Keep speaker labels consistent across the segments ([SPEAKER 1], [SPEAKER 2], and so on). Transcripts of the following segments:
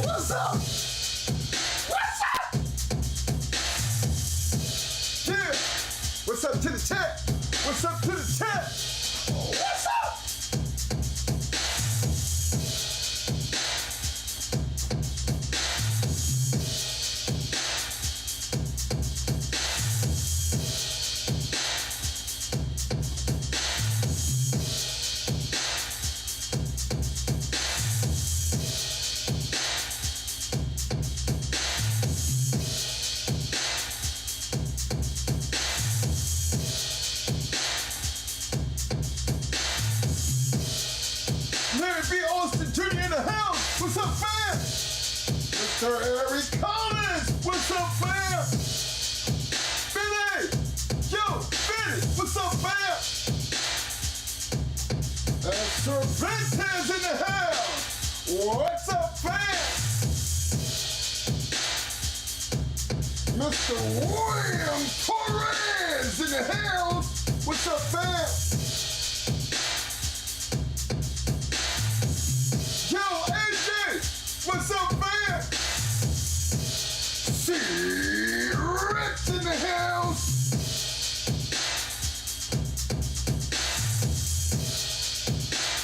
[SPEAKER 1] What's up? What's up? Yeah. What's up to the chat? What's up to the chat? What's up? What's up, fam? Mr. Eric Collins, what's up, fam? Billy, yo, Billy, what's up, fam? Sir Ventez in the house, what's up, fam? Mr. William Torres in the house, what's up, fam? What's up, man? See Rex in the house.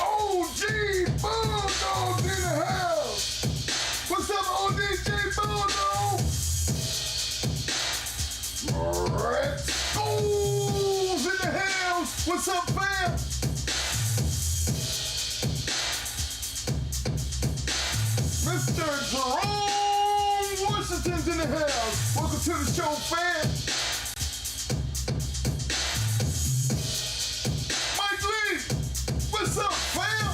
[SPEAKER 1] OG Bulldog in the house. What's up, ODJ Bulldog? Rex Schools in the house. What's up, fam? Mr. Jerome Washington's in the house. Welcome to the show, fam. Mike Lee, what's up, fam?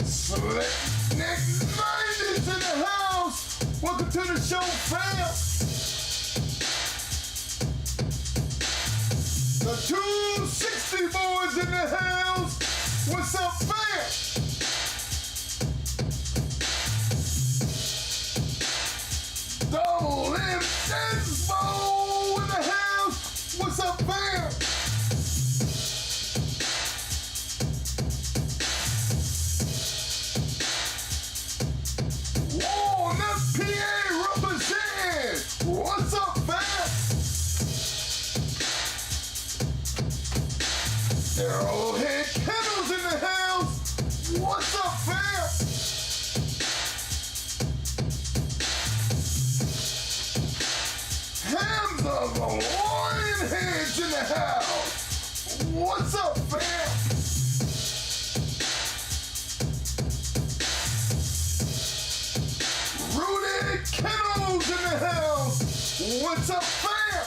[SPEAKER 1] Slick Nick 90's in the house. Welcome to the show, fam. The 260 boys in the house. What's up, fam? Double M Desmo in the house. What's up, fam? Walnut PA represent. What's up, fam? Arrowhead Kennels in the house. What's up, fam? Hands of the Lion Heads in the house. What's up, fam? Rooted Kennels in the house. What's up, fam?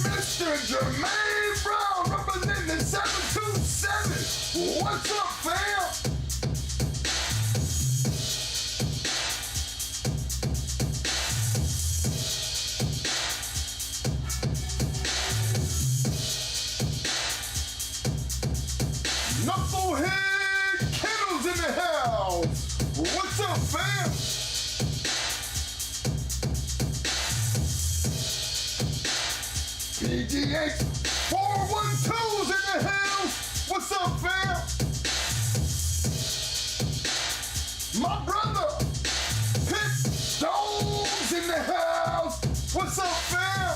[SPEAKER 1] Mr. Jermaine Brown representing the 727. What's up, fam? Knucklehead Kennels in the house. What's up, fam? PGH 412's in the house. What's up, fam? My brother Pit Stones in the house. What's up, fam?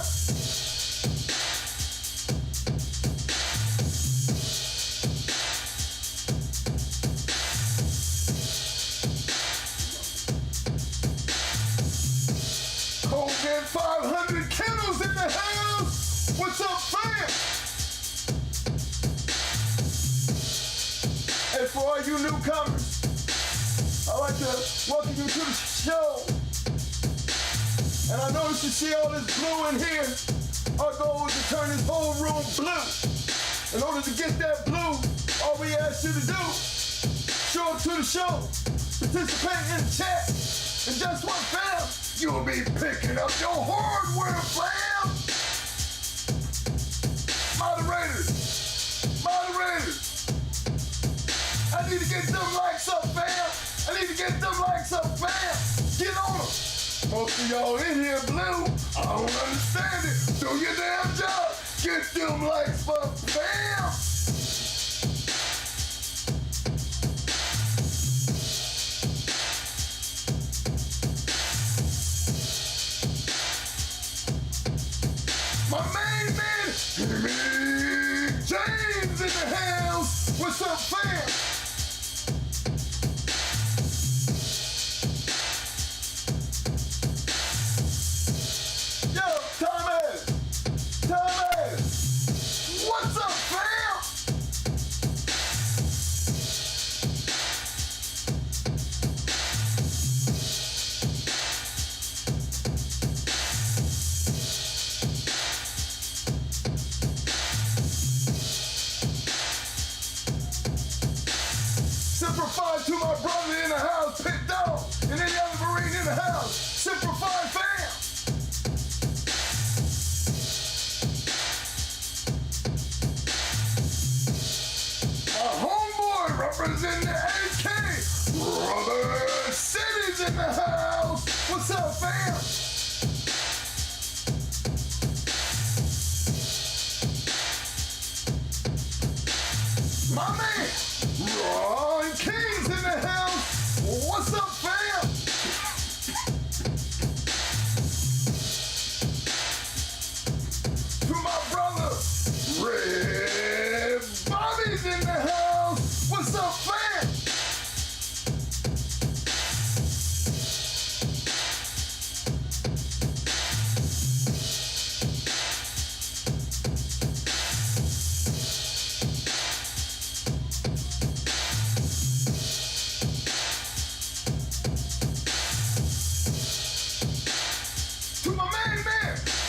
[SPEAKER 1] Coleman 500 Kennels in the house. What's up, fam? And for all you newcomers, I'd like to welcome you to the show. And I noticed you see all this blue in here. Our goal is to turn this whole room blue. In order to get that blue, all we ask you to do, show up to the show, participate in the chat, and just what, fam? You'll be picking up your hardware, fam! Moderators! I need to get them likes up, fam! Get on them! Most of y'all in here blue, I don't understand it. Do your damn job! Get them likes up, fam! Simplify to my brother in the house, Pit Dog, and any other Marine in the house. Simplify fam. My homeboy representing the AK. Brother City's in the house. What's up, fam? My man, Ron King's in the house. What's up, fam? To my brother, Red Bobby's in the house. What's up, fam?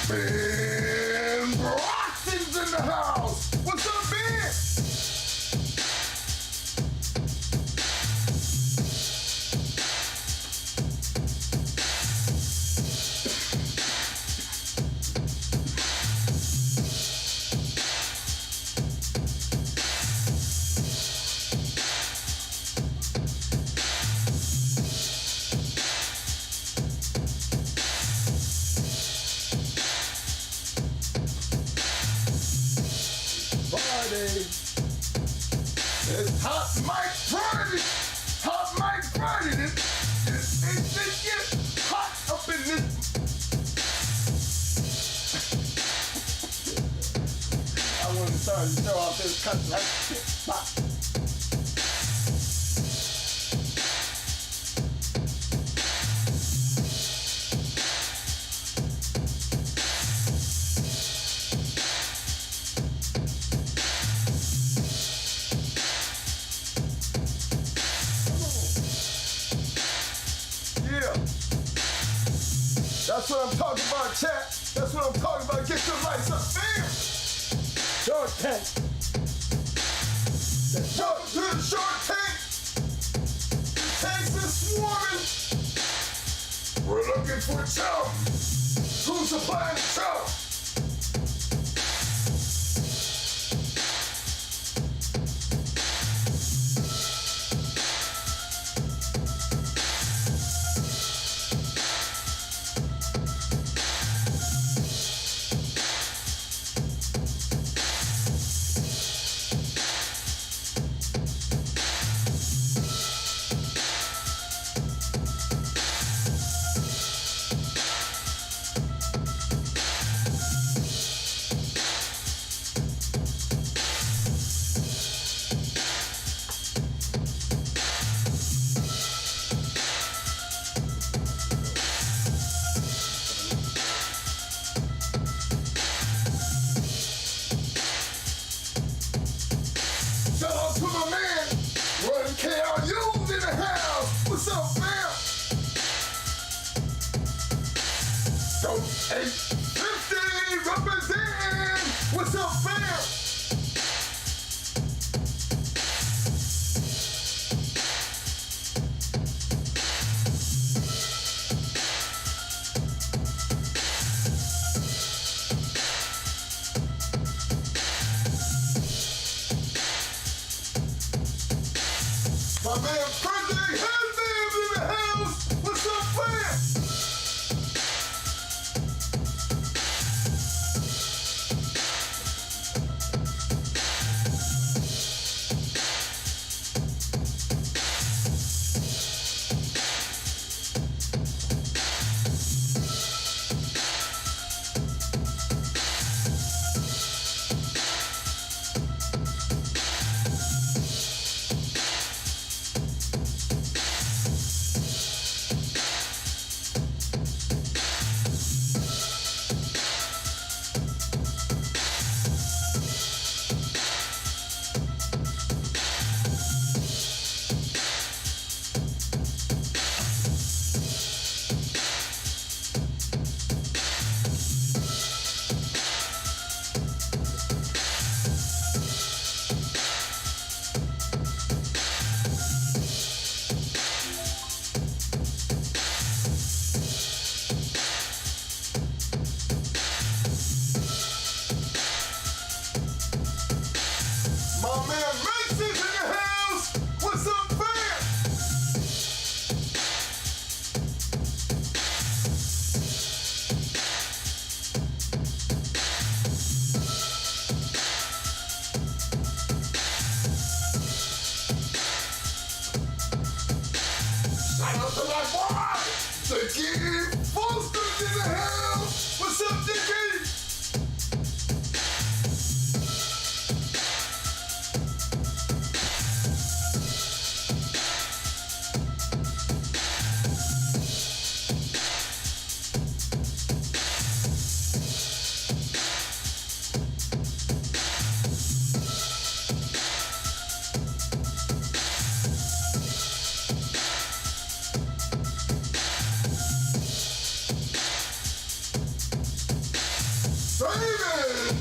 [SPEAKER 1] Ben Broxton's in the house. What's up, Ben? It's Hot Mike Friday. Hot Mike Friday. It gets hot up in this. I want to start to show off this cut like shit. Pop. That's what I'm talking about, chat. That's what I'm talking about. Get your lights up, fam. Shark Tank. Jump to the Shark Tank. The tanks are swarming. We're looking for chow. Who's supplying the chow? So 850 representing. What's up, fam? My man Pedigree has been in the house. What's up, fam? My man Mason's in the house. What's up, fam? Shout out to my boy, Dickie Foster's in the house. What's up, Dickie?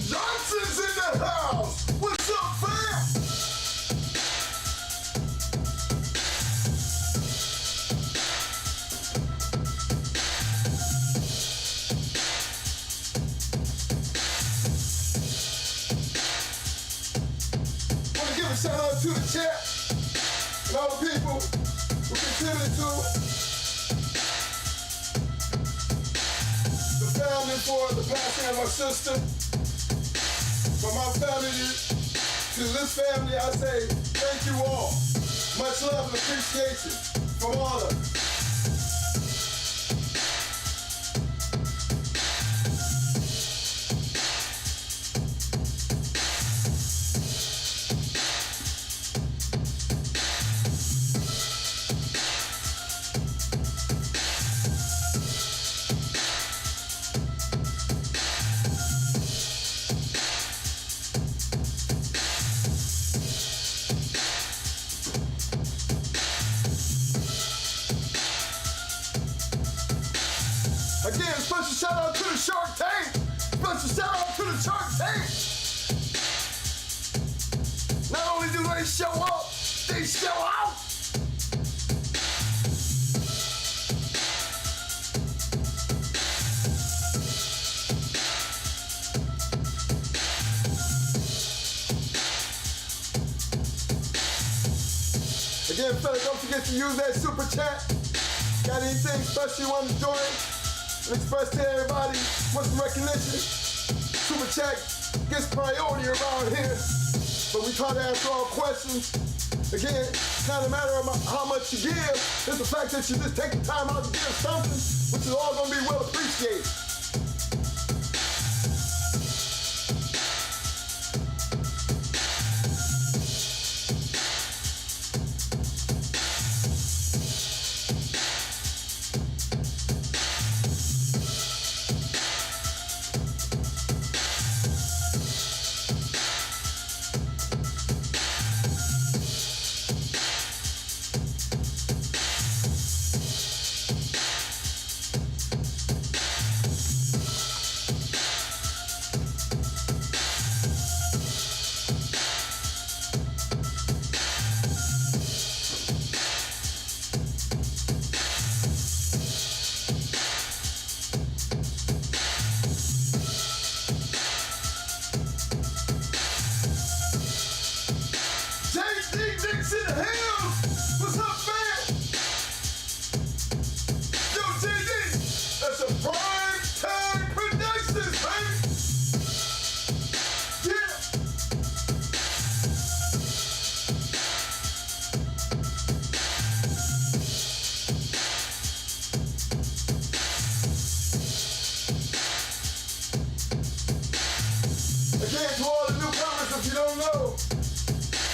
[SPEAKER 1] Johnson's in the house. What's up, fam? Want to give a shout out to the chat and all the people who contributed to the family for the passing of my sister. From my family to this family, I say thank you all. Much love and appreciation from all of us. Again, special shout out to the Shark Tank. Special shout out to the Shark Tank. Not only do they show up, they show out. Again, fella, don't forget to use that super chat. Got anything special you want to join? Express to everybody, want some recognition. Super chat gets priority around here, but we try to answer all questions. Again, it's not a matter of how much you give, it's the fact that you just take the time out to give something, which is all gonna be well appreciated.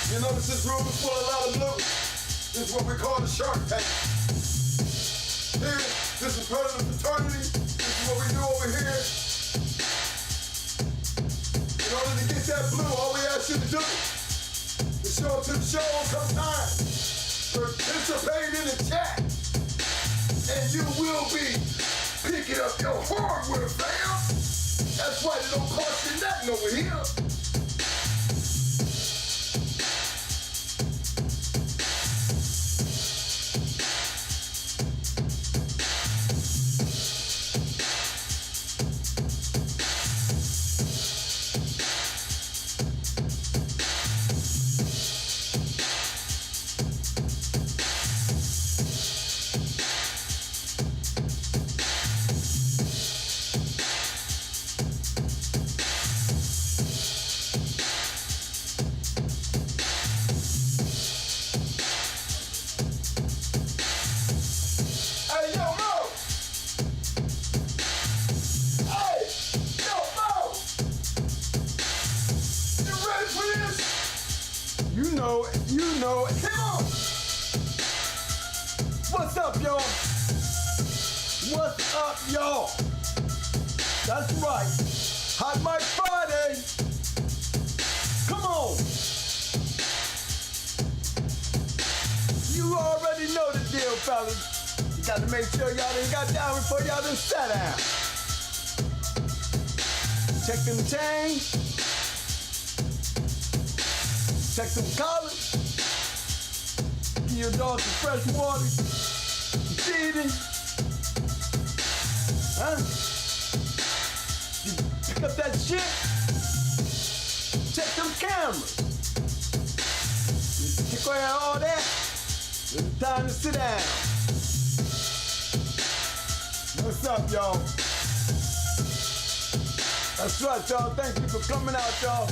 [SPEAKER 1] You notice this room is full of a lot of blue. This is what we call the Shark Tank. Here, this is part of the fraternity. This is what we do over here. In order to get that blue, all we ask you to do is show up to the show sometime. Participate in the chat. And you will be picking up your hardware, fam. That's why it don't cost you nothing over here. You know it. You know it. Come on. What's up, y'all? What's up, y'all? That's right. Hot Mic Friday. Come on. You already know the deal, fellas. You got to make sure y'all done got down before y'all done sat down. Check them chains. Check some collars. Give your dog some fresh water. Some feeding. Huh? You pick up that shit. Check them cameras. You take away all that. It's time to sit down. What's up, y'all? That's right, y'all. Thank you for coming out, y'all.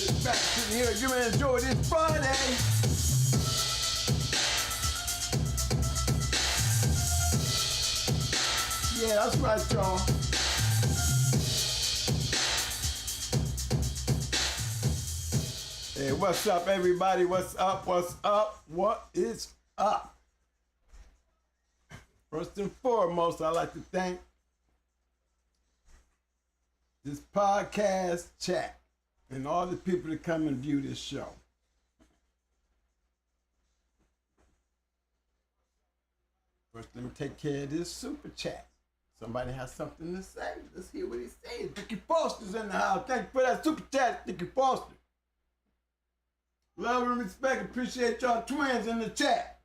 [SPEAKER 1] Sit back, sitting here. You may enjoy this Friday. Yeah, that's right, y'all. Hey, what's up, everybody? What's up? What's up? What is up? First and foremost, I'd like to thank this podcast chat and all the people that come and view this show. First, let me take care of this super chat. Somebody has something to say. Let's hear what he's saying. Dickie Foster's in the house. Thank you for that super chat, Dickie Foster. Love and respect. Appreciate y'all twins in the chat.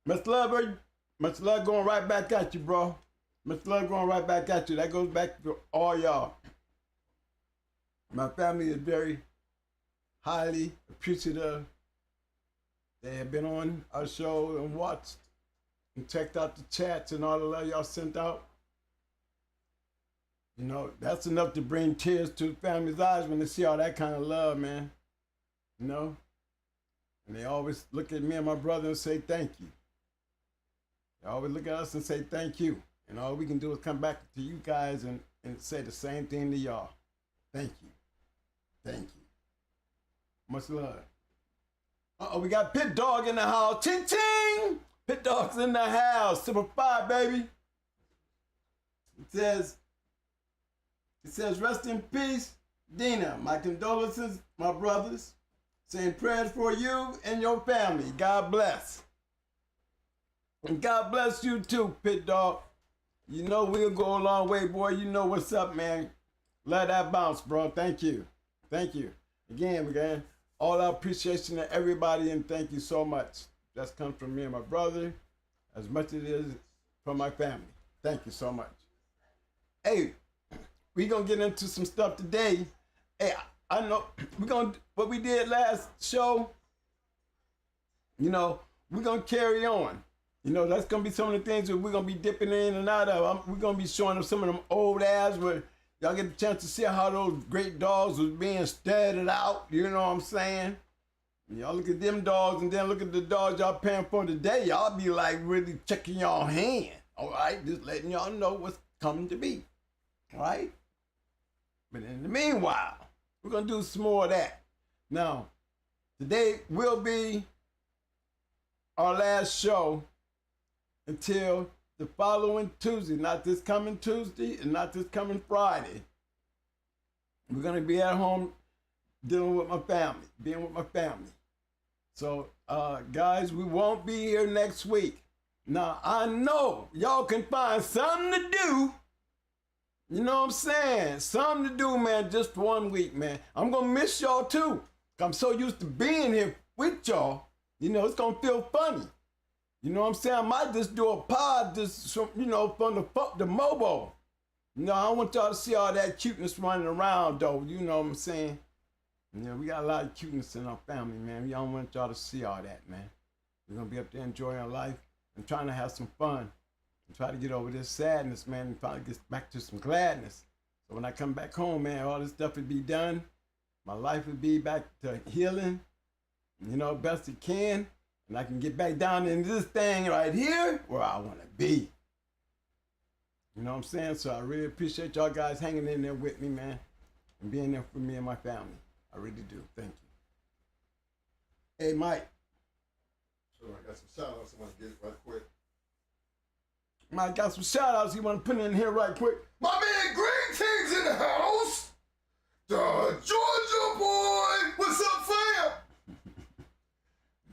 [SPEAKER 1] Much love, much love going right back at you, bro. Much love going right back at you. That goes back to all y'all. My family is very highly appreciative. They have been on our show and watched and checked out the chats and all the love y'all sent out. You know, that's enough to bring tears to the family's eyes when they see all that kind of love, man. You know? And they always look at me and my brother and say thank you. They always look at us and say thank you. And all we can do is come back to you guys and say the same thing to y'all. Thank you. Thank you. Much love. Uh-oh, we got Pit Dog in the house. Ching ching! Pit Dog's in the house. Super 5, baby. It says, rest in peace, Dina. My condolences, my brothers. Saying prayers for you and your family. God bless. And God bless you too, Pit Dog. You know we'll go a long way, boy. You know what's up, man. Let that bounce, bro. Thank you. Thank you. Again, all our appreciation to everybody, and thank you so much. That's come from me and my brother, as much as it is from my family. Thank you so much. Hey, we're going to get into some stuff today. Hey, I know we're going to, what we did last show, you know, we're going to carry on. You know, that's going to be some of the things that we're going to be dipping in and out of. We're going to be showing them some of them old ads where y'all get a chance to see how those great dogs was being studied out. You know what I'm saying? Y'all look at them dogs and then look at the dogs y'all paying for today. Y'all be like really checking y'all hand. All right? Just letting y'all know what's coming to be. All right? But in the meanwhile, we're going to do some more of that. Now, today will be our last show until the following Tuesday. Not this coming Tuesday and not this coming Friday. We're going to be at home dealing with my family, being with my family. So, guys, we won't be here next week. Now, I know y'all can find something to do. You know what I'm saying? Something to do, man, just 1 week, man. I'm going to miss y'all, too. I'm so used to being here with y'all. You know, it's going to feel funny. You know what I'm saying? I might just do a pod, just, you know, from the mobile. You know, I don't want y'all to see all that cuteness running around, though. You know what I'm saying? You know, we got a lot of cuteness in our family, man. We don't want y'all to see all that, man. We're going to be up there enjoying our life and trying to have some fun. And try to get over this sadness, man, and probably get back to some gladness. So when I come back home, man, all this stuff would be done. My life would be back to healing, you know, best it can. And I can get back down into this thing right here where I want to be. You know what I'm saying? So I really appreciate y'all guys hanging in there with me, man. and being there for me and my family. I really do. Thank you. Hey, Mike.
[SPEAKER 2] Sure, I got some shout outs I want to get right quick.
[SPEAKER 1] Mike got some shout outs you want to put in here right quick.
[SPEAKER 2] My man Greg Ting's in the house. The Georgia boy. What's up, fam?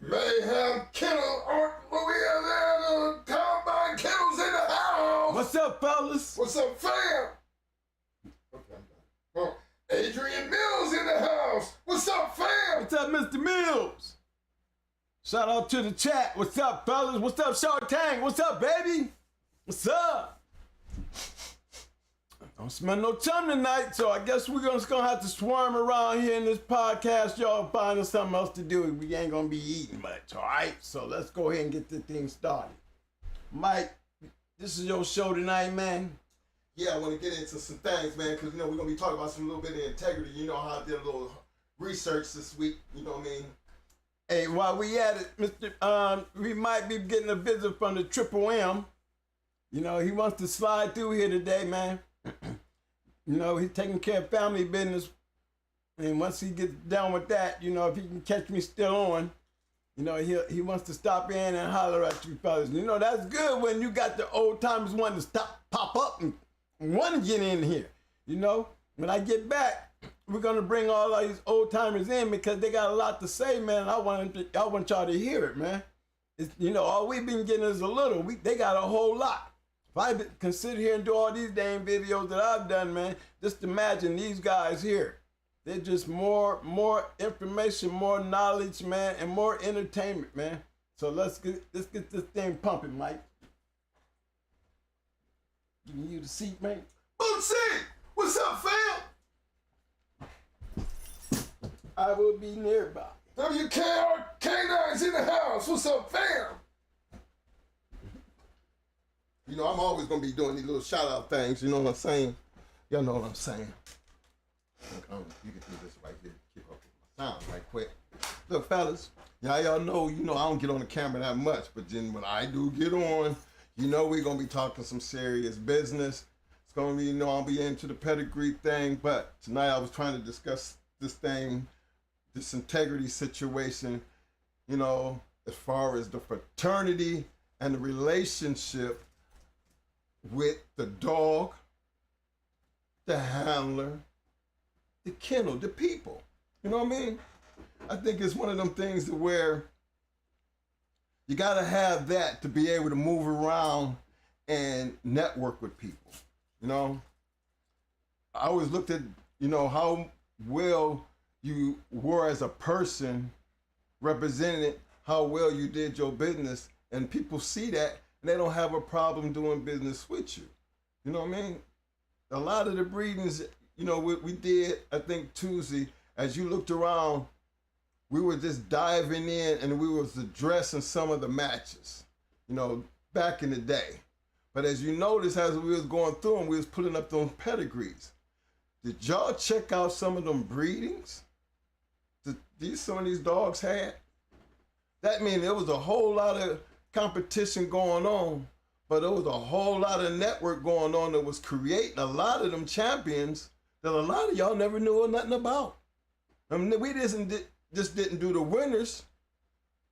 [SPEAKER 2] Mayhem Kennel, Louisiana, Combine Kennels in the house.
[SPEAKER 1] What's up, fellas?
[SPEAKER 2] What's up, fam? Okay, I'm done. Oh, Adrian Mills in the house. What's up, fam?
[SPEAKER 1] What's up, Mr. Mills? Shout out to the chat. What's up, fellas? What's up, Shark Tank? What's up, baby? What's up? Don't smell no chum tonight, so I guess we're just gonna have to swarm around here in this podcast. Y'all find us something else to do. We ain't gonna be eating much, all right? So let's go ahead and get this thing started. Mike, this is your show tonight, man.
[SPEAKER 2] Yeah, I want to get into some things, man, because, we're going to be talking about some little bit of integrity. You know how I did a little research this week, you know what I mean?
[SPEAKER 1] Hey, while we at it, Mr. We might be getting a visit from the Triple M. He wants to slide through here today, man. He's taking care of family business. And once he gets done with that, if he can catch me still on, he wants to stop in and holler at you fellas. That's good when you got the old timers wanting to pop up and want to get in here. When I get back, we're going to bring all of these old timers in because they got a lot to say, man. I want y'all to hear it, man. All we've been getting is a little. They got a whole lot. If I can sit here and do all these dang videos that I've done, man, just imagine these guys here. They're just more information, more knowledge, man, and more entertainment, man. So let's get this thing pumping, Mike. Giving you the seat, man.
[SPEAKER 2] Bootsy! What's up, fam?
[SPEAKER 1] I will be nearby.
[SPEAKER 2] WKR K9's in the house. What's up, fam? I'm always going to be doing these little shout-out things, you know what I'm saying? Y'all know what I'm saying. You can do this right here. Keep up with my sound right quick. Look, fellas, y'all know, I don't get on the camera that much, but then when I do get on, we're going to be talking some serious business. It's going to be, I'll be into the pedigree thing, but tonight I was trying to discuss this integrity situation, as far as the fraternity and the relationship with the dog, the handler, the kennel, the people. You know what I mean? I think it's one of them things that where you gotta have that to be able to move around and network with people. I always looked at, how well you were as a person, represented how well you did your business, and people see that and they don't have a problem doing business with you. You know what I mean? A lot of the breedings, we did, I think Tuesday, as you looked around, we were just diving in and we was addressing some of the matches, back in the day. But as you notice, as we was going through them, we was putting up those pedigrees. Did y'all check out some of them breedings that some of these dogs had? That means there was a whole lot of competition going on, but there was a whole lot of network going on that was creating a lot of them champions that a lot of y'all never knew or nothing about. I mean, we just didn't do the winners.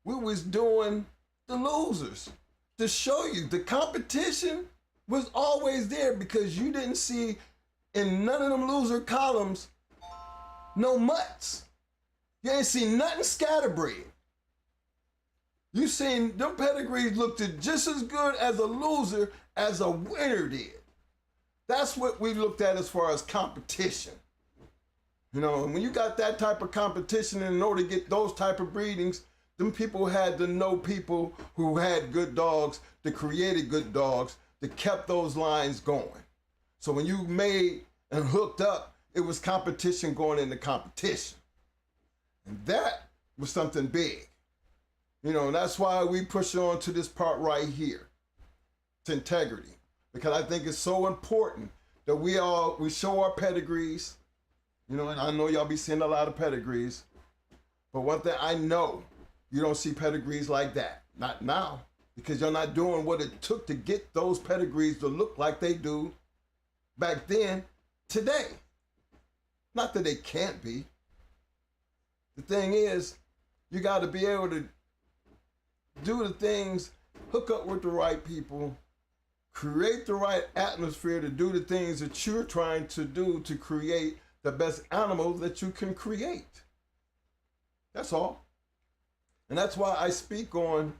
[SPEAKER 2] We was doing the losers to show you the competition was always there because you didn't see in none of them loser columns no mutts. You ain't see nothing scatterbred. You seen them pedigrees looked just as good as a loser as a winner did. That's what we looked at as far as competition. And when you got that type of competition, and in order to get those type of breedings, them people had to know people who had good dogs, that created good dogs, that kept those lines going. So when you made and hooked up, it was competition going into competition. And that was something big. And that's why we push on to this part right here, to integrity. Because I think it's so important that we show our pedigrees, and I know y'all be seeing a lot of pedigrees, but one thing I know, you don't see pedigrees like that. Not now, because you're not doing what it took to get those pedigrees to look like they do back then, today. Not that they can't be. The thing is, you got to be able to do the things, hook up with the right people, create the right atmosphere to do the things that you're trying to do to create the best animals that you can create. That's all. And that's why I speak on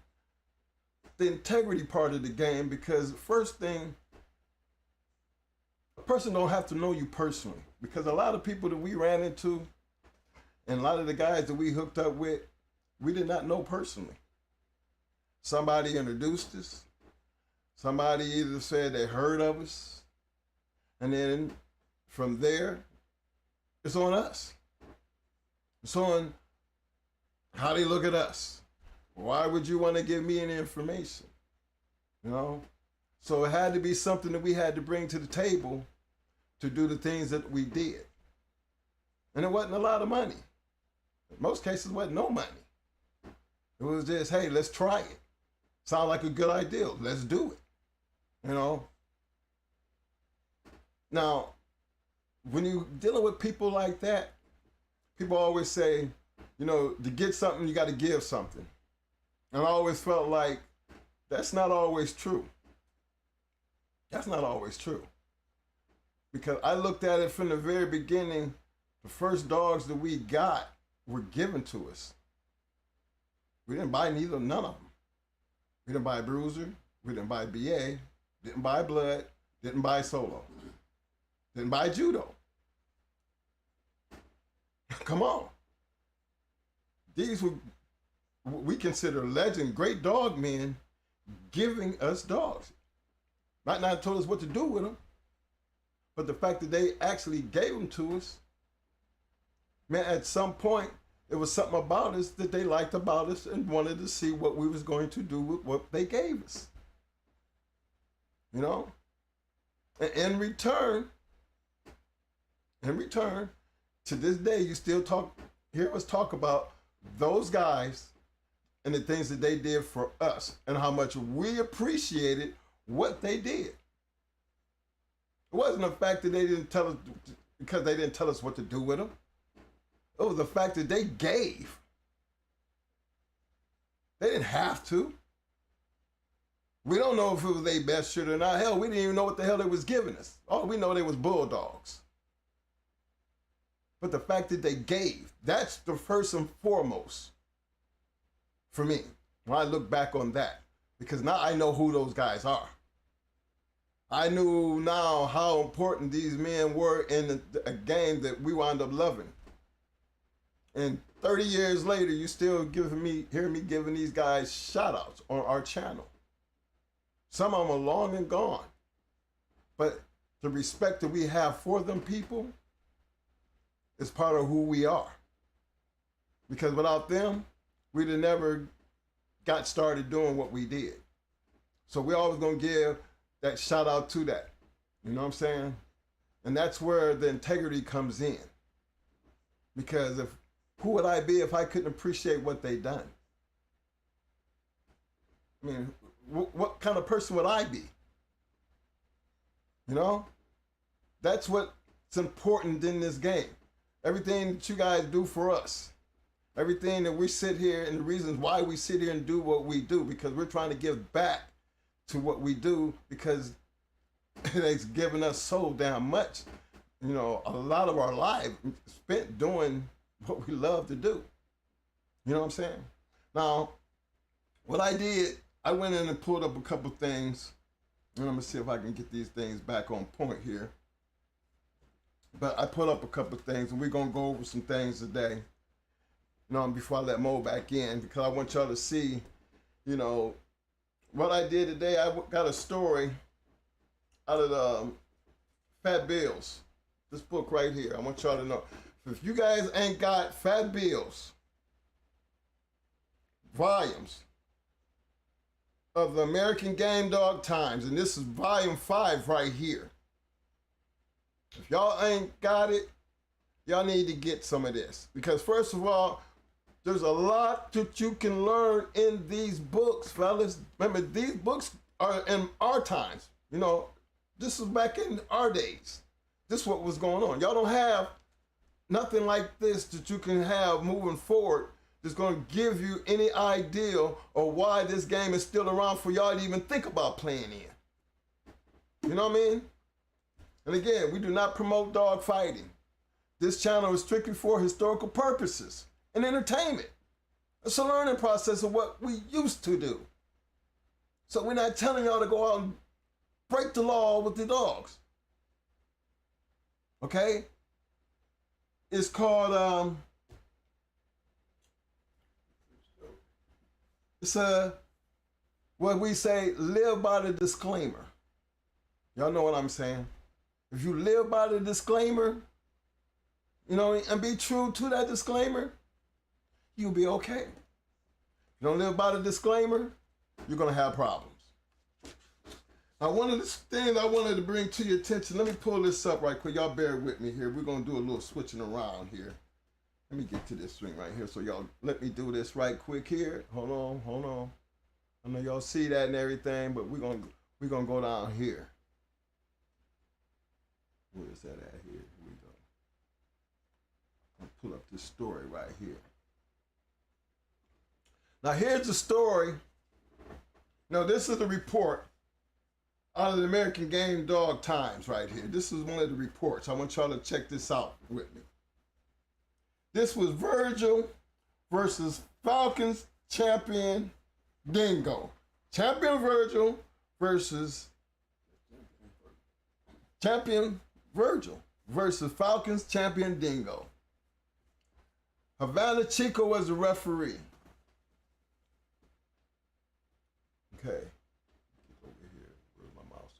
[SPEAKER 2] the integrity part of the game, because first thing, a person don't have to know you personally, because a lot of people that we ran into and a lot of the guys that we hooked up with, we did not know personally. Somebody introduced us. Somebody either said they heard of us. And then from there, it's on us. It's on how they look at us. Why would you want to give me any information? You know? So it had to be something that we had to bring to the table to do the things that we did. And it wasn't a lot of money. In most cases, it wasn't no money. It was just, hey, let's try it. Sound like a good idea. Let's do it. You know? Now, when you're dealing with people like that, people always say, you know, to get something, you got to give something. And I always felt like that's not always true. That's not always true. Because I looked at it from the very beginning, the first dogs that we got were given to us. We didn't buy none of them. We didn't buy Bruiser, we didn't buy BA, didn't buy Blood, didn't buy Solo, didn't buy Judo. Come on. These were, we consider legend, great dog men giving us dogs. Might not have told us what to do with them, but the fact that they actually gave them to us, man, at some point, it was something about us that they liked about us and wanted to see what we was going to do with what they gave us. You know? And in return, to this day, you still hear us talk about those guys and the things that they did for us and how much we appreciated what they did. It wasn't the fact that they didn't tell us, because they didn't tell us what to do with them. It was the fact that they gave. They didn't have to. We don't know if it was their best shit or not. Hell, we didn't even know what the hell they was giving us. All we know they was bulldogs. But the fact that they gave, that's the first and foremost for me when I look back on that. Because now I know who those guys are. I knew now how important these men were in a game that we wound up loving. And 30 years later, you still hear me giving these guys shout outs on our channel. Some of them are long and gone. But the respect that we have for them people is part of who we are. Because without them, we'd have never got started doing what we did. So we're always gonna give that shout out to that. You know what I'm saying? And that's where the integrity comes in. Because who would I be if I couldn't appreciate what they done? I mean, what kind of person would I be? You know? That's what's important in this game. Everything that you guys do for us. Everything that we sit here and the reasons why we sit here and do what we do, because we're trying to give back to what we do, because it's given us so damn much. You know, a lot of our life spent doing what we love to do. You know what I'm saying? Now, what I did, I went in and pulled up a couple things, and I'm gonna see if I can get these things back on point here. But I put up a couple things, and we're gonna go over some things today. You know, before I let Mo back in, because I want y'all to see, you know, what I did today. I got a story out of the Fat Bill's, this book right here. I want y'all to know. If you guys ain't got Fat Bill's volumes of the American Game Dog Times, and this is volume 5 right here. If y'all ain't got it, y'all need to get some of this. Because first of all, there's a lot that you can learn in these books, fellas. Remember, these books are in our times. You know, this was back in our days. This is what was going on. Y'all don't have nothing like this that you can have moving forward that's going to give you any idea of why this game is still around for y'all to even think about playing in. You know what I mean? And again, we do not promote dog fighting. This channel is strictly for historical purposes and entertainment. It's a learning process of what we used to do. So we're not telling y'all to go out and break the law with the dogs. Okay? It's called, what we say, live by the disclaimer. Y'all know what I'm saying? If you live by the disclaimer, you know, and be true to that disclaimer, you'll be okay. If you don't live by the disclaimer, you're gonna have problems. Now, one of the things I wanted to bring to your attention, let me pull this up right quick. Y'all bear with me here. We're gonna do a little switching around here. Let me get to this swing right here. So y'all let me do this right quick here. Hold on. I know y'all see that and everything, but we're gonna go down here. Where is that at here? Here we go. I'll pull up this story right here. Now here's the story. Now this is the report out of the American Game Dog Times right here. This is one of the reports. I want y'all to check this out with me. This was Virgil versus Falcons champion Dingo. Champion Virgil versus champion Virgil versus Falcons champion Dingo. Havana Chico was the referee. Okay. Get over here. Where's my mouse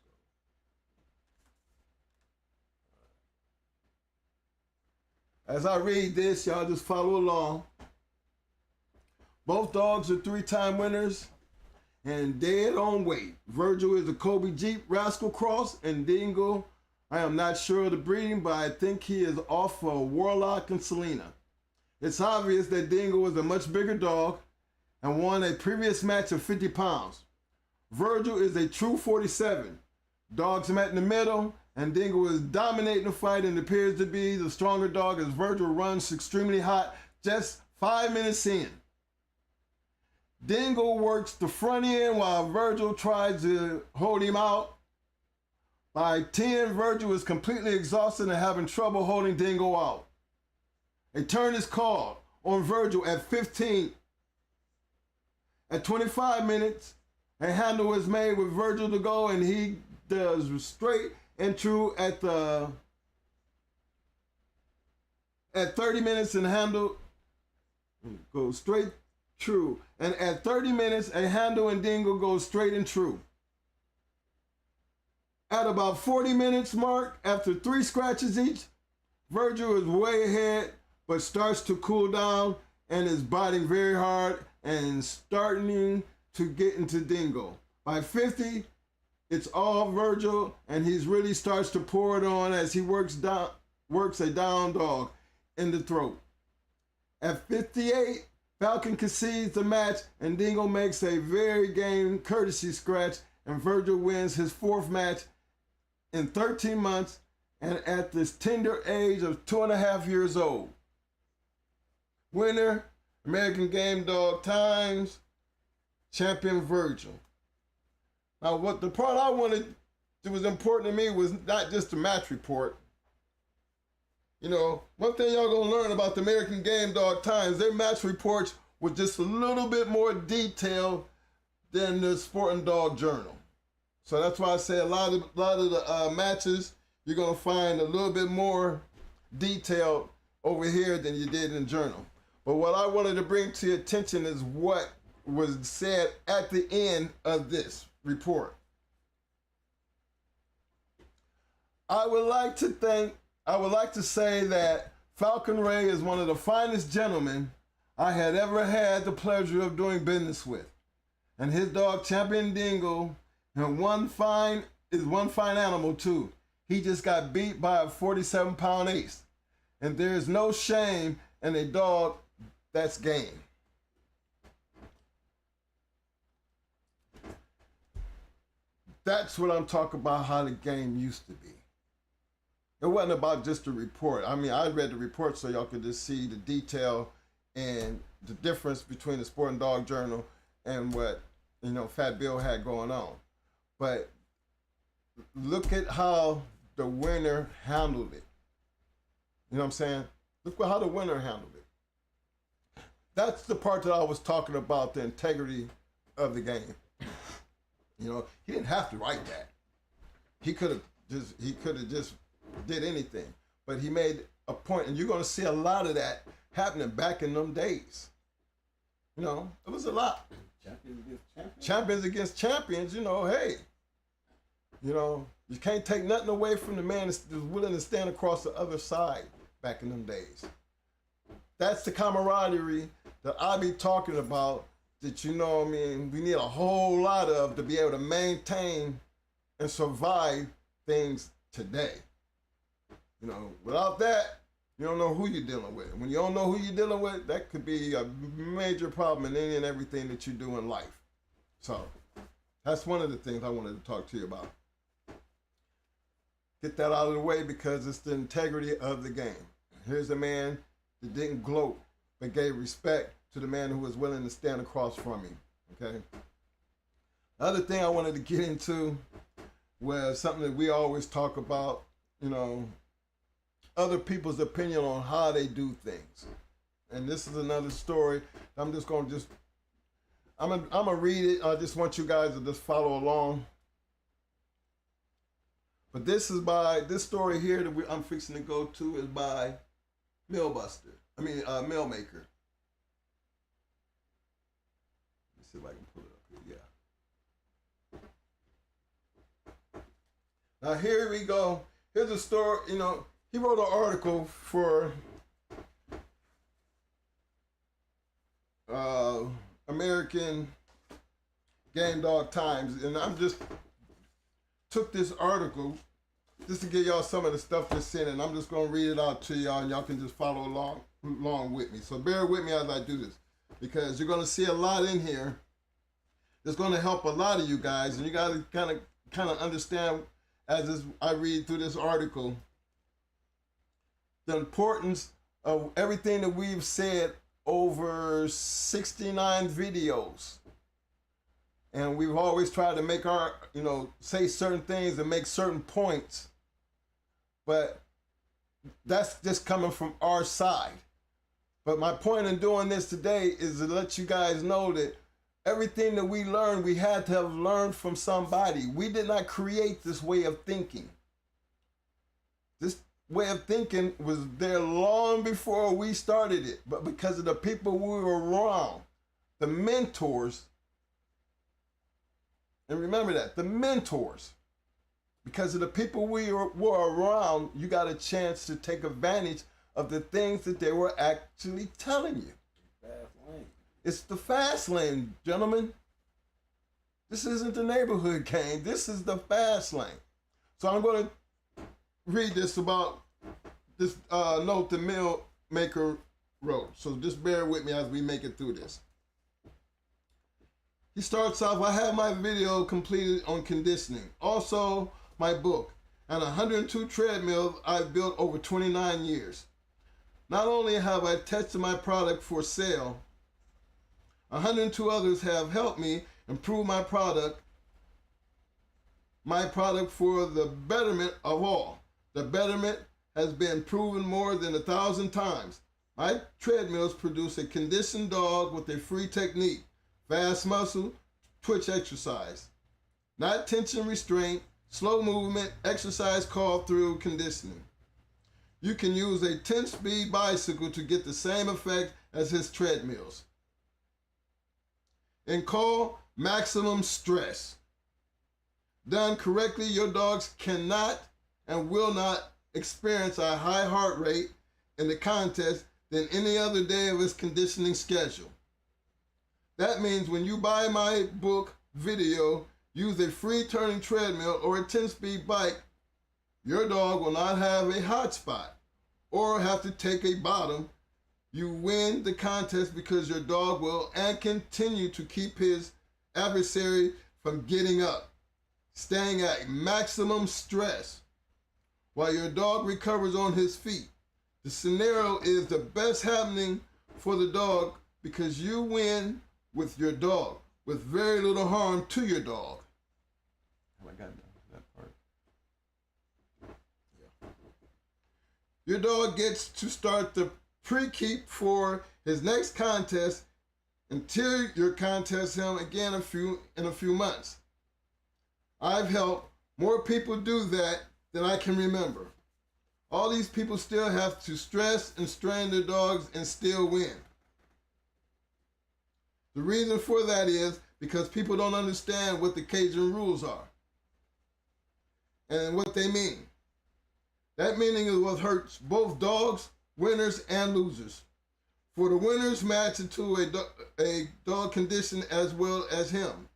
[SPEAKER 2] go? As I read this, y'all just follow along. Both dogs are 3-time winners and dead on weight. Virgil is a Kobe Jeep Rascal Cross, and Dingo, I am not sure of the breeding, but I think he is off for Warlock and Selena. It's obvious that Dingo is a much bigger dog and won a previous match of 50 pounds. Virgil is a true 47. Dogs met in the middle, and Dingo is dominating the fight and appears to be the stronger dog as Virgil runs extremely hot just 5 minutes in. Dingo works the front end while Virgil tries to hold him out. By 10, Virgil is completely exhausted and having trouble holding Dingo out. A turn is called on Virgil at 15. At 25 minutes, a handle is made with Virgil to go, and he does straight and true at 30 minutes, and handle goes straight true. And at 30 minutes, a handle and Dingo goes straight and true. At about 40 minutes mark, after 3 scratches each, Virgil is way ahead, but starts to cool down and is biting very hard and starting to get into Dingo. By 50, it's all Virgil, and he really starts to pour it on as he works a down dog in the throat. At 58, Falcon concedes the match, and Dingo makes a very game courtesy scratch, and Virgil wins his 4th match in 13 months and at this tender age of 2.5 years old. Winner, American Game Dog Times, champion Virgil. Now, what the part I wanted that was important to me was not just the match report. You know, one thing y'all gonna learn about the American Game Dog Times, their match reports were just a little bit more detailed than the Sporting Dog Journal. So that's why I say a lot of the matches, you're gonna find a little bit more detailed over here than you did in the journal. But what I wanted to bring to your attention is what was said at the end of this report. I would like to say that Falcon Ray is one of the finest gentlemen I had ever had the pleasure of doing business with. And his dog, Champion Dingo, and one fine animal too. He just got beat by a 47-pound ace. And there is no shame in a dog that's game. That's what I'm talking about, how the game used to be. It wasn't about just the report. I mean, I read the report so y'all could just see the detail and the difference between the Sport and Dog Journal and what, you know, Fat Bill had going on. But look at how the winner handled it. You know what I'm saying? Look at how the winner handled it. That's the part that I was talking about, the integrity of the game. You know, he didn't have to write that. He could have just did anything. But he made a point, and you're gonna see a lot of that happening back in them days. You know, it was a lot.
[SPEAKER 3] Champions against champions.
[SPEAKER 2] Champions against champions, you know, hey. You know, you can't take nothing away from the man that's willing to stand across the other side back in them days. That's the camaraderie that I be talking about that, you know what I mean, we need a whole lot of to be able to maintain and survive things today. You know, without that, you don't know who you're dealing with. When you don't know who you're dealing with, that could be a major problem in any and everything that you do in life. So that's one of the things I wanted to talk to you about. Get that out of the way because it's the integrity of the game. Here's a man that didn't gloat, but gave respect to the man who was willing to stand across from him, okay? The other thing I wanted to get into was something that we always talk about, you know, other people's opinion on how they do things. And this is another story. I'm gonna read it. I just want you guys to just follow along. But this story here that I'm fixing to go to is by MILLMAKER. Let's see if I can pull it up here. Yeah. Now here we go. Here's a story, you know, he wrote an article for American Game Dog Times, and I'm just took this article just to give y'all some of the stuff that's in it, and I'm just gonna read it out to y'all, and y'all can just follow along with me. So bear with me as I do this, because you're gonna see a lot in here that's gonna help a lot of you guys, and you gotta kind of understand as I read through this article the importance of everything that we've said over 69 videos. And we've always tried to make our, you know, say certain things and make certain points. But that's just coming from our side. But my point in doing this today is to let you guys know that everything that we learned, we had to have learned from somebody. We did not create this way of thinking. This way of thinking was there long before we started it. But because of the people we were around, the mentors, and remember that, the mentors, because of the people we were around, you got a chance to take advantage of the things that they were actually telling you.
[SPEAKER 3] Fast lane.
[SPEAKER 2] It's the fast lane, gentlemen. This isn't the neighborhood game. This is the fast lane. So I'm going to read this about this note the MILLMAKER wrote. So just bear with me as we make it through this. He starts off, I have my video completed on conditioning. Also, my book, and 102 treadmills I've built over 29 years. Not only have I tested my product for sale, 102 others have helped me improve my product for the betterment of all. The betterment has been proven more than 1,000 times. My treadmills produce a conditioned dog with a free technique. Fast muscle, twitch exercise. Not tension restraint, slow movement, exercise called through conditioning. You can use a 10-speed bicycle to get the same effect as his treadmills. And call maximum stress. Done correctly, your dogs cannot and will not experience a high heart rate in the contest than any other day of his conditioning schedule. That means when you buy my book video, use a free turning treadmill or a 10-speed bike, your dog will not have a hot spot or have to take a bottom. You win the contest because your dog will and continue to keep his adversary from getting up, staying at maximum stress. while your dog recovers on his feet. The scenario is the best happening for the dog because you win with your dog, with very little harm to your dog. I got that part. Yeah. Your dog gets to start the pre-keep for his next contest until you contest him again in a few months. I've helped more people do that than I can remember. All these people still have to stress and strain their dogs and still win. The reason for that is because people don't understand what the Cajun rules are and what they mean. That meaning is what hurts both dogs, winners and losers. For the winners match into a dog condition as well as him.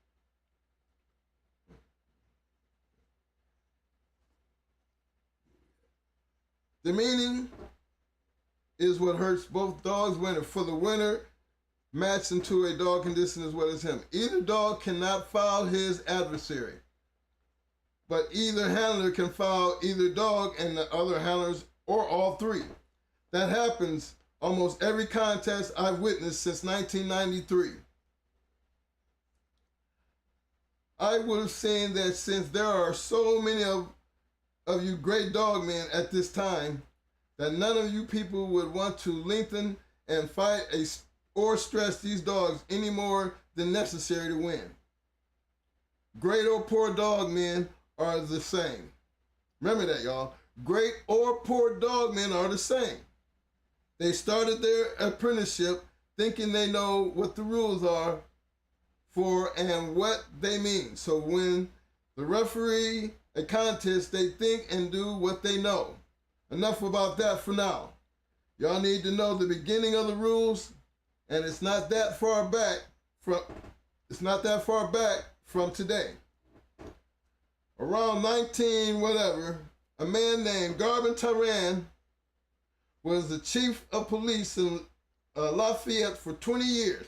[SPEAKER 2] The meaning is what hurts both dogs, winner. For the winner, matched into a dog condition as well as him. Either dog cannot foul his adversary, but either handler can foul either dog and the other handlers or all three. That happens almost every contest I've witnessed since 1993. I would have seen that since there are so many of you great dog men at this time, that none of you people would want to lengthen and fight or stress these dogs any more than necessary to win. Great or poor dog men are the same. Remember that, y'all. Great or poor dog men are the same. They started their apprenticeship thinking they know what the rules are for and what they mean. So when the referee a contest, they think and do what they know. Enough about that for now. Y'all need to know the beginning of the rules, and it's not that far back from today. Around 19 whatever, a man named Garbin Tyran was the chief of police in Lafayette for 20 years.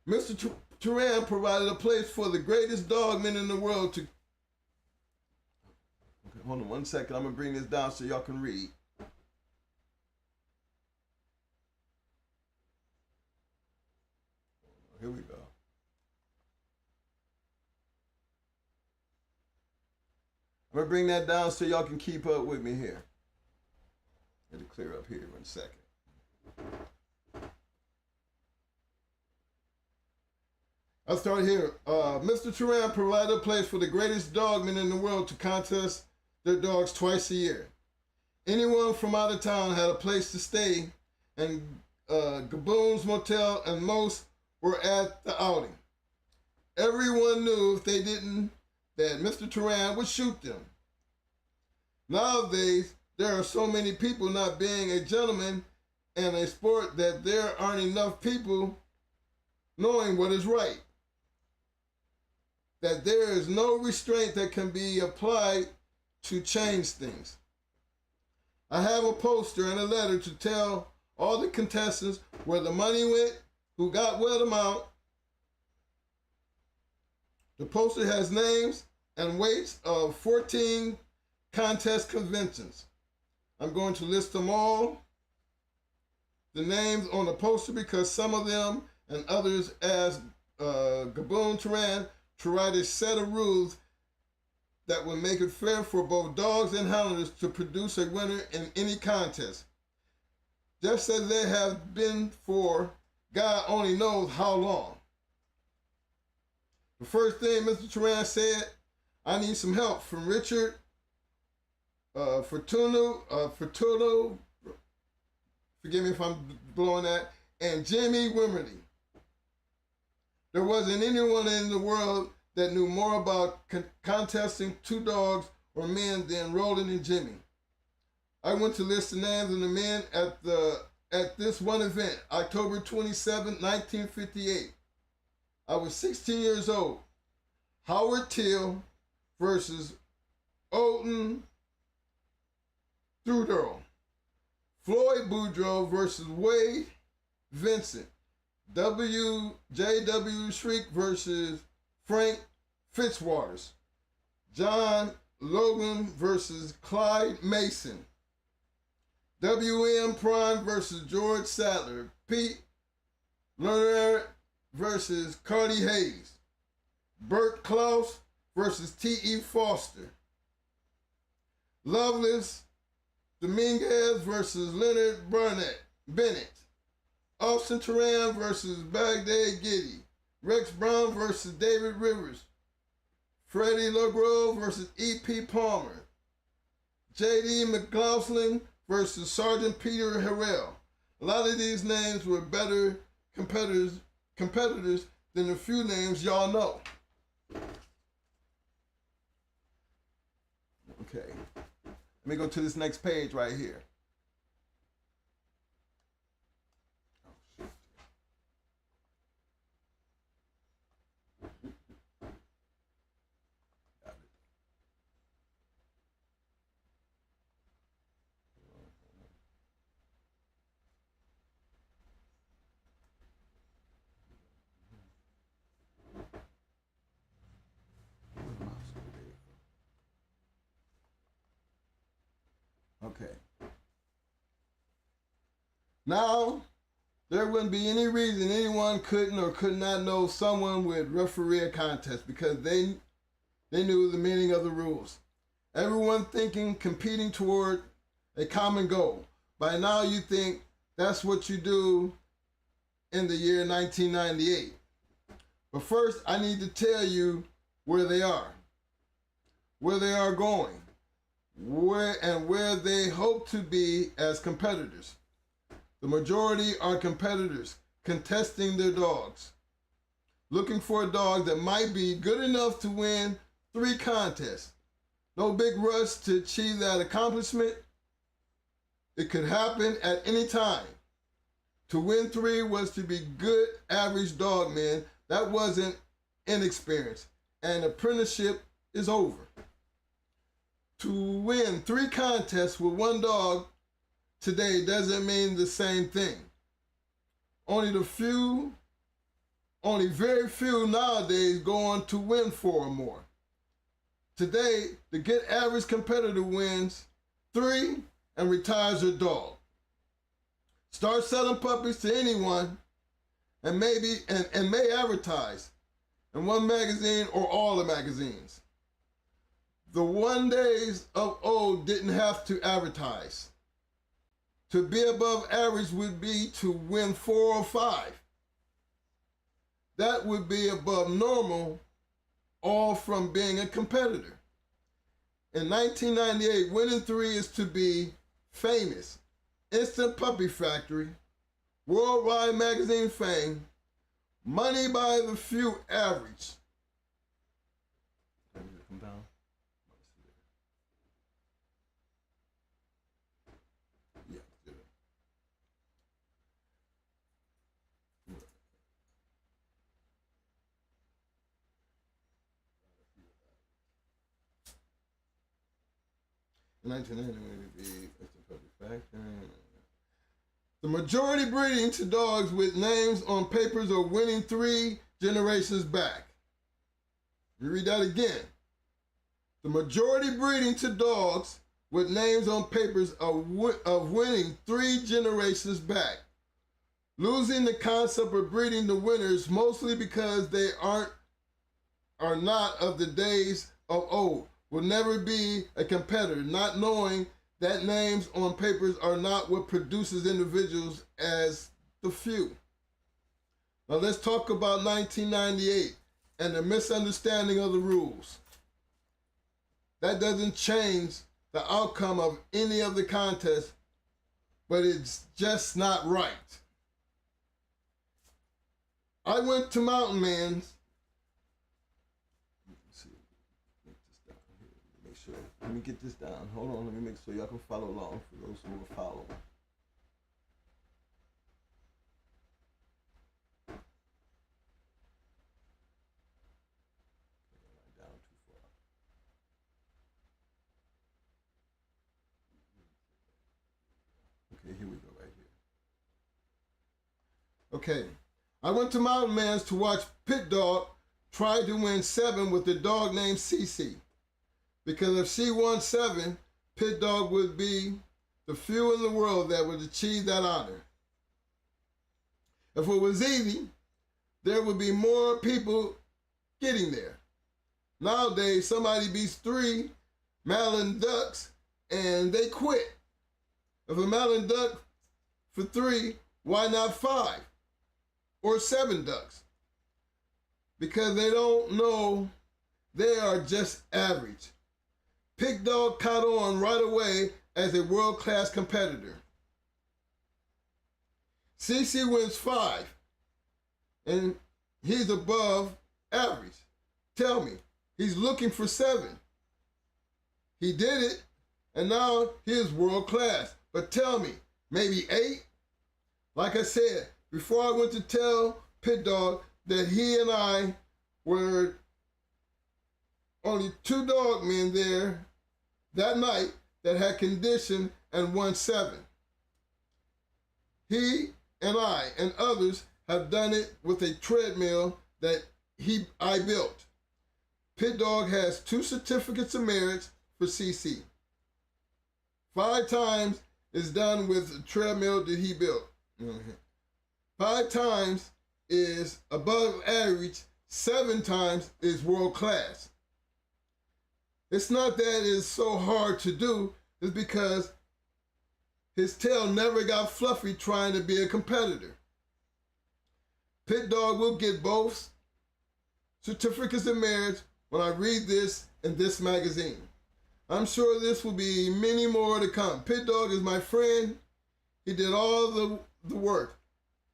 [SPEAKER 2] Mr. Tyran provided a place for the greatest dogmen in the world to... Okay, hold on 1 second. I'm going to bring this down so y'all can read. Here we go. I'm going to bring that down so y'all can keep up with me here. It'll clear up here in a second. I'll start here. Mr. Tyran provided a place for the greatest dogmen in the world to contest their dogs twice a year. Anyone from out of town had a place to stay, and Gaboon's Motel and most were at the outing. Everyone knew if they didn't, that Mr. Tyran would shoot them. Nowadays, there are so many people not being a gentleman in a sport that there aren't enough people knowing what is right. That there is no restraint that can be applied to change things. I have a poster and a letter to tell all the contestants where the money went, who got what amount. The poster has names and weights of 14 contest conventions. I'm going to list them all, the names on the poster, because some of them and others asked Gaboon Tyran to write a set of rules that would make it fair for both dogs and handlers to produce a winner in any contest. Just as they have been for God only knows how long. The first thing Mr. Tyran said, I need some help from Richard Fortuno, forgive me if I'm blowing that, and Jimmy Wimmerly. There wasn't anyone in the world that knew more about contesting two dogs or men than Roland and Jimmy. I went to list the names of the men at this one event, October 27, 1958. I was 16 years old. Howard Till versus Olton Thudor. Floyd Boudreaux versus Wade Vincent. J.W. Shriek versus Frank Fitzwaters. John Logan versus Clyde Mason. WM Prime versus George Sadler. Pete Lerner versus Cardi Hayes. Bert Klaus versus T.E. Foster. Loveless Dominguez versus Leonard Bennett. Austin Turan versus Baghdad Giddy. Rex Brown versus David Rivers. Freddie LaGrove versus E.P. Palmer. J.D. McLaughlin versus Sergeant Peter Harrell. A lot of these names were better competitors than the few names y'all know. Okay. Let me go to this next page right here. Okay. Now, there wouldn't be any reason anyone couldn't or could not know someone would referee a contest because they knew the meaning of the rules. Everyone thinking, competing toward a common goal. By now you think that's what you do in the year 1998. But first, I need to tell you where they are going, where they hope to be as competitors. The majority are competitors contesting their dogs, looking for a dog that might be good enough to win 3 contests. No big rush to achieve that accomplishment. It could happen at any time. To win 3 was to be good average dog men. That wasn't inexperience, and apprenticeship is over. To win 3 contests with 1 dog today doesn't mean the same thing. Only very few nowadays go on to win 4 or more. Today, the good average competitor wins 3 and retires their dog. Start selling puppies to anyone and may advertise in one magazine or all the magazines. The 1 days of old didn't have to advertise. To be above average would be to win 4 or 5. That would be above normal, all from being a competitor. In 1998, winning 3 is to be famous. Instant Puppy Factory, worldwide magazine fame, money by the few average. Come down. Yeah, good. In 1990, the majority breeding to dogs with names on papers are winning 3 generations back. Let me read that again. The majority breeding to dogs with names on papers of winning 3 generations back. Losing the concept of breeding the winners mostly because they are not of the days of old. Will never be a competitor, not knowing that names on papers are not what produces individuals as the few. Now let's talk about 1998 and the misunderstanding of the rules. That doesn't change the outcome of any of the contests, but it's just not right. I went to Mountain Man's. Let me get this down. Hold on, let me make sure y'all can follow along for those who will follow. Down too far. Okay, here we go right here. Okay, I went to Mountain Man's to watch Pit Dog try to win 7 with a dog named Cece. Because if she won 7, Pit Dog would be the few in the world that would achieve that honor. If it was easy, there would be more people getting there. Nowadays, somebody beats 3 Maryland Ducks and they quit. If a Maryland Duck for 3, why not 5 or 7 ducks? Because they don't know they are just average. Pit Dog caught on right away as a world-class competitor. CC wins 5, and he's above average. Tell me, he's looking for 7. He did it, and now he is world-class. But tell me, maybe 8? Like I said, before I went to tell Pit Dog that he and I were only 2 dog men there that night that had conditioned and won 7. He and I and others have done it with a treadmill that I built. Pit Dog has 2 certificates of merit for CC. 5 times is done with the treadmill that he built. 5 times is above average, 7 times is world class. It's not that it's so hard to do, it's because his tail never got fluffy trying to be a competitor. Pit Dog will get both certificates of merit when I read this in this magazine. I'm sure this will be many more to come. Pit Dog is my friend. He did all the work.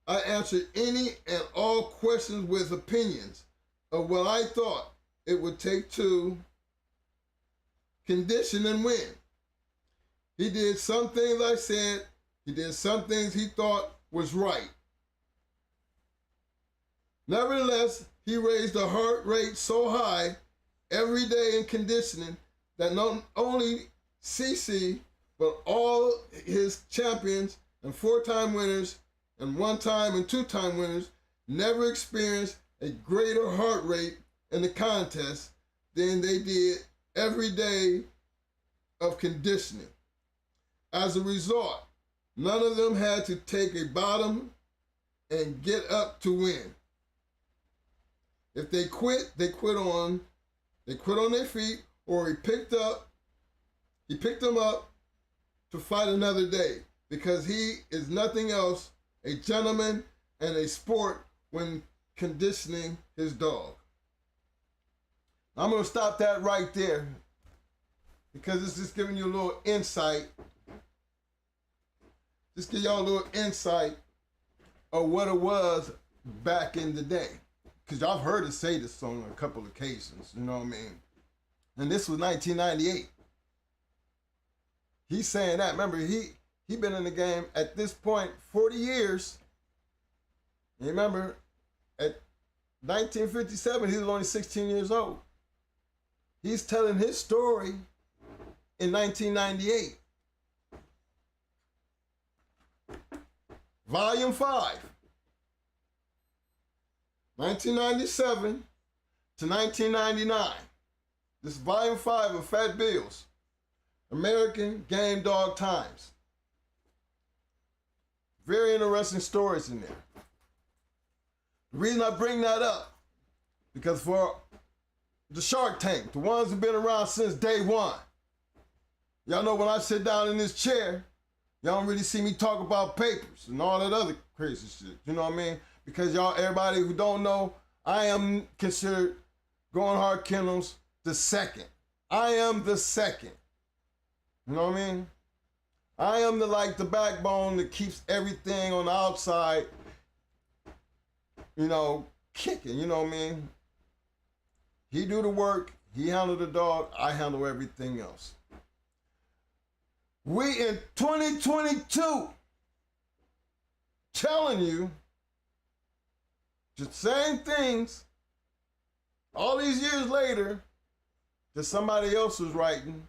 [SPEAKER 2] I answered any and all questions with opinions of what I thought it would take to condition and win. He did some things I said. He did some things he thought was right. Nevertheless, he raised the heart rate so high every day in conditioning that not only CC, but all his champions and 4-time winners and 1-time and 2-time winners never experienced a greater heart rate in the contest than they did every day of conditioning. As a result, none of them had to take a bottom and get up to win. If they quit, they quit on their feet, or he picked them up to fight another day, because he is nothing else a gentleman and a sport when conditioning his dog. I'm going to stop that right there because it's just giving you a little insight. Just give y'all a little insight of what it was back in the day. Because y'all have heard us say this on a couple of occasions, you know what I mean? And this was 1998. He's saying that. Remember, he been in the game at this point 40 years. You remember, at 1957, he was only 16 years old. He's telling his story in 1998. Volume 5. 1997 to 1999. This is Volume 5 of Fat Bill's American Game Dog Times. Very interesting stories in there. The reason I bring that up, because for the Shark Tank, the ones who've been around since day one, y'all know when I sit down in this chair, y'all don't really see me talk about papers and all that other crazy shit. You know what I mean? Because y'all, everybody who don't know, I am considered Going Hard Kennels the second. I am the second. You know what I mean? I am the backbone that keeps everything on the outside, kicking, you know what I mean? He do the work, he handle the dog, I handle everything else. We in 2022 telling you the same things all these years later that somebody else was writing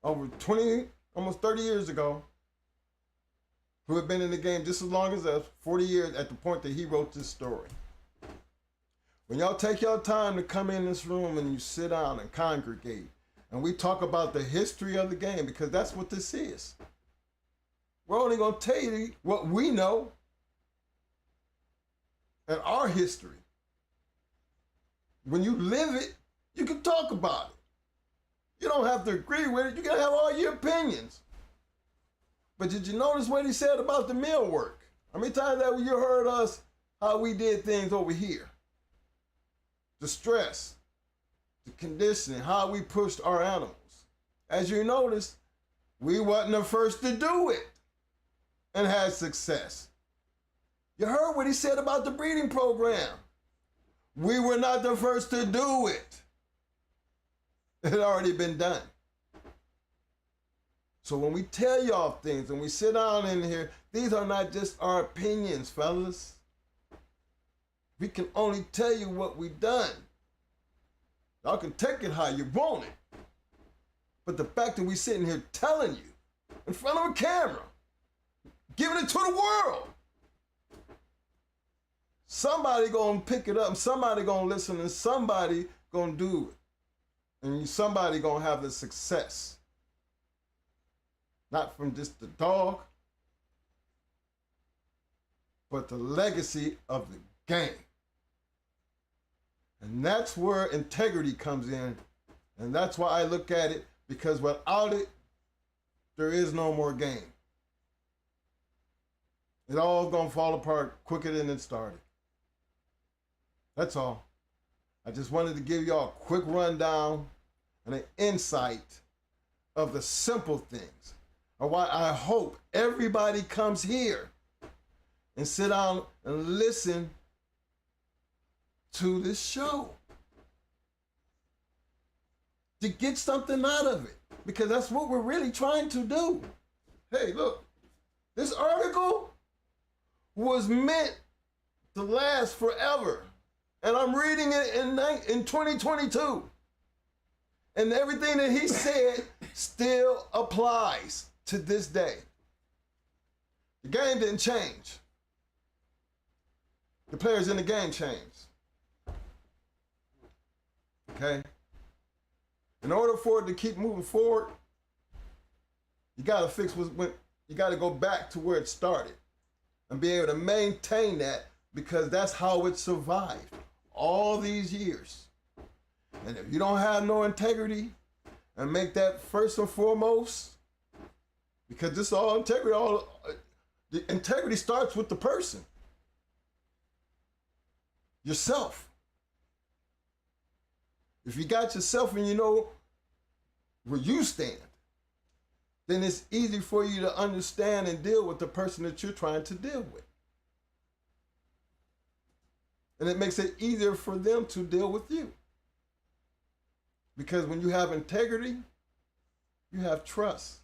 [SPEAKER 2] over 20, almost 30 years ago, who had been in the game just as long as us, 40 years at the point that he wrote this story. When y'all take your time to come in this room and you sit down and congregate And we talk about the history of the game because that's what this is. We're only going to tell you what we know and our history. When you live it, you can talk about it. You don't have to agree with it. You can have all your opinions. But did you notice what he said about the mill work? How many times have you heard us, how we did things over here? The stress, the conditioning, how we pushed our animals. As you notice, we wasn't the first to do it and had success. You heard what he said about the breeding program. We were not the first to do it. It had already been done. So when we tell y'all things and we sit down in here, these are not just our opinions, fellas. We can only tell you what we done. Y'all can take it how you want it. But the fact that we sitting here telling you in front of a camera, giving it to the world, somebody gonna pick it up and somebody gonna listen and somebody gonna do it. And somebody gonna have the success. Not from just the dog, but the legacy of the game. And that's where integrity comes in. And that's why I look at it, because without it, there is no more game. It all gonna fall apart quicker than it started. That's all. I just wanted to give y'all a quick rundown and an insight of the simple things. Or why I hope everybody comes here and sit down and listen to this show to get something out of it, because that's what we're really trying to do. Hey, look, this article was meant to last forever, and I'm reading it in 2022, and everything that he said still applies to this day. The game didn't change. The players in the game changed. Okay? In order for it to keep moving forward, you gotta you gotta go back to where it started and be able to maintain that, because that's how it survived all these years. And if you don't have no integrity and make that first and foremost, because this is all integrity, the integrity starts with the person, yourself. If you got yourself and you know where you stand, then it's easy for you to understand and deal with the person that you're trying to deal with. And it makes it easier for them to deal with you. Because when you have integrity, you have trust.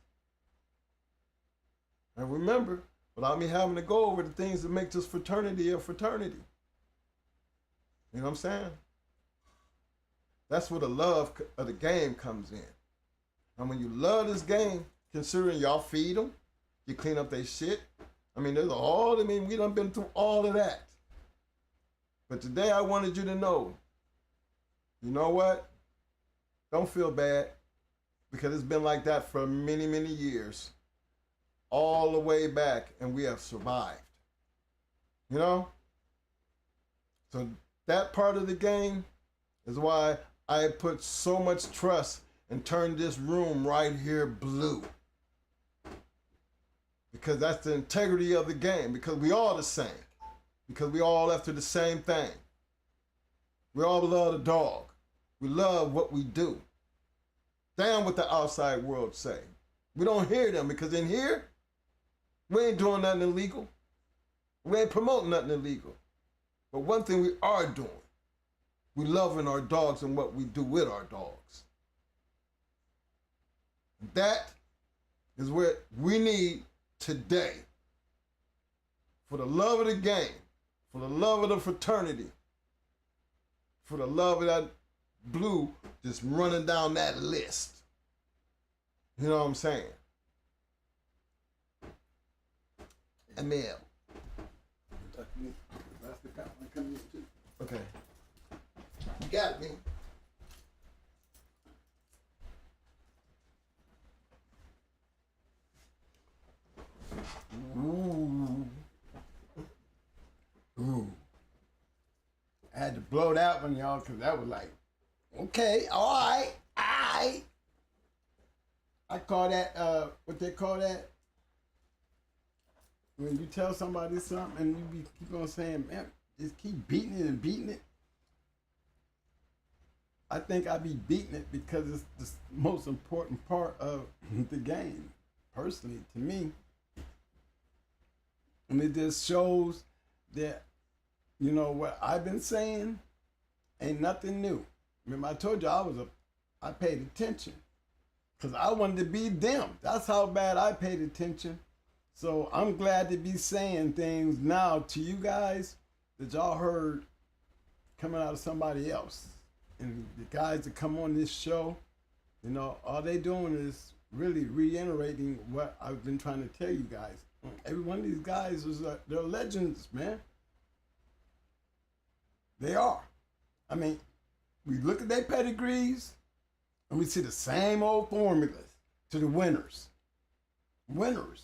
[SPEAKER 2] And remember, without me having to go over the things that make this fraternity a fraternity. You know what I'm saying? That's where the love of the game comes in. And when you love this game, considering y'all feed them, you clean up their shit. We done been through all of that. But today I wanted you to know, you know what? Don't feel bad, because it's been like that for many, many years. All the way back, and we have survived. You know? So that part of the game is why I put so much trust and turned this room right here blue. Because that's the integrity of the game, because we all the same. Because we all after the same thing. We all love the dog. We love what we do. Damn what the outside world say. We don't hear them, because in here, we ain't doing nothing illegal. We ain't promoting nothing illegal. But one thing we are doing, we loving our dogs and what we do with our dogs. That is what we need today. For the love of the game, for the love of the fraternity, for the love of that blue just running down that list. You know what I'm saying? Emil. Okay. You got me.
[SPEAKER 3] to blow that one, y'all, because that was like, okay, all right. I call that, what they call that? When you tell somebody something and you keep on saying, man, just keep beating it and beating it. I think I be beating it because it's the most important part of the game, personally, to me. And it just shows that, you know, what I've been saying ain't nothing new. Remember, I told you I paid attention because I wanted to be them. That's how bad I paid attention. So I'm glad to be saying things now to you guys that y'all heard coming out of somebody else. And the guys that come on this show, you know, all they doing is really reiterating what I've been trying to tell you guys. Every one of these guys they're legends, man. They are. I mean, we look at their pedigrees and we see the same old formulas to the winners. Winners.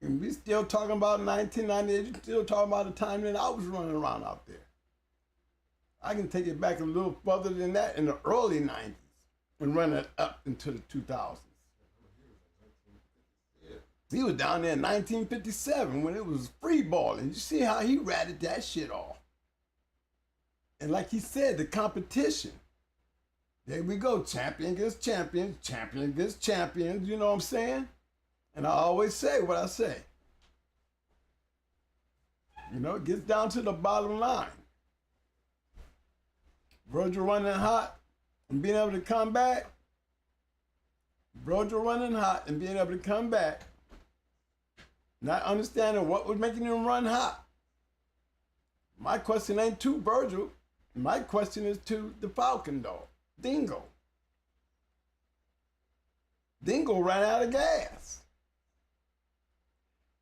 [SPEAKER 3] And we still talking about 1998, you still talking about the time that I was running around out there. I can take it back a little further than that in the early 90s and run it up into the 2000s. He was down there in 1957 when it was free balling. You see how he ratted that shit off. And like he said, the competition. There we go, champion against champions, champion against champions, you know what I'm saying? And I always say what I say. You know, it gets down to the bottom line. Virgil running hot and being able to come back. Virgil running hot and being able to come back. Not understanding what was making him run hot. My question ain't to Virgil. My question is to the Falcon dog, Dingo. Dingo ran out of gas.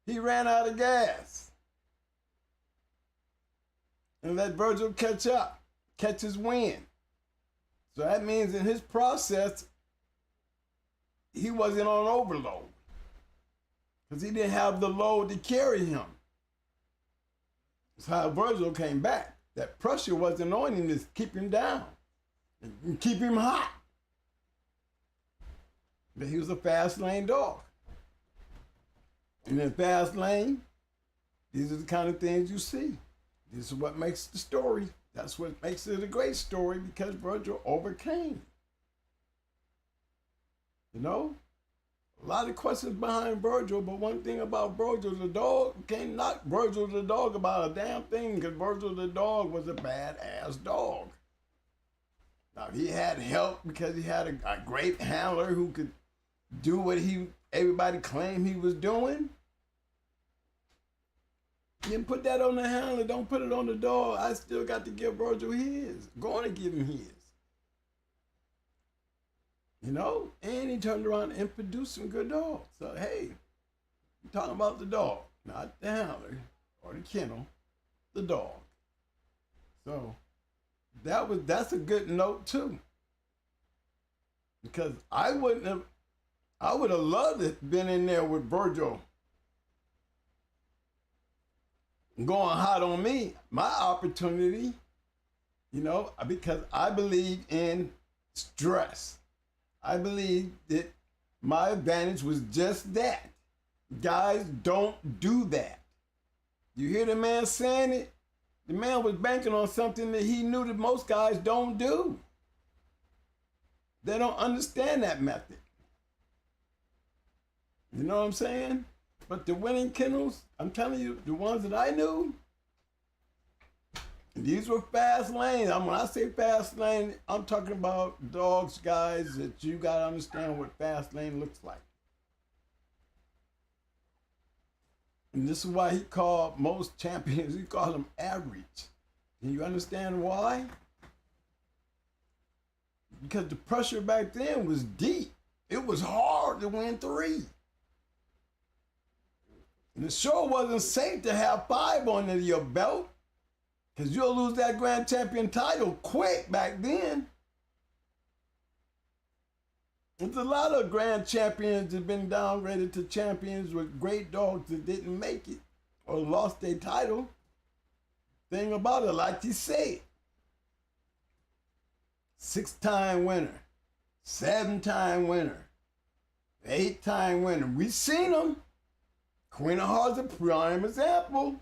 [SPEAKER 3] He ran out of gas. And let Virgil catch up, catch his wind. So that means in his process, he wasn't on overload. Because he didn't have the load to carry him. That's how Virgil came back. That pressure wasn't on him to keep him down and keep him hot. But he was a fast lane dog. And in fast lane, these are the kind of things you see. This is what makes the story. That's what makes it a great story because Virgil overcame. You know? A lot of questions behind Virgil, but one thing about Virgil the dog, can't knock Virgil the dog about a damn thing because Virgil the dog was a badass dog. Now, he had help because he had a great handler who could do what everybody claimed he was doing. You didn't put that on the handler, don't put it on the dog. I still got to give Virgil his. Going to give him his. You know, and he turned around and produced some good dogs. So, hey, I'm talking about the dog, not the handler or the kennel, the dog. So, that's a good note too. Because I would have loved to have been in there with Virgil going hot on me, my opportunity, you know, because I believe in stress. I believe that my advantage was just that. Guys don't do that. You hear the man saying it? The man was banking on something that he knew that most guys don't do. They don't understand that method. You know what I'm saying? But the winning kennels, I'm telling you, the ones that I knew, these were fast lanes. When I say fast lane, I'm talking about dogs, guys, that you got to understand what fast lane looks like. And this is why he called most champions, he called them average. And you understand why? Because the pressure back then was deep. It was hard to win 3. And it sure wasn't safe to have 5 under your belt. Because you'll lose that grand champion title quick back then. There's a lot of grand champions that have been downgraded to champions with great dogs that didn't make it or lost their title. thing about it, like you said, 6-time winner, 7-time winner, 8-time winner. We seen them. Queen of Hearts, a prime example.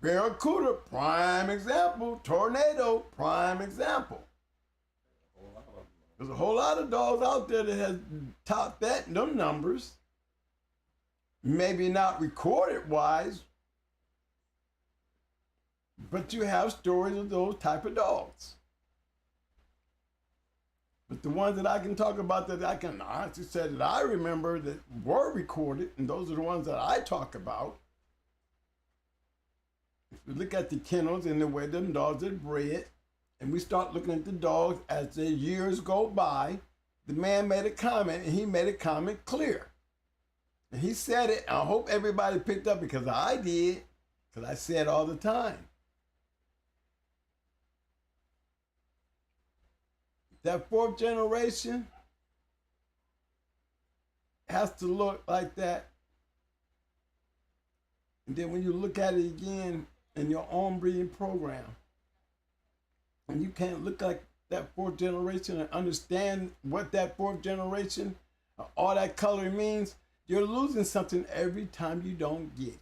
[SPEAKER 3] Barracuda, prime example. Tornado, prime example. There's a whole lot of dogs out there that has topped them numbers. Maybe not recorded wise, but you have stories of those type of dogs. But the ones that I can talk about that I can honestly say that I remember that were recorded, and those are the ones that I talk about. If we look at the kennels and the way them dogs are bred, and we start looking at the dogs as the years go by, the man made a comment, and he made a comment clear. And he said it, and I hope everybody picked up because I did, because I say it all the time. That 4th generation has to look like that. And then when you look at it again in your own breeding program, and you can't look like that 4th generation and understand what that 4th generation, all that color means, you're losing something every time you don't get it.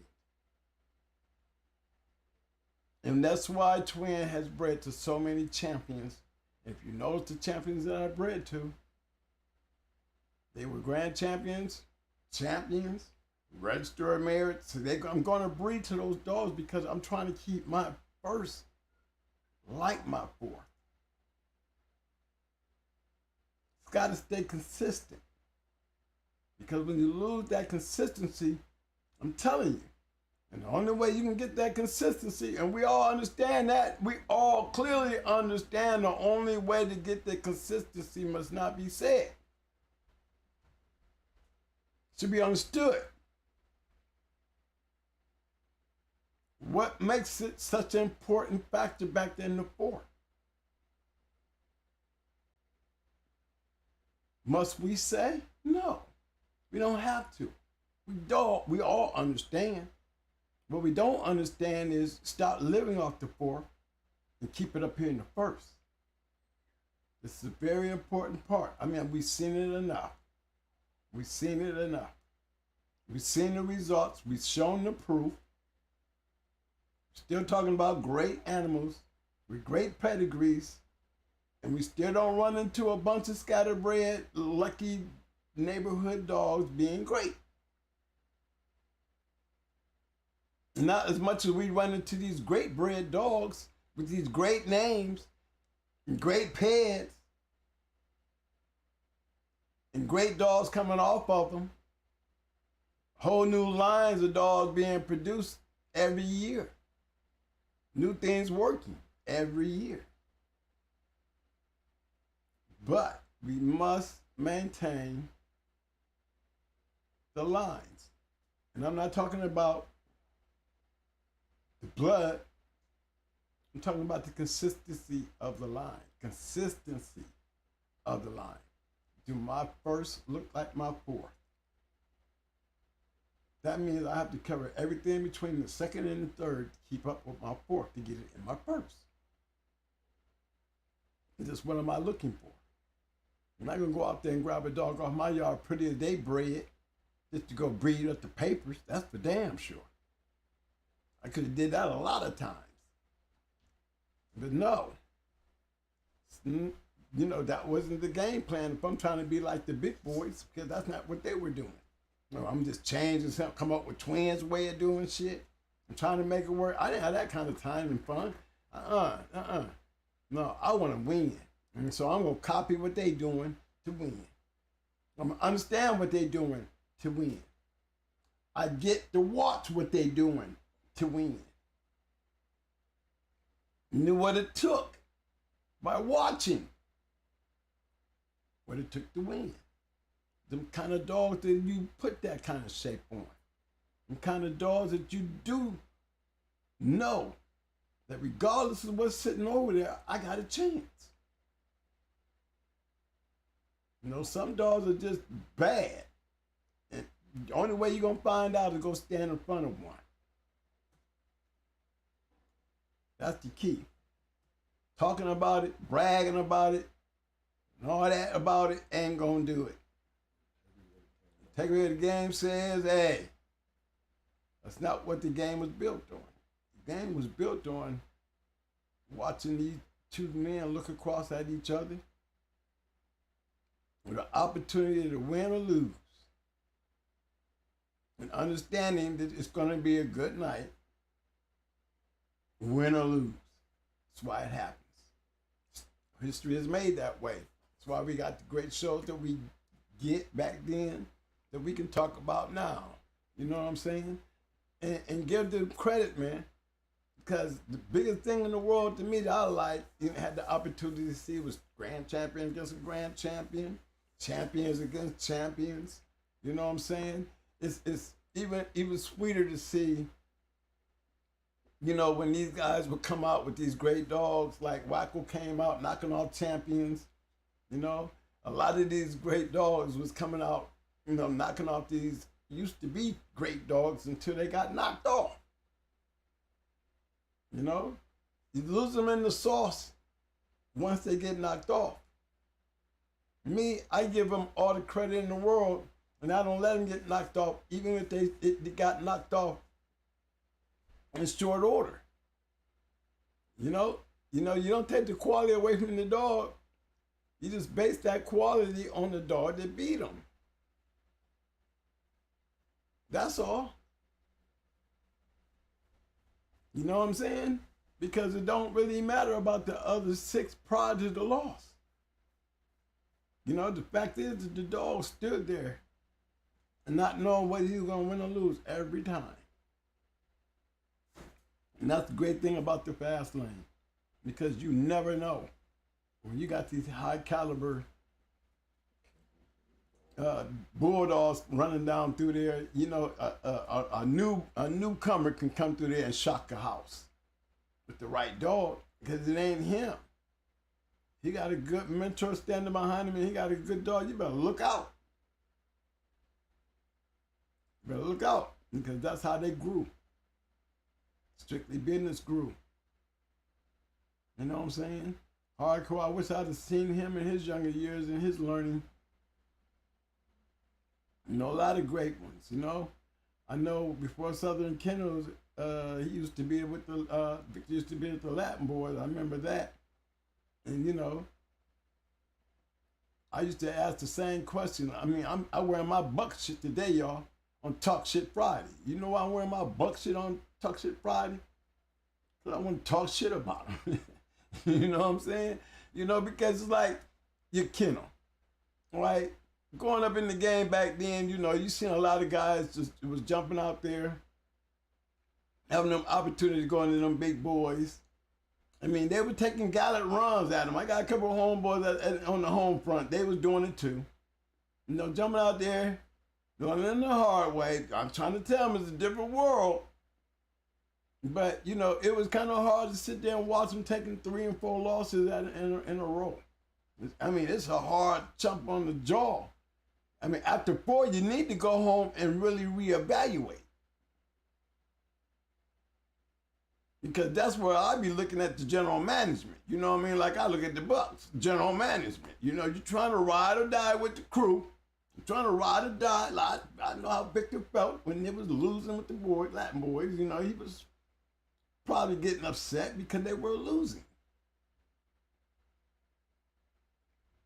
[SPEAKER 3] And that's why Twin has bred to so many champions. If you notice the champions that I bred to, they were grand champions, register of merit. So I'm going to breed to those dogs because I'm trying to keep my first like my 4th. It's got to stay consistent. Because when you lose that consistency, I'm telling you, and the only way you can get that consistency, and we all understand that, we all clearly understand the only way to get the consistency must not be said. Should be understood. What makes it such an important factor back then in the 4th? Must we say? No, we don't have to. We all understand. What we don't understand is stop living off the 4th and keep it up here in the 1st. This is a very important part. I mean, we've seen it enough. We've seen it enough. We've seen the results. We've shown the proof. Still talking about great animals with great pedigrees, and we still don't run into a bunch of scatterbred, lucky neighborhood dogs being great. Not as much as we run into these great bred dogs with these great names and great peds and great dogs coming off of them. Whole new lines of dogs being produced every year. New things working every year. But we must maintain the lines. And I'm not talking about the blood. I'm talking about the consistency of the line. Consistency of the line. Do my 1st look like my 4th? That means I have to cover everything between the 2nd and the 3rd to keep up with my 4th to get it in my 1st. And just what am I looking for? I'm not gonna go out there and grab a dog off my yard pretty as they bred just to go breed up the papers. That's for damn sure. I could have did that a lot of times. But no. You know, that wasn't the game plan if I'm trying to be like the big boys, because that's not what they were doing. No, I'm just changing something, come up with Twins' way of doing shit. I'm trying to make it work. I didn't have that kind of time and fun. No, I want to win. And so I'm going to copy what they doing to win. I'm going to understand what they doing to win. I get to watch what they doing to win. Knew what it took by watching what it took to win. Them kind of dogs that you put that kind of shape on. Them kind of dogs that you do know that regardless of what's sitting over there, I got a chance. You know, some dogs are just bad. And the only way you're going to find out is go stand in front of one. That's the key. Talking about it, bragging about it, and all that about it ain't gonna do it. Integrity of the game says, hey, that's not what the game was built on. The game was built on watching these two men look across at each other with an opportunity to win or lose. And understanding that it's going to be a good night, win or lose. That's why it happens. History is made that way. That's why we got the great shows that we get back then that we can talk about now. You know what I'm saying? And give them credit, man. Because the biggest thing in the world to me that I like, you had the opportunity to see was grand champion against a grand champion, champions against champions. You know what I'm saying? It's even sweeter to see, you know, when these guys would come out with these great dogs, like Wacko came out knocking off champions. You know, a lot of these great dogs was coming out, you know, knocking off these used to be great dogs until they got knocked off. You know, you lose them in the sauce once they get knocked off. Me, I give them all the credit in the world, and I don't let them get knocked off, even if they got knocked off in short order. You know, you don't take the quality away from the dog. You just base that quality on the dog that beat them. That's all. You know what I'm saying? Because it don't really matter about the other 6 prior to the loss. You know, the fact is that the dog stood there and not knowing whether he was going to win or lose every time. And that's the great thing about the fast lane, because you never know. When you got these high caliber bulldogs running down through there, you know, a newcomer can come through there and shock a house with the right dog, because it ain't him. He got a good mentor standing behind him, and he got a good dog. You better look out. You better look out, because that's how they grew. Strictly Business grew. You know what I'm saying? Hardcore. I wish I'd have seen him in his younger years and his learning. You know, a lot of great ones, you know. I know before Southern Kennels, he used to be with the Victor used to be with the Latin boys. I remember that. And you know, I used to ask the same question. I mean, I wear my buck shit today, y'all, on Talk Shit Friday. You know why I'm wearing my buck shit on Talk Shit Friday? Because I want to talk shit about them. You know what I'm saying? You know, because it's like your kennel, right? Growing up in the game back then, you know, you seen a lot of guys just was jumping out there, having them opportunity to go into them big boys. I mean, they were taking gallant runs at them. I got a couple of homeboys on the home front. They was doing it too. You know, jumping out there, doing it in the hard way. I'm trying to tell them it's a different world. But, you know, it was kind of hard to sit there and watch them taking 3 and 4 losses in a row. I mean, it's a hard chump on the jaw. I mean, after 4, you need to go home and really reevaluate. Because that's where I be looking at the general management. You know what I mean? Like I look at the Bucks, general management. You know, you're trying to ride or die with the crew. You're trying to ride or die. Like, I know how Victor felt when he was losing with the boys, Latin boys. You know, he was probably getting upset because they were losing.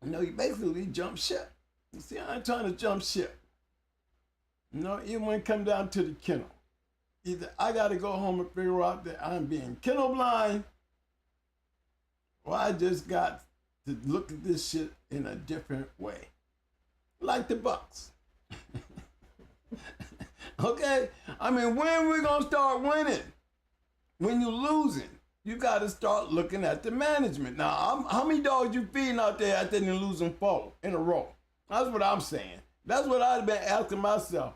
[SPEAKER 3] You know, he basically jumped ship. You see, I ain't trying to jump ship. You know, even when it comes down to the kennel. Either I got to go home and figure out that I'm being kennel blind, or I just got to look at this shit in a different way. Like the Bucks. Okay? I mean, when we going to start winning? When you're losing, you got to start looking at the management. Now, how many dogs you feeding out there after you losing 4 in a row? That's what I'm saying. That's what I've been asking myself.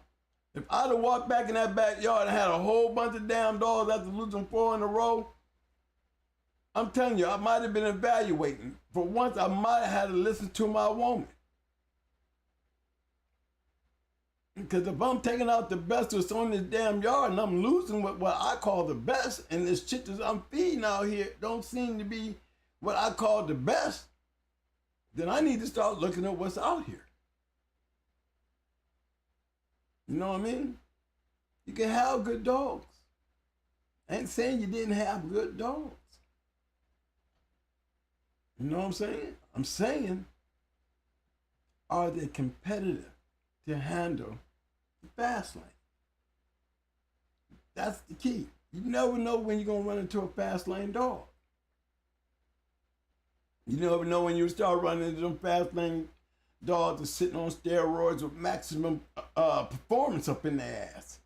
[SPEAKER 3] If I'd have walked back in that backyard and had a whole bunch of damn dogs after losing 4 in a row, I'm telling you, I might have been evaluating. For once, I might have had to listen to my woman. Because if I'm taking out the best that's on this damn yard and I'm losing what I call the best, and this shit that I'm feeding out here don't seem to be what I call the best, then I need to start looking at what's out here. You know what I mean? You can have good dogs. I ain't saying you didn't have good dogs. You know what I'm saying? I'm saying, are they competitive to handle the fast lane? That's the key. You never know when you're going to run into a fast lane dog. You never know when you start running into them fast lane dogs that's sitting on steroids with maximum performance up in their ass.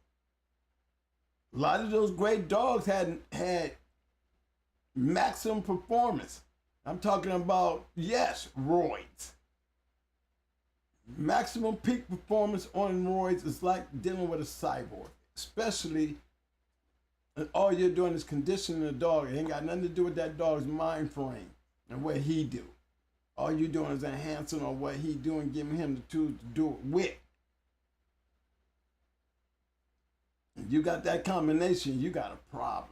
[SPEAKER 3] A lot of those great dogs had maximum performance. I'm talking about, yes, roids. Maximum peak performance on roids is like dealing with a cyborg, especially all you're doing is conditioning the dog. It ain't got nothing to do with that dog's mind frame and what he do. All you're doing is enhancing on what he do and giving him the tools to do it with. If you got that combination, you got a problem.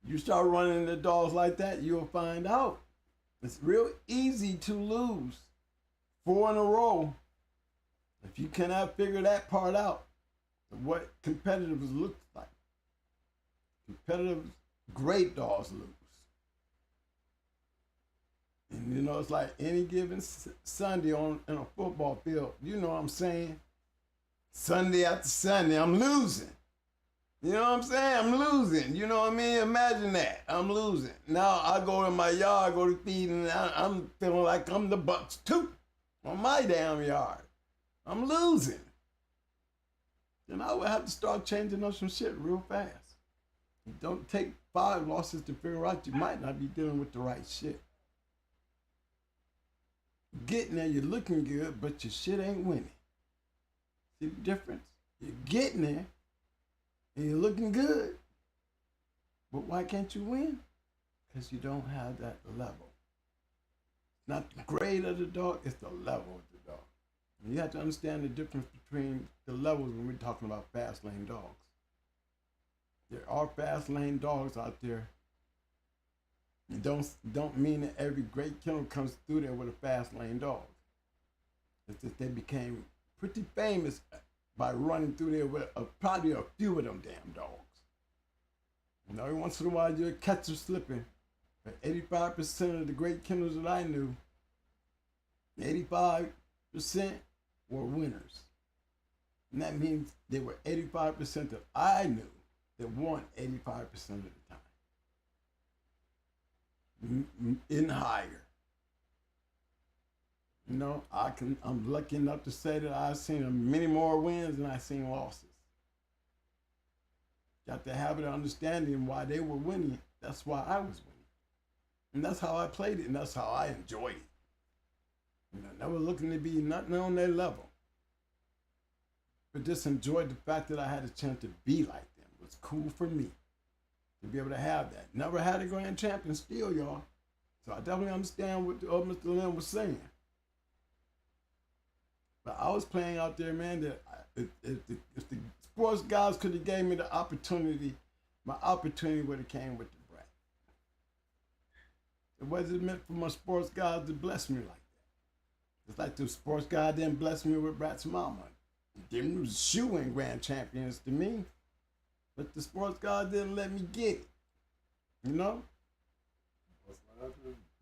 [SPEAKER 3] You start running into dogs like that, you'll find out. It's real easy to lose 4 in a row if you cannot figure that part out of what competitors look like. Competitive, great dogs lose. And you know, it's like any given Sunday in a football field, you know what I'm saying? Sunday after Sunday, I'm losing. You know what I'm saying? I'm losing. You know what I mean? Imagine that. I'm losing. Now I go in my yard, go to feed, and I'm feeling like I'm the Bucks too on my damn yard. I'm losing. Then I would have to start changing up some shit real fast. It don't take 5 losses to figure out you might not be dealing with the right shit. Getting there, you're looking good, but your shit ain't winning. See the difference? You're getting there, and you're looking good, but why can't you win? Because you don't have that level. Not the grade of the dog, it's the level of the dog. And you have to understand the difference between the levels when we're talking about fast lane dogs. There are fast lane dogs out there. It don't mean that every great kennel comes through there with a fast lane dog. It's that they became pretty famous by running through there with probably a few of them damn dogs. And every once in a while you'll catch them slipping. But 85% of the great kennels that I knew, 85% were winners. And that means they were 85% that I knew that won 85% of the time. In higher. You know, I'm lucky enough to say that I've seen many more wins than I've seen losses. Got to have an understanding why they were winning. That's why I was winning. And that's how I played it, and that's how I enjoyed it. You know, never looking to be nothing on their level. But just enjoyed the fact that I had a chance to be like them. It was cool for me to be able to have that. Never had a grand champion still, y'all. So I definitely understand what Mr. Lynn was saying. But I was playing out there, man, that if the sports guys could have gave me the opportunity, my opportunity would have came with the brat. It wasn't meant for my sports guys to bless me like that. It's like the sports guy didn't bless me with Brat's mama. Them was shooing grand champions to me. But the sports guy didn't let me get it. You know?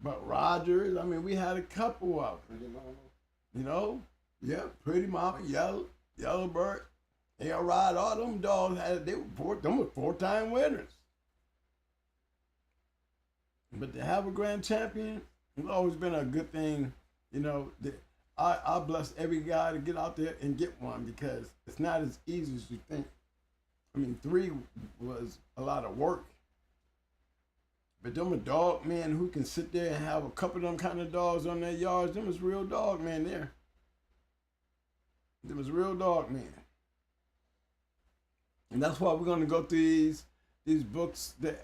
[SPEAKER 3] But Rogers, I mean, we had a couple of them. You know? Yeah, Pretty Mama, Yellow Bird, Air Ride, all them dogs them were 4-time winners. But to have a grand champion, it's always been a good thing. You know, I bless every guy to get out there and get one because it's not as easy as you think. I mean, 3 was a lot of work. But them a dog man who can sit there and have a couple of them kind of dogs on their yards, them is real dog man there. Them is real dog man. And that's why we're going to go through these books that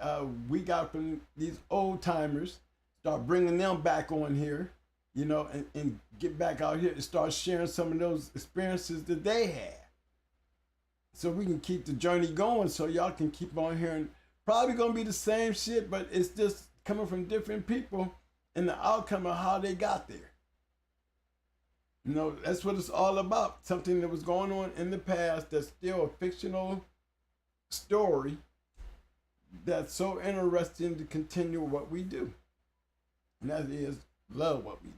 [SPEAKER 3] we got from these old timers, start bringing them back on here, you know, and get back out here and start sharing some of those experiences that they had. So we can keep the journey going so y'all can keep on hearing. Probably gonna be the same shit, but it's just coming from different people and the outcome of how they got there. You know, that's what it's all about. Something that was going on in the past that's still a fictional story that's so interesting to continue what we do. And that is love what we do.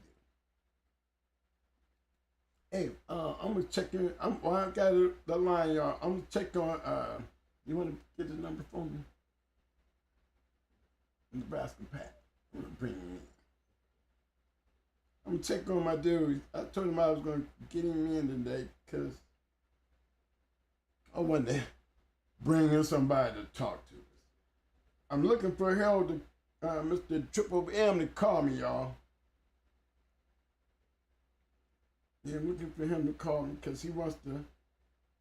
[SPEAKER 3] Hey, I'm gonna check in. I got the line, y'all. I'm gonna check on. You want to get the number for me? Nebraska Pat. I'm gonna bring him in. I'm gonna check on my dude. I told him I was gonna get him in today because I wanted to bring in somebody to talk to. I'm looking for Harold, Mr. Triple M, to call me, y'all. Yeah, I'm looking for him to call me because he wants to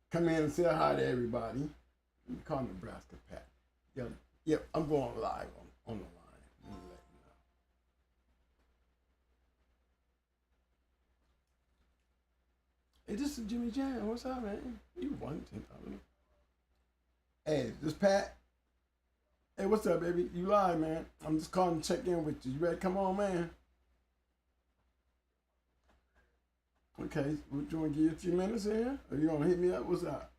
[SPEAKER 3] come in and say hi to everybody. Let me call Nebraska Pat. Yeah, I'm going live on the line. Let me let you know. Hey, this is Jimmy Jam. What's up, man? You want to know? Hey, this Pat. Hey, what's up, baby? You live, man. I'm just calling to check in with you. You ready? Come on, man. Okay, would you want to give you a few minutes here? Or you want to hit me up? What's up?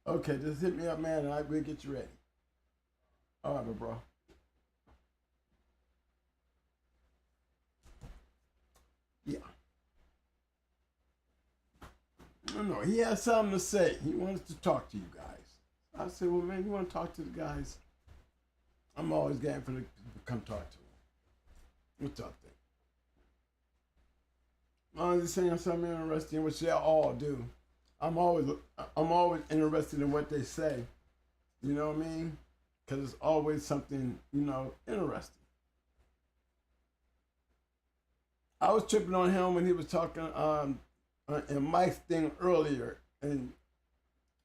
[SPEAKER 3] Okay, just hit me up, man, and we'll get you ready. All right, bro. Yeah. No, he has something to say. He wants to talk to you guys. I said, well, man, you want to talk to the guys? I'm always game for the people to come talk to him. What's up, then? I'm just saying something interesting, which they all do. I'm always interested in what they say. You know what I mean? Because it's always something, you know, interesting. I was tripping on him when he was talking in Mike's thing earlier, and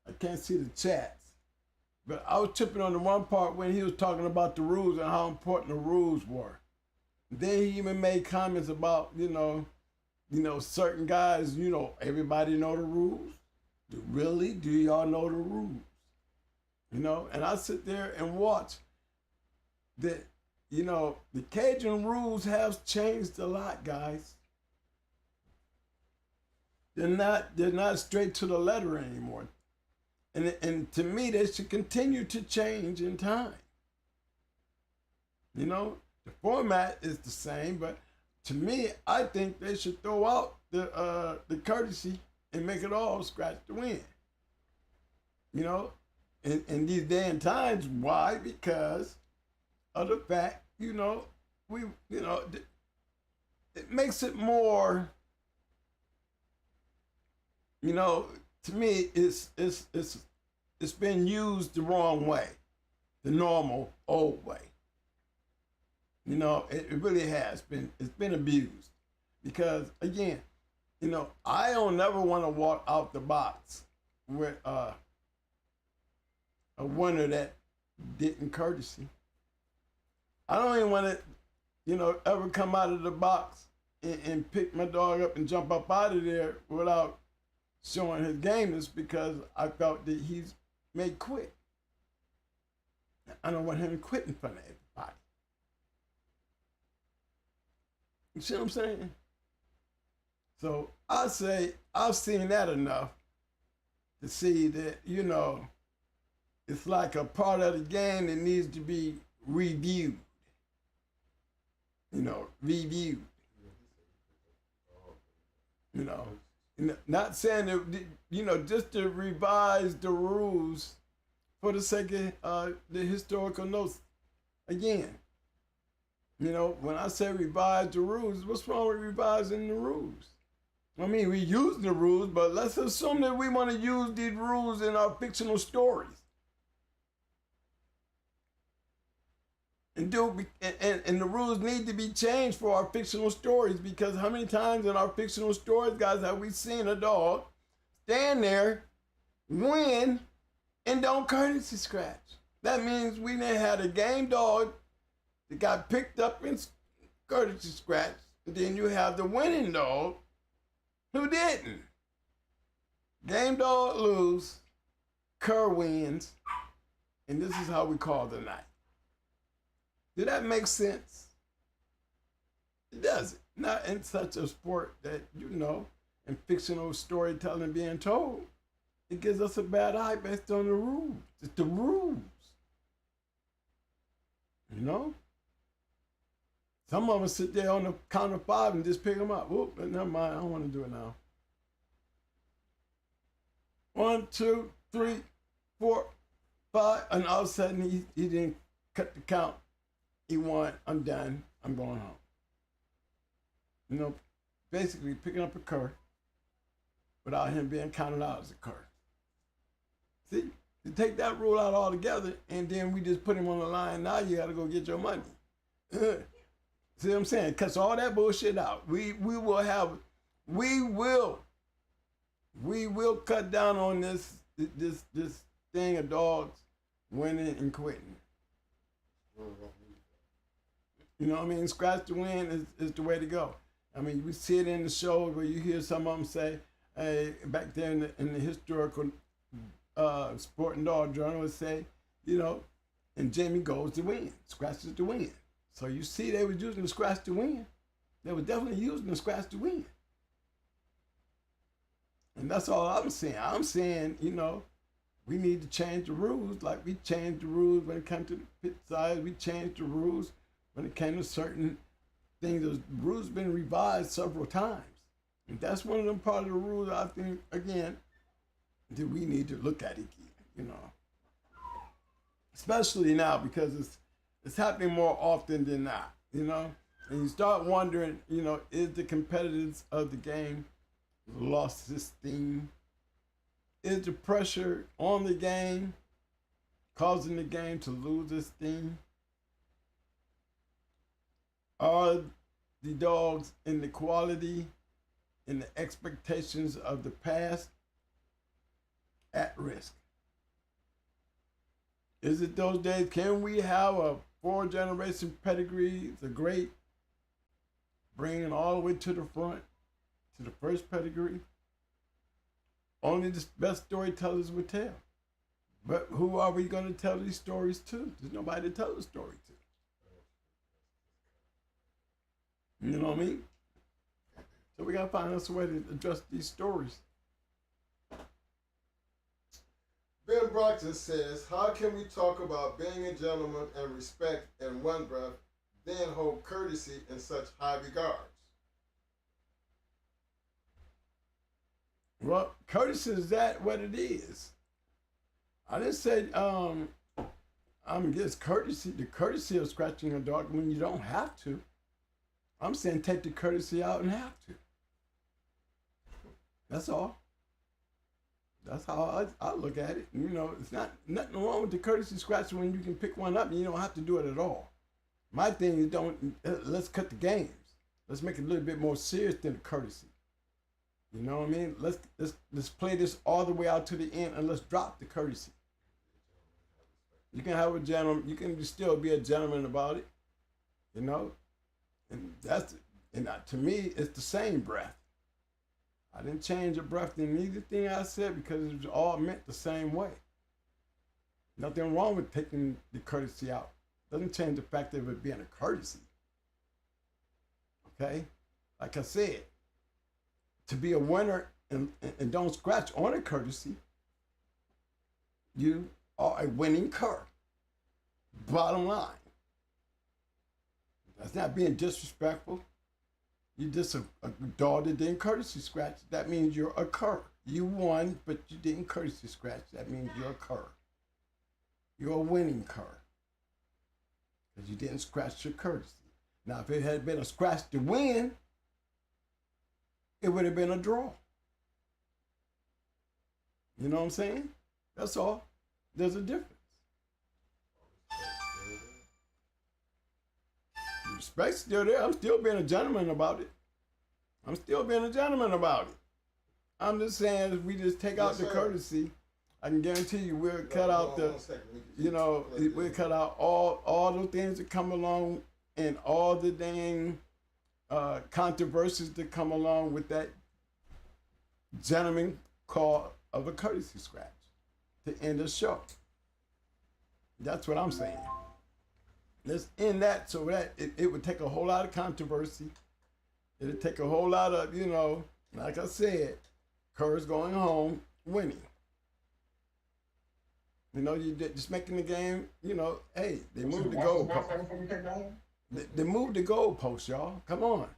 [SPEAKER 3] I can't see the chats, but I was tripping on the one part when he was talking about the rules and how important the rules were. Then he even made comments about, you know, certain guys, you know, everybody know the rules. Really? Do y'all know the rules? You know, and I sit there and watch that, you know, the Cajun rules have changed a lot, guys. They're not straight to the letter anymore. And to me, they should continue to change in time. You know, the format is the same, but to me, I think they should throw out the courtesy and make it all scratch the wind. You know, in these day and times, why? Because of the fact, you know, it makes it more, you know, to me, it's been used the wrong way, the normal old way. You know, it really has been. It's been abused because, again, you know, I don't never want to walk out the box with a winner that didn't courtesy. I don't even want to, you know, ever come out of the box and pick my dog up and jump up out of there without showing his gameness because I felt that he's made quit. I don't want him to quit in front of everybody. You see what I'm saying? So I say I've seen that enough to see that, you know, it's like a part of the game that needs to be reviewed. You know, reviewed. You know, not saying that, you know, just to revise the rules for the sake of the historical notes. Again, you know, when I say revise the rules, what's wrong with revising the rules? I mean, we use the rules, but let's assume that we want to use these rules in our fictional stories. And the rules need to be changed for our fictional stories, because how many times in our fictional stories, guys, have we seen a dog stand there, win, and don't courtesy scratch? That means we didn't have a game dog that got picked up in courtesy scratch. And then you have the winning dog who didn't. Game dog lose, Kerr wins, and this is how we call the night. Did that make sense? It doesn't. Not in such a sport that, you know, in fictional storytelling being told, it gives us a bad eye based on the rules. It's the rules. You know? Some of us sit there on the count of 5 and just pick them up. Whoop, never mind, I don't want to do it now. 1, 2, 3, 4, 5, and all of a sudden he didn't cut the count. He won, I'm done, I'm going home. You know, basically picking up a cur without him being counted out as a cur. See, you take that rule out altogether, and then we just put him on the line. Now you got to go get your money. See what I'm saying? Cuts all that bullshit out. We will cut down on this thing of dogs winning and quitting. You know what I mean? Scratch to win is the way to go. I mean, we see it in the show where you hear some of them say, hey, back there in the historical sport and dog journal would say, you know, and Jamie goes to win, scratches to win. So you see they were using the scratch to win. They were definitely using the scratch to win. And that's all I'm saying. I'm saying, you know, we need to change the rules like we changed the rules when it comes to the pit size. We changed the rules when it came to certain things. The rules been revised several times. And that's one of them part of the rules I think, again, that we need to look at again, you know. Especially now because it's happening more often than not, you know. And you start wondering, you know, is the competitiveness of the game lost its steam? Is the pressure on the game causing the game to lose its steam? Are the dogs in the quality and the expectations of the past at risk? Is it those days? Can we have a 4-generation pedigree? It's a great, bringing all the way to the front, to the first pedigree. Only the best storytellers would tell. But who are we going to tell these stories to? There's nobody to tell the story to. You know what I mean? So we got to find us a way to address these stories.
[SPEAKER 2] Ben Brockton says, how can we talk about being a gentleman and respect in one breath, then hold courtesy in such high regards?
[SPEAKER 3] Well, courtesy is that what it is. I didn't say I'm against courtesy. The courtesy of scratching a dog when you don't have to. I'm saying take the courtesy out and have to. That's all. That's how I look at it. You know, it's nothing wrong with the courtesy scratching when you can pick one up and you don't have to do it at all. My thing is let's cut the games. Let's make it a little bit more serious than the courtesy. You know what I mean? Let's play this all the way out to the end and let's drop the courtesy. You can have a gentleman, you can still be a gentleman about it, you know? And to me, it's the same breath. I didn't change a breath in either thing I said because it was all meant the same way. Nothing wrong with taking the courtesy out. Doesn't change the fact of it being a courtesy. Okay? Like I said, to be a winner and don't scratch on a courtesy, you are a winning cur. Bottom line. That's not being disrespectful. You just a dog that didn't courtesy scratch. That means you're a cur. You won, but you didn't courtesy scratch. That means you're a cur. You're a winning cur. Because you didn't scratch your courtesy. Now, if it had been a scratch to win, it would have been a draw. You know what I'm saying? That's all. There's a difference. Respect's still there. I'm still being a gentleman about it. I'm just saying, if we just take out the courtesy, I can guarantee you we'll cut out the, you know, we'll cut out all the things that come along and all the dang controversies that come along with that gentleman call of a courtesy scratch to end the show. That's what I'm saying. Let's end that so that it would take a whole lot of controversy. It would take a whole lot of, you know, like I said, Kerr's going home winning. You know, you just making the game, you know, hey, they moved the goalpost. They moved the goalpost, y'all. Come on.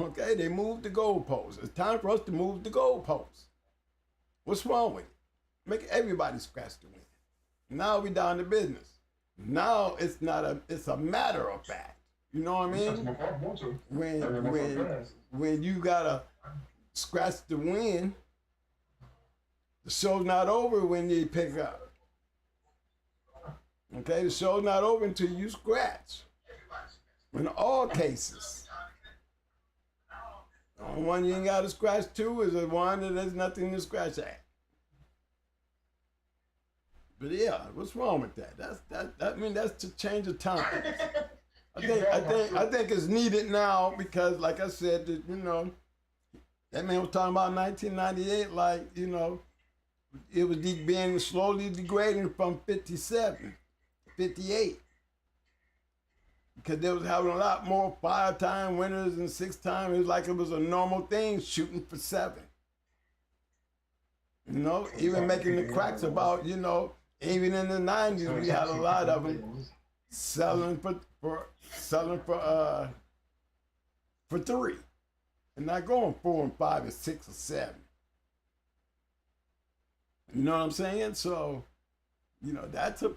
[SPEAKER 3] Okay, they moved the goalpost. It's time for us to move the goalpost. What's wrong with it? Make everybody scratch the win. Now we down to business. Now it's not it's a matter of fact. You know what I mean? When you gotta scratch the win, the show's not over when you pick up. Okay, the show's not over until you scratch. In all cases. The only one you ain't got to scratch to is the one that there's nothing to scratch at. But yeah, what's wrong with that? I mean, that's to change the times. I think it's needed now because, like I said, you know, that man was talking about 1998, like, you know, it was being slowly degrading from 57, 58. Because they was having a lot more 5-time winners and 6-time. It was like it was a normal thing shooting for 7. You know, even making the cracks about, you know, even in the 90s, we had a lot of them selling for 3 and not going 4 and 5 and 6 or 7. You know what I'm saying? So, you know, that's a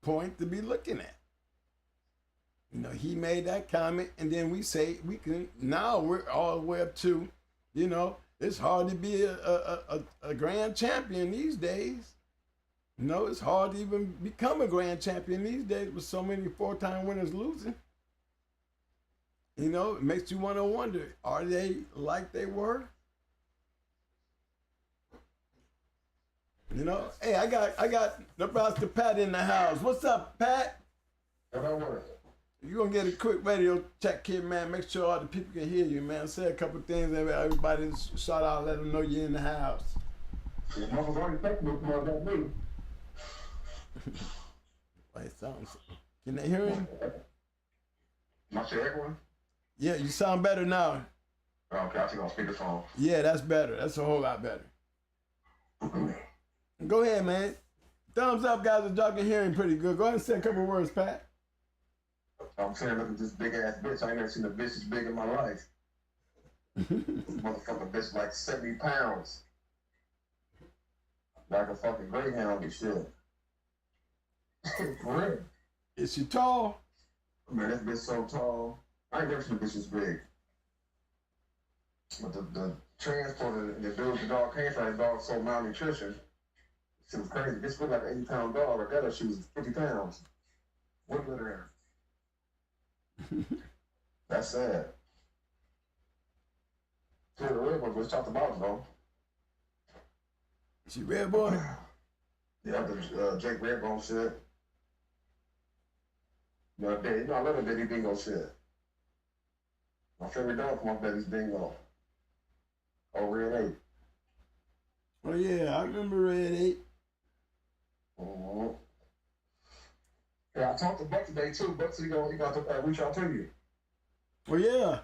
[SPEAKER 3] point to be looking at. You know, he made that comment, and then we say we can, now we're all the way up to, you know, it's hard to be a grand champion these days. You know, it's hard to even become a grand champion these days with so many 4-time winners losing. You know, it makes you want to wonder, are they like they were? You know, hey, I got the Pastor Pat in the house. What's up, Pat? You're going to get a quick radio check here, man. Make sure all the people can hear you, man. Say a couple things, everybody shout out, let them know you're in the house. Wait, sounds. Can they hear him?
[SPEAKER 4] My shit echoing?
[SPEAKER 3] Yeah, you sound better now.
[SPEAKER 4] Okay, I'll take on speakerphone.
[SPEAKER 3] Yeah, that's better. That's a whole lot better. Go ahead, man. Thumbs up, guys, if y'all can hear him pretty good. Go ahead and say a couple words, Pat.
[SPEAKER 4] I'm saying, look at this big ass bitch. I ain't never seen a bitch as big in my life. This motherfucking bitch like 70 pounds. Like a fucking greyhound and shit. For real.
[SPEAKER 3] Is she tall?
[SPEAKER 4] Man, this bitch so tall. I ain't never seen a bitch as big. But the transporter, the dude, the dog came from, the dog so malnutrition. She was crazy. This was like an 80-pound dog. I got her, she was 50 pounds. What lit her That's sad. See the red one, let's talk about it, though.
[SPEAKER 3] She red boy?
[SPEAKER 4] Yeah, the Jake Redbone shit. You know, I love the Baby Bingo shit. My favorite dog from my Baby's Bingo. Oh, Red 8.
[SPEAKER 3] Oh, yeah, I remember Red 8.
[SPEAKER 4] Mm-hmm. Yeah, I talked to Buck today, too. Buck said he got to reach out to you.
[SPEAKER 3] Oh, yeah.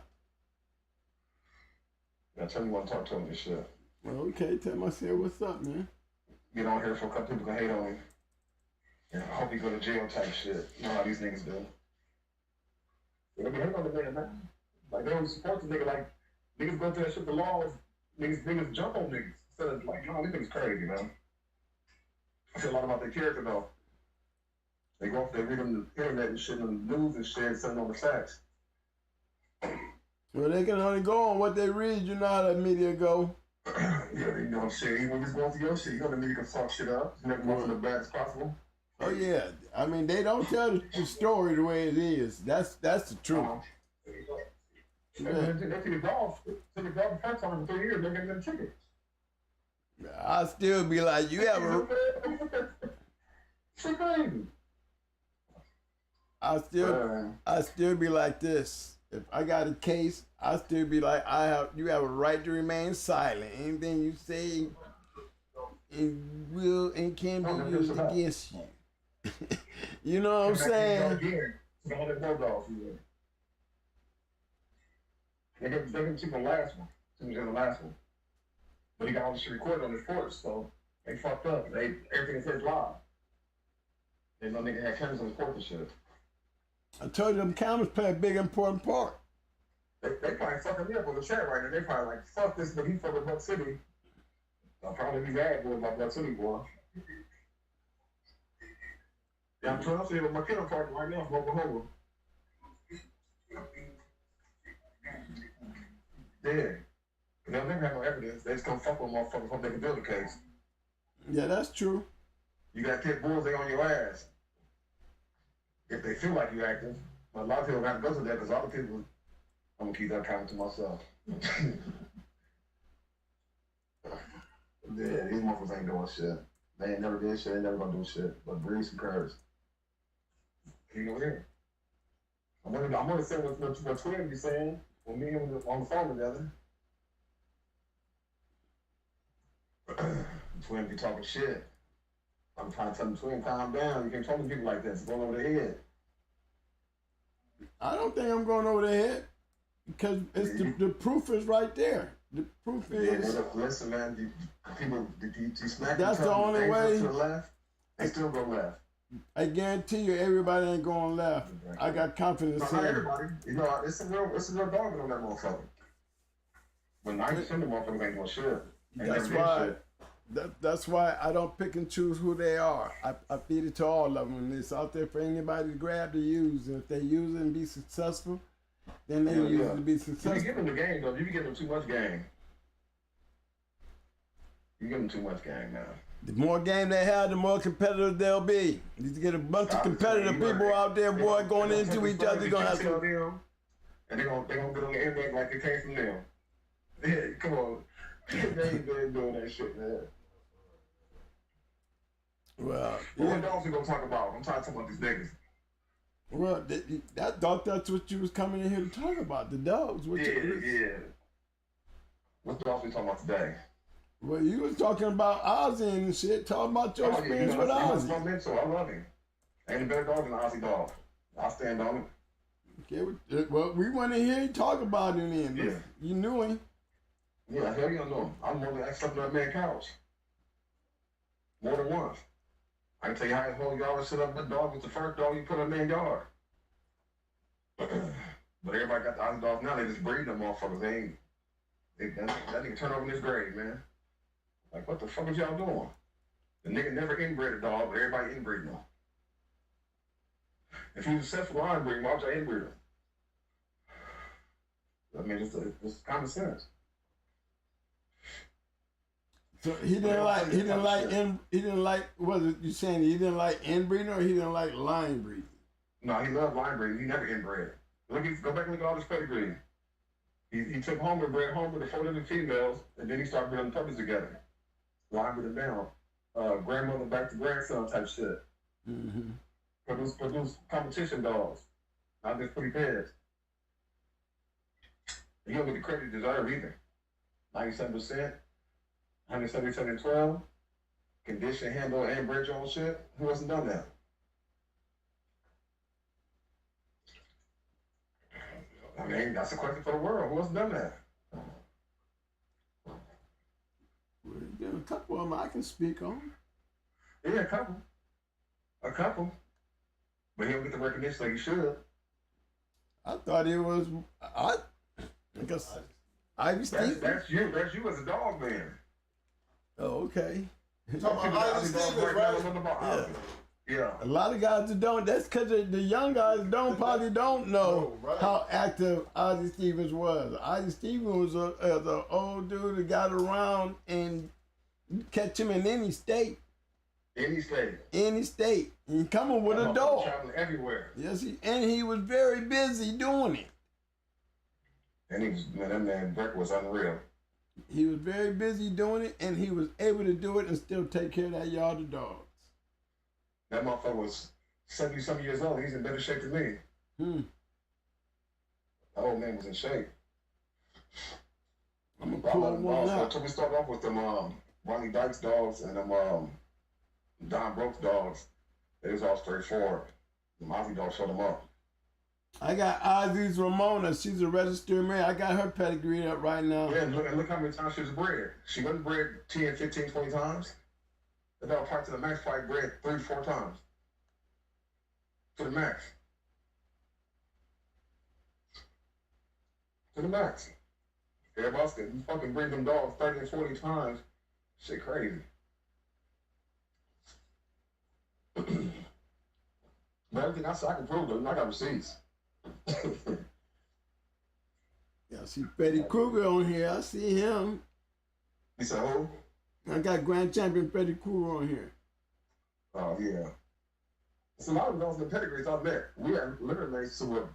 [SPEAKER 4] Yeah, I tell you what, talk to him and shit.
[SPEAKER 3] Well, okay, tell myself what's up, man.
[SPEAKER 4] Get on here so a couple people can hate on him. And I hope he go to jail type shit. You know how these niggas do. They be hating on the man. Like, they don't support the nigga. Like, niggas go through that shit, the laws, niggas jump on niggas. Instead of, like, no, these niggas crazy, man. I say a lot about their character, though. They go off, they read on the internet and shit, and the news and shit, and send on the facts.
[SPEAKER 3] Well, they can only go on what they read. You know how that media go.
[SPEAKER 4] Yeah, you know shit. Even just going through your shit, you know the media can fuck shit up. You never go from the bad as possible.
[SPEAKER 3] Oh yeah, I mean they don't tell the story the way it is. That's the truth.
[SPEAKER 4] They took the dog the first time for 3 years. They're getting them tickets.
[SPEAKER 3] I still be like, you ever? I still be like this. If I got a case, I still be like, you have a right to remain silent. Anything you say will and can be used against you. You know what I'm saying?
[SPEAKER 4] They can keep the last one. The last one. But he got all the shit recorded on his porch, so they fucked up. Everything says live. They know nigga had cameras on his porch and shit.
[SPEAKER 3] I told you them cameras play a big important part.
[SPEAKER 4] They probably fucking me up on the chat right now. They probably like, fuck this, but he fucking Buck City. I'll probably be mad boy about Buck City, boy. Yeah, I'm trying to see with my kennel party right now from Oklahoma. Yeah. They'll never have no evidence. They just come fuck with motherfuckers hope they can build a case.
[SPEAKER 3] Yeah, that's true.
[SPEAKER 4] You got pit bulls, they on your ass. If they feel like you active. But a lot of people don't have to go to that because other people, I'm gonna keep that comment to myself. Yeah, these motherfuckers ain't doing shit. They ain't never did shit, they ain't never gonna do shit. But breathe some curves. You know here. I'm gonna say what Twin be saying when me and him on the phone together. Twin be talking shit. I'm trying to tell the Twin, calm down. You can't talk to people like this. It's going over their head.
[SPEAKER 3] I don't think I'm going over their head because it's the proof is right there. The proof is.
[SPEAKER 4] Yeah, listen, man. People, you smack
[SPEAKER 3] that's the only way.
[SPEAKER 4] To the left, they still go left.
[SPEAKER 3] I guarantee you, everybody ain't going left. I got confidence in
[SPEAKER 4] not everybody. You know, it's a real dog on that motherfucker. But 90% of the motherfuckers ain't doing shit.
[SPEAKER 3] That's why. That's why I don't pick and choose who they are. I feed it to all of them. And it's out there for anybody to grab to use. And if they use it and be successful, then they use it to be successful.
[SPEAKER 4] You give them the game, though. You give them too much game. You give them too much game now.
[SPEAKER 3] The more game they have, the more competitive they'll be. You get a bunch of competitive people out there, boy, going into each other. You're going to have to...
[SPEAKER 4] And they're going to get on the internet like it came from them. Yeah, come on. They ain't doing that shit, man.
[SPEAKER 3] Well,
[SPEAKER 4] what dogs we gonna talk about? I'm trying to talk about these niggas.
[SPEAKER 3] Well, that's what you was coming in here to talk about, the dogs.
[SPEAKER 4] Yeah. What dogs we talking about today?
[SPEAKER 3] Well, you was talking about Ozzy and shit. Talk about your experience with Ozzy.
[SPEAKER 4] My mentor, I love him. Ain't a better dog than an Ozzy dog. I stand on it.
[SPEAKER 3] Okay, well, we want to hear you talk about him then. Yeah. You knew him.
[SPEAKER 4] Yeah, hell yeah, I know him. I'm more than I slept on that man's couch. More than once. I can tell you how his whole yard was set up. That dog was the first dog you put in the main yard. But everybody got the Ozzy dogs now. They just breed them motherfuckers. That nigga turn over in his grave, man. Like, what the fuck is y'all doing? The nigga never inbred a dog, but everybody inbreeding them. If he was successful in inbreeding, why would y'all inbreed him? I mean, it's common sense.
[SPEAKER 3] So he didn't like. Was it you saying he didn't like inbreeding or he didn't like line breeding?
[SPEAKER 4] No, he loved line breeding. He never inbred. Go back and look at all his pedigree. He took home and bred home with the 4 different females, and then he started breeding puppies together. Line breeding down. Grandmother back to grandson type shit.
[SPEAKER 3] Mm-hmm.
[SPEAKER 4] Produce competition dogs. Not just pretty pets. He don't get the credit he deserves either. 97%. 177 and 12, condition, handle, and bridge on shit. Who hasn't done that? I mean, that's a question for the world. Who hasn't done that?
[SPEAKER 3] Well, there's a couple of them I can speak on.
[SPEAKER 4] Yeah, a couple. But he don't get the recognition like he should.
[SPEAKER 3] I thought it was, I guess, Ivy Stevens.
[SPEAKER 4] That's you as a dog man.
[SPEAKER 3] Oh, okay.
[SPEAKER 2] Talking about Ivy Stevens, right?
[SPEAKER 4] Yeah.
[SPEAKER 3] A lot of guys that don't. That's because the young guys probably don't know how active Ozzy Stevens was. Ozzy Stevens was an old dude that got around and catch him in any state.
[SPEAKER 4] Any state.
[SPEAKER 3] Any state. He coming with a dog.
[SPEAKER 4] Traveling everywhere.
[SPEAKER 3] Yes, he was very busy doing it.
[SPEAKER 4] And that man Breck was unreal.
[SPEAKER 3] He was very busy doing it, and he was able to do it and still take care of that yard of dogs.
[SPEAKER 4] That motherfucker was 70-some years old. He's in better shape than me. That old man was in shape.
[SPEAKER 3] I'm gonna pull one out.
[SPEAKER 4] So we started off with them Ronnie Dykes dogs and them Don Brooks dogs. They was all straightforward. The Ozzy dogs showed them up.
[SPEAKER 3] I got Ozzy's Ramona. She's a registered mare. I got her pedigree up right now.
[SPEAKER 4] Yeah, look how many times she was bred. She wasn't bred 10, 15, 20 times. The dog probably to the max probably bred 3, 4 times. To the max. To the max. Everybody else can fucking breed them dogs 30 and 40 times. Shit crazy. But everything I can prove them. I got receipts.
[SPEAKER 3] Yeah, I see Freddie Krueger on here. I see him.
[SPEAKER 4] You said who?
[SPEAKER 3] I got Grand Champion Freddie Krueger on here.
[SPEAKER 4] Oh yeah. So a lot of those in the pedigrees I met. We had litter mates to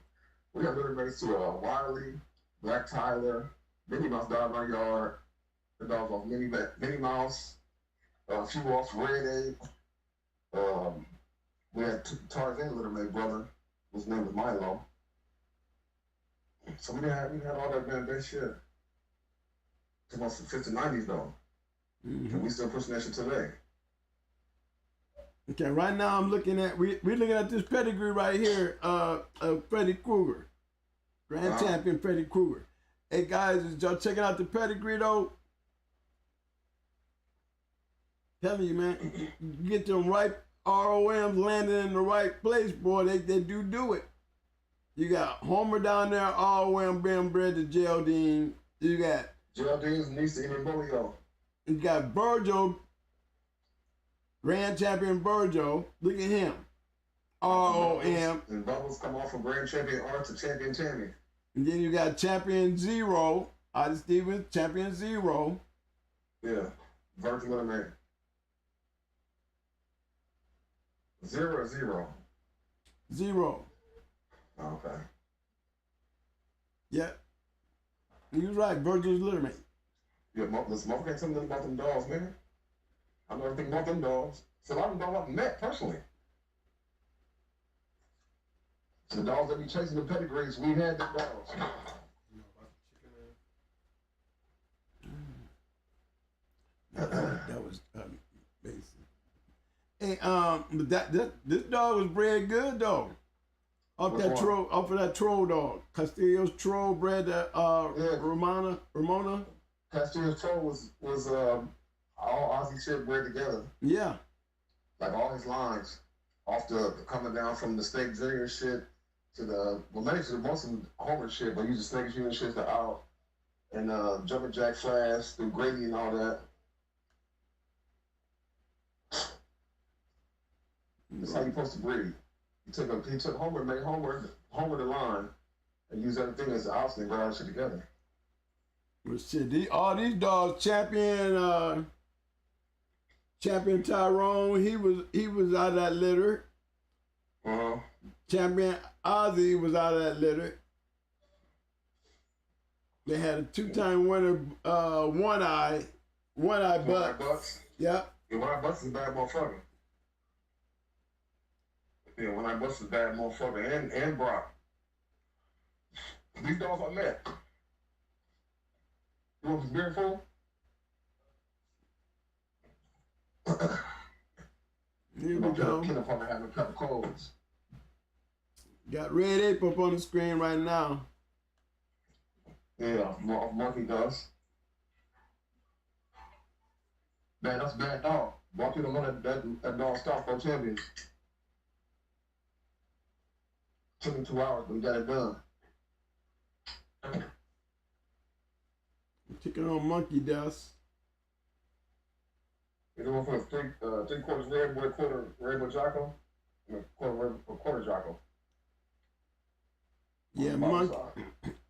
[SPEAKER 4] Wiley, Black Tyler, Minnie Mouse died in our yard. The dogs off Minnie Mouse. A few off Red Ape. We had Tarzan litter mate brother. His name was Milo. So we had all that shit. It's almost the 50s, 90s though. And we still pushing that shit today.
[SPEAKER 3] Okay, right now I'm looking at we're looking at this pedigree right here of Freddie Krueger. Grand Champion Freddie Krueger. Hey guys, is y'all checking out the pedigree though? Telling you, man, you get them right ROMs landing in the right place, boy, they do it. You got Homer down there, ROM being bred to Geraldine. You got
[SPEAKER 4] Geraldine's niece to Emilio.
[SPEAKER 3] You got Virgil, Grand Champion Virgil. Look at him. ROM.
[SPEAKER 4] And Bubbles come off from Grand Champion R to Champion Tammy.
[SPEAKER 3] And then you got Champion Zero. Ozzy Stevens, Champion Zero.
[SPEAKER 4] Yeah. Virgil and man. 0 or 0?
[SPEAKER 3] 0.
[SPEAKER 4] Okay.
[SPEAKER 3] Yeah. He was right. Virgil's litter mate.
[SPEAKER 4] Yeah, this motherfucker can't tell me nothing about them dogs, man. I know everything about them dogs. So a lot of them dogs I've met personally. The dogs that be chasing the pedigrees, we had them dogs.
[SPEAKER 3] That was basic. Hey, but this dog was bred good though. Off of that troll dog. Castillo's troll bred that Ramona.
[SPEAKER 4] Castillo's troll was all Aussie shit bred together.
[SPEAKER 3] Yeah.
[SPEAKER 4] Like all his lines. Off the coming down from the Snake Junior shit to the mainly most of Homer shit, but use the Snake Junior shit to out and Jumpin' Jack Flash through Grady and all that. That's how you supposed to breed. He took Homer, made Homer the line, and used everything as an ops and brought all that shit together.
[SPEAKER 3] Well, shit, all these dogs, Champion Tyrone, he was out of that litter. Champion Ozzy was out of that litter. They had a 2-time winner, One Eye Bucks. Yeah.
[SPEAKER 4] Yeah, One Eye Bucks is a bad motherfucker. Yeah, One Eye Bucks is a bad motherfucker, and Brock. These dogs I met. You want this beer full?
[SPEAKER 3] Here we go.
[SPEAKER 4] Kennel probably having a couple colds.
[SPEAKER 3] Got Red Ape up on the screen right now.
[SPEAKER 4] Yeah, Monkey does. Man, that's a bad dog. Monkey don't know that dog stopped for champions. Took him 2 hours, but he got it done.
[SPEAKER 3] I'm taking on Monkey Dust.
[SPEAKER 4] You know, for 3/4 red boy, quarter red boy Jocko, quarter Jocko.
[SPEAKER 3] Yeah,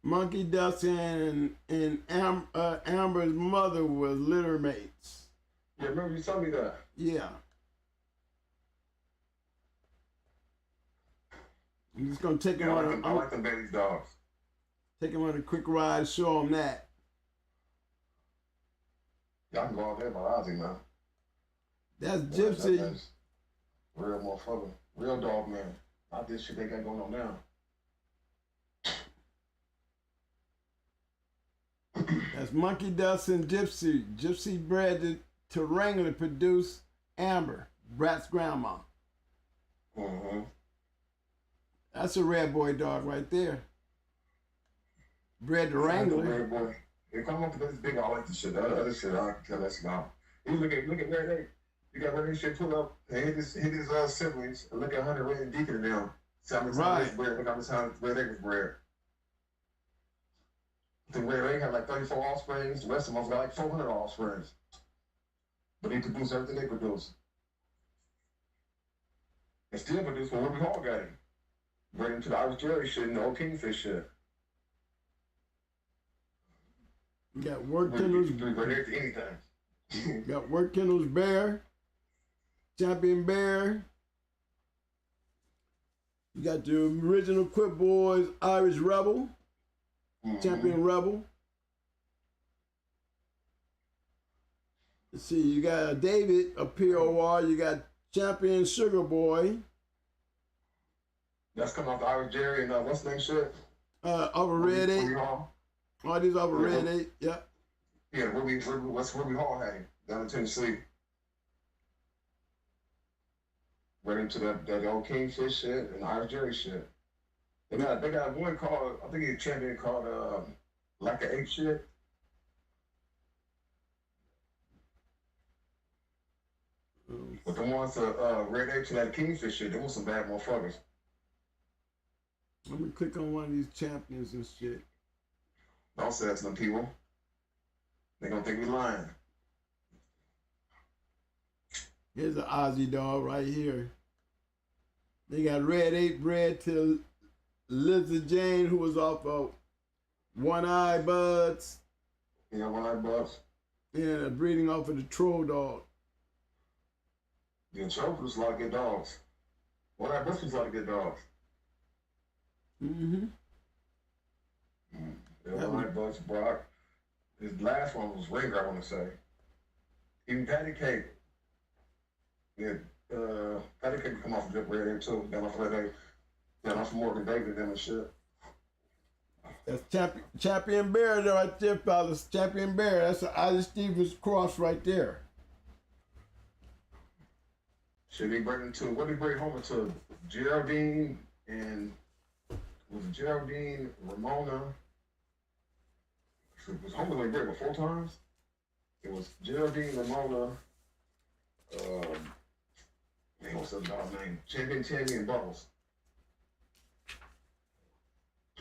[SPEAKER 3] Monkey Dust and Amber's mother was litter mates.
[SPEAKER 4] Yeah, remember you told me that?
[SPEAKER 3] Yeah. I'm just gonna take him on.
[SPEAKER 4] I like them baby dogs.
[SPEAKER 3] Take him on a quick ride, show him that.
[SPEAKER 4] Y'all can go out there about Ozzy, man.
[SPEAKER 3] That's
[SPEAKER 4] That
[SPEAKER 3] Gypsy.
[SPEAKER 4] man's real motherfucker. Real dog, man. Not this shit they got going on now.
[SPEAKER 3] That's Monkey Dust and Gypsy. Gypsy bred to wrangle and produce Amber, Brat's grandma.
[SPEAKER 4] Mm-hmm.
[SPEAKER 3] That's a red boy dog right there. Bred to Wrangler.
[SPEAKER 4] Red boy. They come up with this big, I like this shit. The other shit, I can tell that's not. You look at Red 8. You got Red 8 shit pull up and hit his siblings and look at Hunter Red and Deacon and them. See how many times this bred, look how many times Red 8 was bred. I think Red 8 had like 34 offsprings. The rest of them got like 400 offsprings. But they produce everything they produce. And still produce what Ruby Hall got him. Bred into the Irish Jerry shit and the old Kingfish shit.
[SPEAKER 3] You got Work Kennels.
[SPEAKER 4] Anything.
[SPEAKER 3] Got Work Kennels Bear, Champion Bear. You got the original Quip Boys Irish Rebel, Champion Rebel. Let's see, you got David, a POR. You got Champion Sugar Boy.
[SPEAKER 4] That's coming off the Irish Jerry and what's the name shit?
[SPEAKER 3] Over Red 8. All these over Red 8, yeah.
[SPEAKER 4] Yeah, what's Ruby Hall had him down in Tennessee. Right into that old Kingfish shit and Irish Jerry shit. They got one called, I think he's a champion called like a 8 shit. But the ones Red 8 to that Kingfish shit, they were some bad motherfuckers.
[SPEAKER 3] Let me click on one of these champions and shit.
[SPEAKER 4] Don't say that to them people. They gonna think we lying.
[SPEAKER 3] Here's an Aussie dog right here. They got Red 8 bred to Lizzie Jane, who was off of One Eye Buds.
[SPEAKER 4] Yeah, One Eye Buds.
[SPEAKER 3] And breeding off of the Troll dog.
[SPEAKER 4] Yeah, Troll was a lot of good dogs. One Eye Buds was a lot of good dogs.
[SPEAKER 3] Mm-hmm.
[SPEAKER 4] Yeah, One Eye Buds, Brock. His last one was Ringer, I want to say. Even Patty Cake. Yeah, Patty Cake come off of Red 8 too. Down off Red 8. Down off of Morgan David and them and shit.
[SPEAKER 3] That's Champion Bear right there, fellas. Champion Bear. That's an Isaac Stevens cross right there.
[SPEAKER 4] Should he bring into, what did he bring home into? Geraldine and, was it Geraldine, Ramona? It was home like that 4 times. It was Geraldine, Ramona, what's that dog's name? Champion Tammy and Bubbles.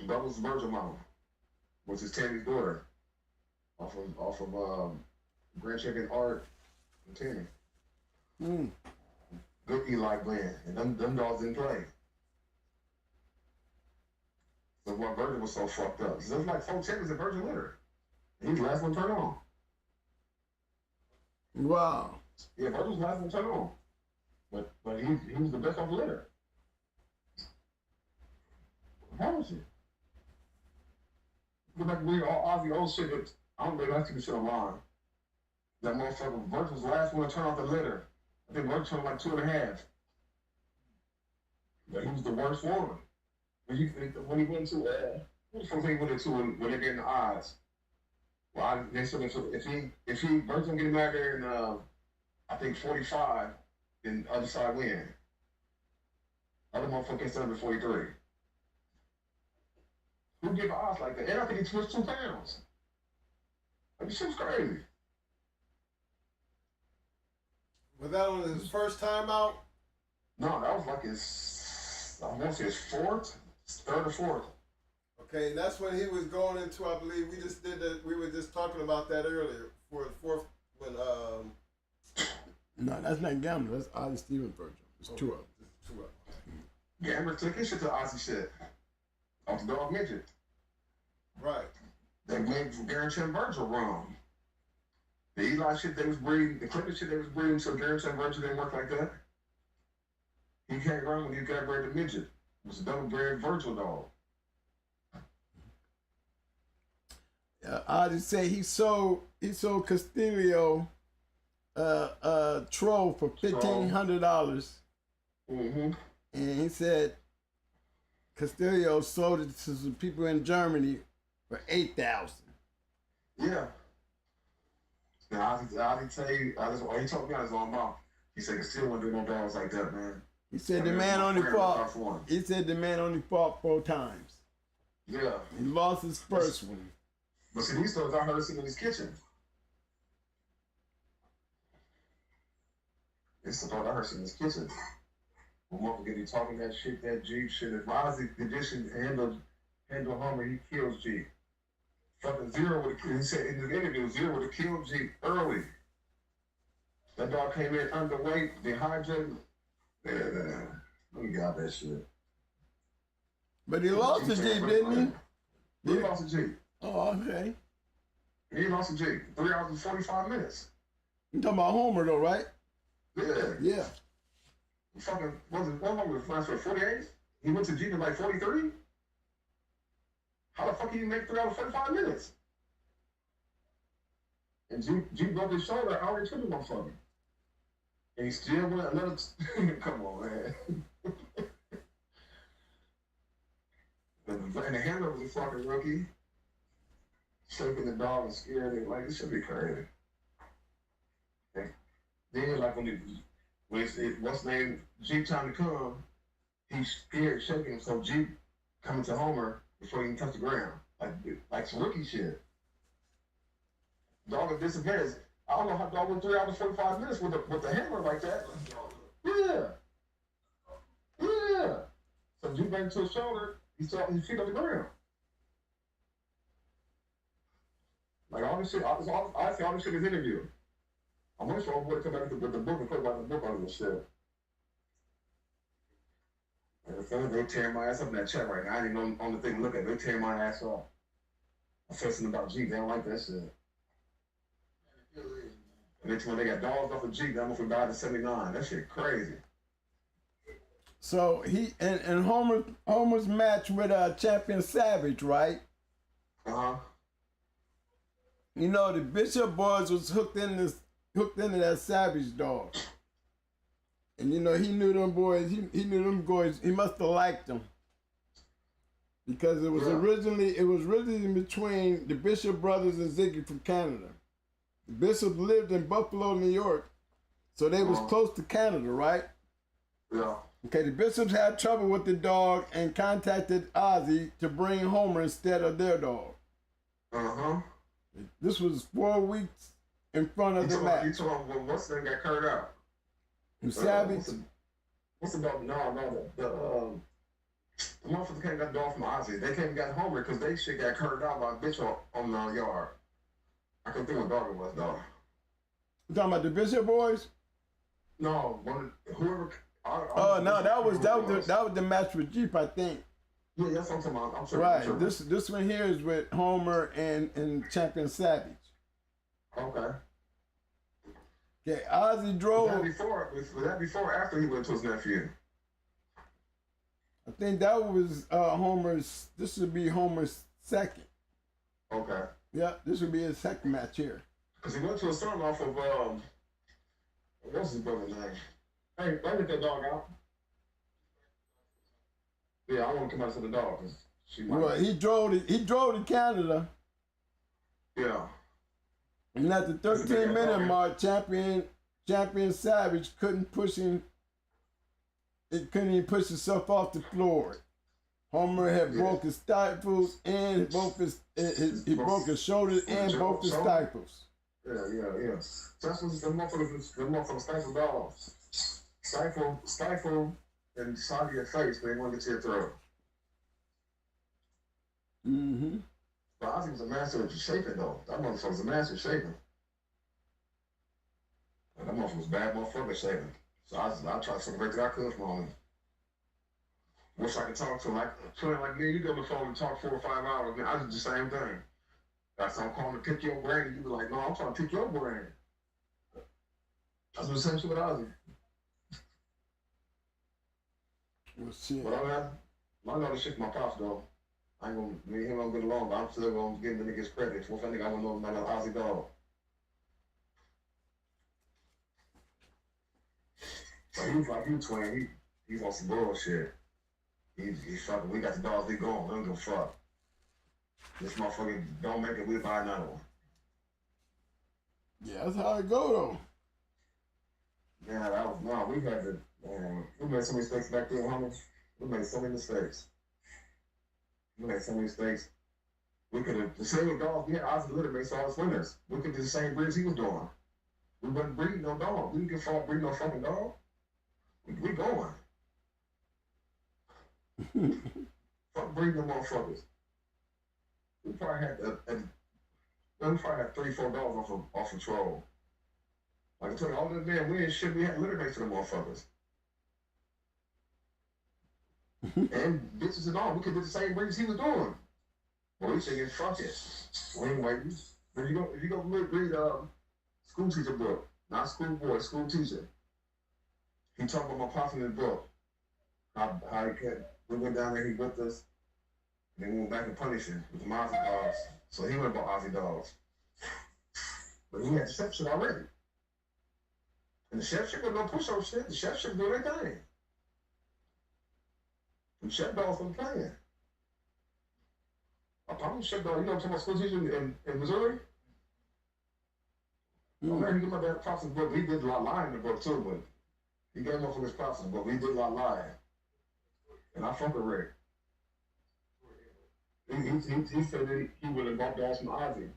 [SPEAKER 4] Bubbles' Virgil Mama, which is Tammy's daughter, off of Grand Champion Art and Tammy. Good Eli Glenn, and them dogs didn't play. So why Virgil was so fucked up? So there was like 4 champions in Virgil litter. He's the last one turned on.
[SPEAKER 3] Wow.
[SPEAKER 4] Yeah, Virgil's the last one turned on. But he was the best on the litter. How was it? Go back and read all the old shit that I don't think I see the shit online. That motherfucker Virgil's the last one to turn off the litter. I think Virgil turned like 2.5. But he was the worst one. When he went to what the fuck he went into when they get in the odds. Well, they said if he Virgil get him out there in I think 45, then the other side win. Other motherfucker can 43. Who give odds like that? And I think he twitched 2 pounds. Like, this shit's crazy.
[SPEAKER 2] Was that on his first time out?
[SPEAKER 4] No, that was like his, I want to say his 4th, 3rd or 4th.
[SPEAKER 2] Okay, and that's when he was going into, I believe, we just did that, we were just talking about that earlier, for the 4th, when,
[SPEAKER 3] No, that's not Gambler. That's Ozzy Stevens Virgil. It's 2 of them.
[SPEAKER 2] It's 2 of them.
[SPEAKER 4] Gambler took his shit to Ozzy shit. Off the dog midget.
[SPEAKER 2] Right.
[SPEAKER 4] They made Guaranteed Virgil wrong. The Eli shit they was breeding, the Clinton shit they was breeding, so Guaranteed Virgil didn't work like that. He can't run when he got bred the midget. It was a double bred Virgil dog.
[SPEAKER 3] Ozzy say he sold Castillo a troll for $1,500.
[SPEAKER 4] Mm-hmm.
[SPEAKER 3] And he said Castillo sold it to some people in Germany for $8,000.
[SPEAKER 4] Yeah. Now, I tell you, he told me on his own mouth. He said, still won't do no dogs like that, man.
[SPEAKER 3] He said the man only fought. He said the man only fought 4 times.
[SPEAKER 4] Yeah.
[SPEAKER 3] He lost his first one.
[SPEAKER 4] But see, these stories I heard sitting in his kitchen. It's the part I heard sitting in his kitchen. When motherfucker be talking that shit, that G shit. If Ozzy condition handle Homer, he kills G. Fucking Zero would have killed. He said in the interview, Zero would have killed G early. That dog came in underweight, dehydrated. Yeah, let me get out that shit.
[SPEAKER 3] But he lost to G, didn't he?
[SPEAKER 4] He lost to G.
[SPEAKER 3] Oh, okay.
[SPEAKER 4] He lost to G. 3 hours and 45 minutes.
[SPEAKER 3] You talking about Homer though, right?
[SPEAKER 4] Yeah.
[SPEAKER 3] Yeah.
[SPEAKER 4] Fucking, what Homer last for 48? He went to G in like 43? How the fuck can you make 3 hours and 45 minutes? And G broke his shoulder, I already took him on fucking. And he still went another. Come on, man. And the handler was a fucking rookie. Shaking the dog and scared it. Like, it should be crazy. And then, like, what's his name? G time to come, he's scared, shaking him. So G coming to Homer before he can touch the ground. Like some rookie shit. Dog disappears. I don't know how dog went 3 hours and 45 minutes with the handler like that. Yeah. Yeah. So G banged to his shoulder, he saw his feet on the ground. Like all this shit, I see all this shit is interview. I'm waiting for old boy to come back with the book and put about the book on this shit. And they tearing my ass up in that chat right now. I ain't even on the thing to look at. They tearing my ass off. I said something about G. They don't like that shit. And then when they got dogs off of G, that motherfucker died in 79. That shit crazy.
[SPEAKER 3] So he and Homer's match with Champion Savage, right?
[SPEAKER 4] Uh-huh.
[SPEAKER 3] You know the Bishop boys was hooked into that Savage dog. And you know he knew them boys, he knew them boys, he must have liked them. Because it was originally between the Bishop brothers and Ziggy from Canada. The Bishop lived in Buffalo, New York, so they was close to Canada, right?
[SPEAKER 4] Yeah.
[SPEAKER 3] Okay, the Bishops had trouble with the dog and contacted Ozzy to bring Homer instead of their dog.
[SPEAKER 4] Uh-huh.
[SPEAKER 3] This was 4 weeks in front of the match.
[SPEAKER 4] You told him what's the name got curved out?
[SPEAKER 3] Savage.
[SPEAKER 4] What's the dog? No, the motherfucker came and got the dog from Ozzy. They came and got Homer because they shit got curved out by a bitch on the yard. I couldn't think what dog it was, dog.
[SPEAKER 3] You talking about the Bishop boys?
[SPEAKER 4] No, whoever.
[SPEAKER 3] Oh no, that was the match with Jeep, I think.
[SPEAKER 4] Yeah, that's what I'm talking about. I'm sure.
[SPEAKER 3] Right.
[SPEAKER 4] I'm sure.
[SPEAKER 3] This one here is with Homer and Champion Savage.
[SPEAKER 4] Okay.
[SPEAKER 3] Okay, Ozzy drove.
[SPEAKER 4] Was that before or after he went to his nephew?
[SPEAKER 3] I think that was Homer's. This would be Homer's second.
[SPEAKER 4] Okay.
[SPEAKER 3] Yeah, this would be his second match here.
[SPEAKER 4] Because he went to his son off of what's his brother's name? Hey, let that dog out. Yeah, I want to come out to the dog because she might.
[SPEAKER 3] Well, he drove to Canada.
[SPEAKER 4] Yeah.
[SPEAKER 3] And at the 13-minute mark, Champion Savage couldn't push him. It couldn't even push himself off the floor. Homer had broke his stifles and both he broke his shoulders and both his stifles.
[SPEAKER 4] Yeah. That's what the motherfuckers stifle dogs. Stifle and side of your face, they want to get to your throat.
[SPEAKER 3] Mm-hmm.
[SPEAKER 4] But Ozzy was a master of shaping though. That motherfucker was a master of shaping. And that motherfucker was bad motherfucker shaping. So I tried to celebrate that I could from him. Wish I could talk to him like me. You go on the phone and talk 4 or 5 hours. Man, I did the same thing. That's how I'm calling to pick your brain. And you be like, no, I'm trying to pick your brain. That's the same shit with Ozzy.
[SPEAKER 3] Well, shit.
[SPEAKER 4] But I know this shit from my pops though. I ain't gonna, me and him don't get along, but I'm still gonna give the niggas credit. One thing I wanna know about an Aussie dog. So he's like, you twin, he's on some bullshit. He's fucking, we got the dogs, we going, we don't give a fuck. This motherfucker don't make it, we buy another one.
[SPEAKER 3] Yeah, that's how it go though.
[SPEAKER 4] Yeah, that was, no, we had to, we made so many mistakes back then, homie. We made so many mistakes. We made so many mistakes. We could have, the same dog, we had Ozzy litter mates all his winners. We could do the same breeds he was doing. We wasn't breeding no dog. We didn't give a fuck breeding no fucking dog. We going. Fuck breeding them motherfuckers. We probably had we probably had 3-4 dogs off of troll. Like I told you, all this damn weird shit, we had litter mates for the motherfuckers. And bitches and all, we could do the same breeds he was doing. Well, we thinking, fuck it. We ain't waiting. If you go read school teacher book, not school boy, school teacher. He talked about my pops in his book. How we went down there, he whipped us, and then we went back and punished him with the Aussie dogs. So he went about Aussie dogs. But he had the chef shit already. And the chef shit was no push on shit. The chef shit do everything. The chef dogs wasn't playing. I probably chef dog, you know what I'm talking about, school teacher in Missouri? Mm. Man, he gave my dad props in the book. He did a lot of lying in the book too, but he gave him for his props in the book. He did a lot of lying. And I fuck with Rick. He said that he would have bought dogs from Ozzy.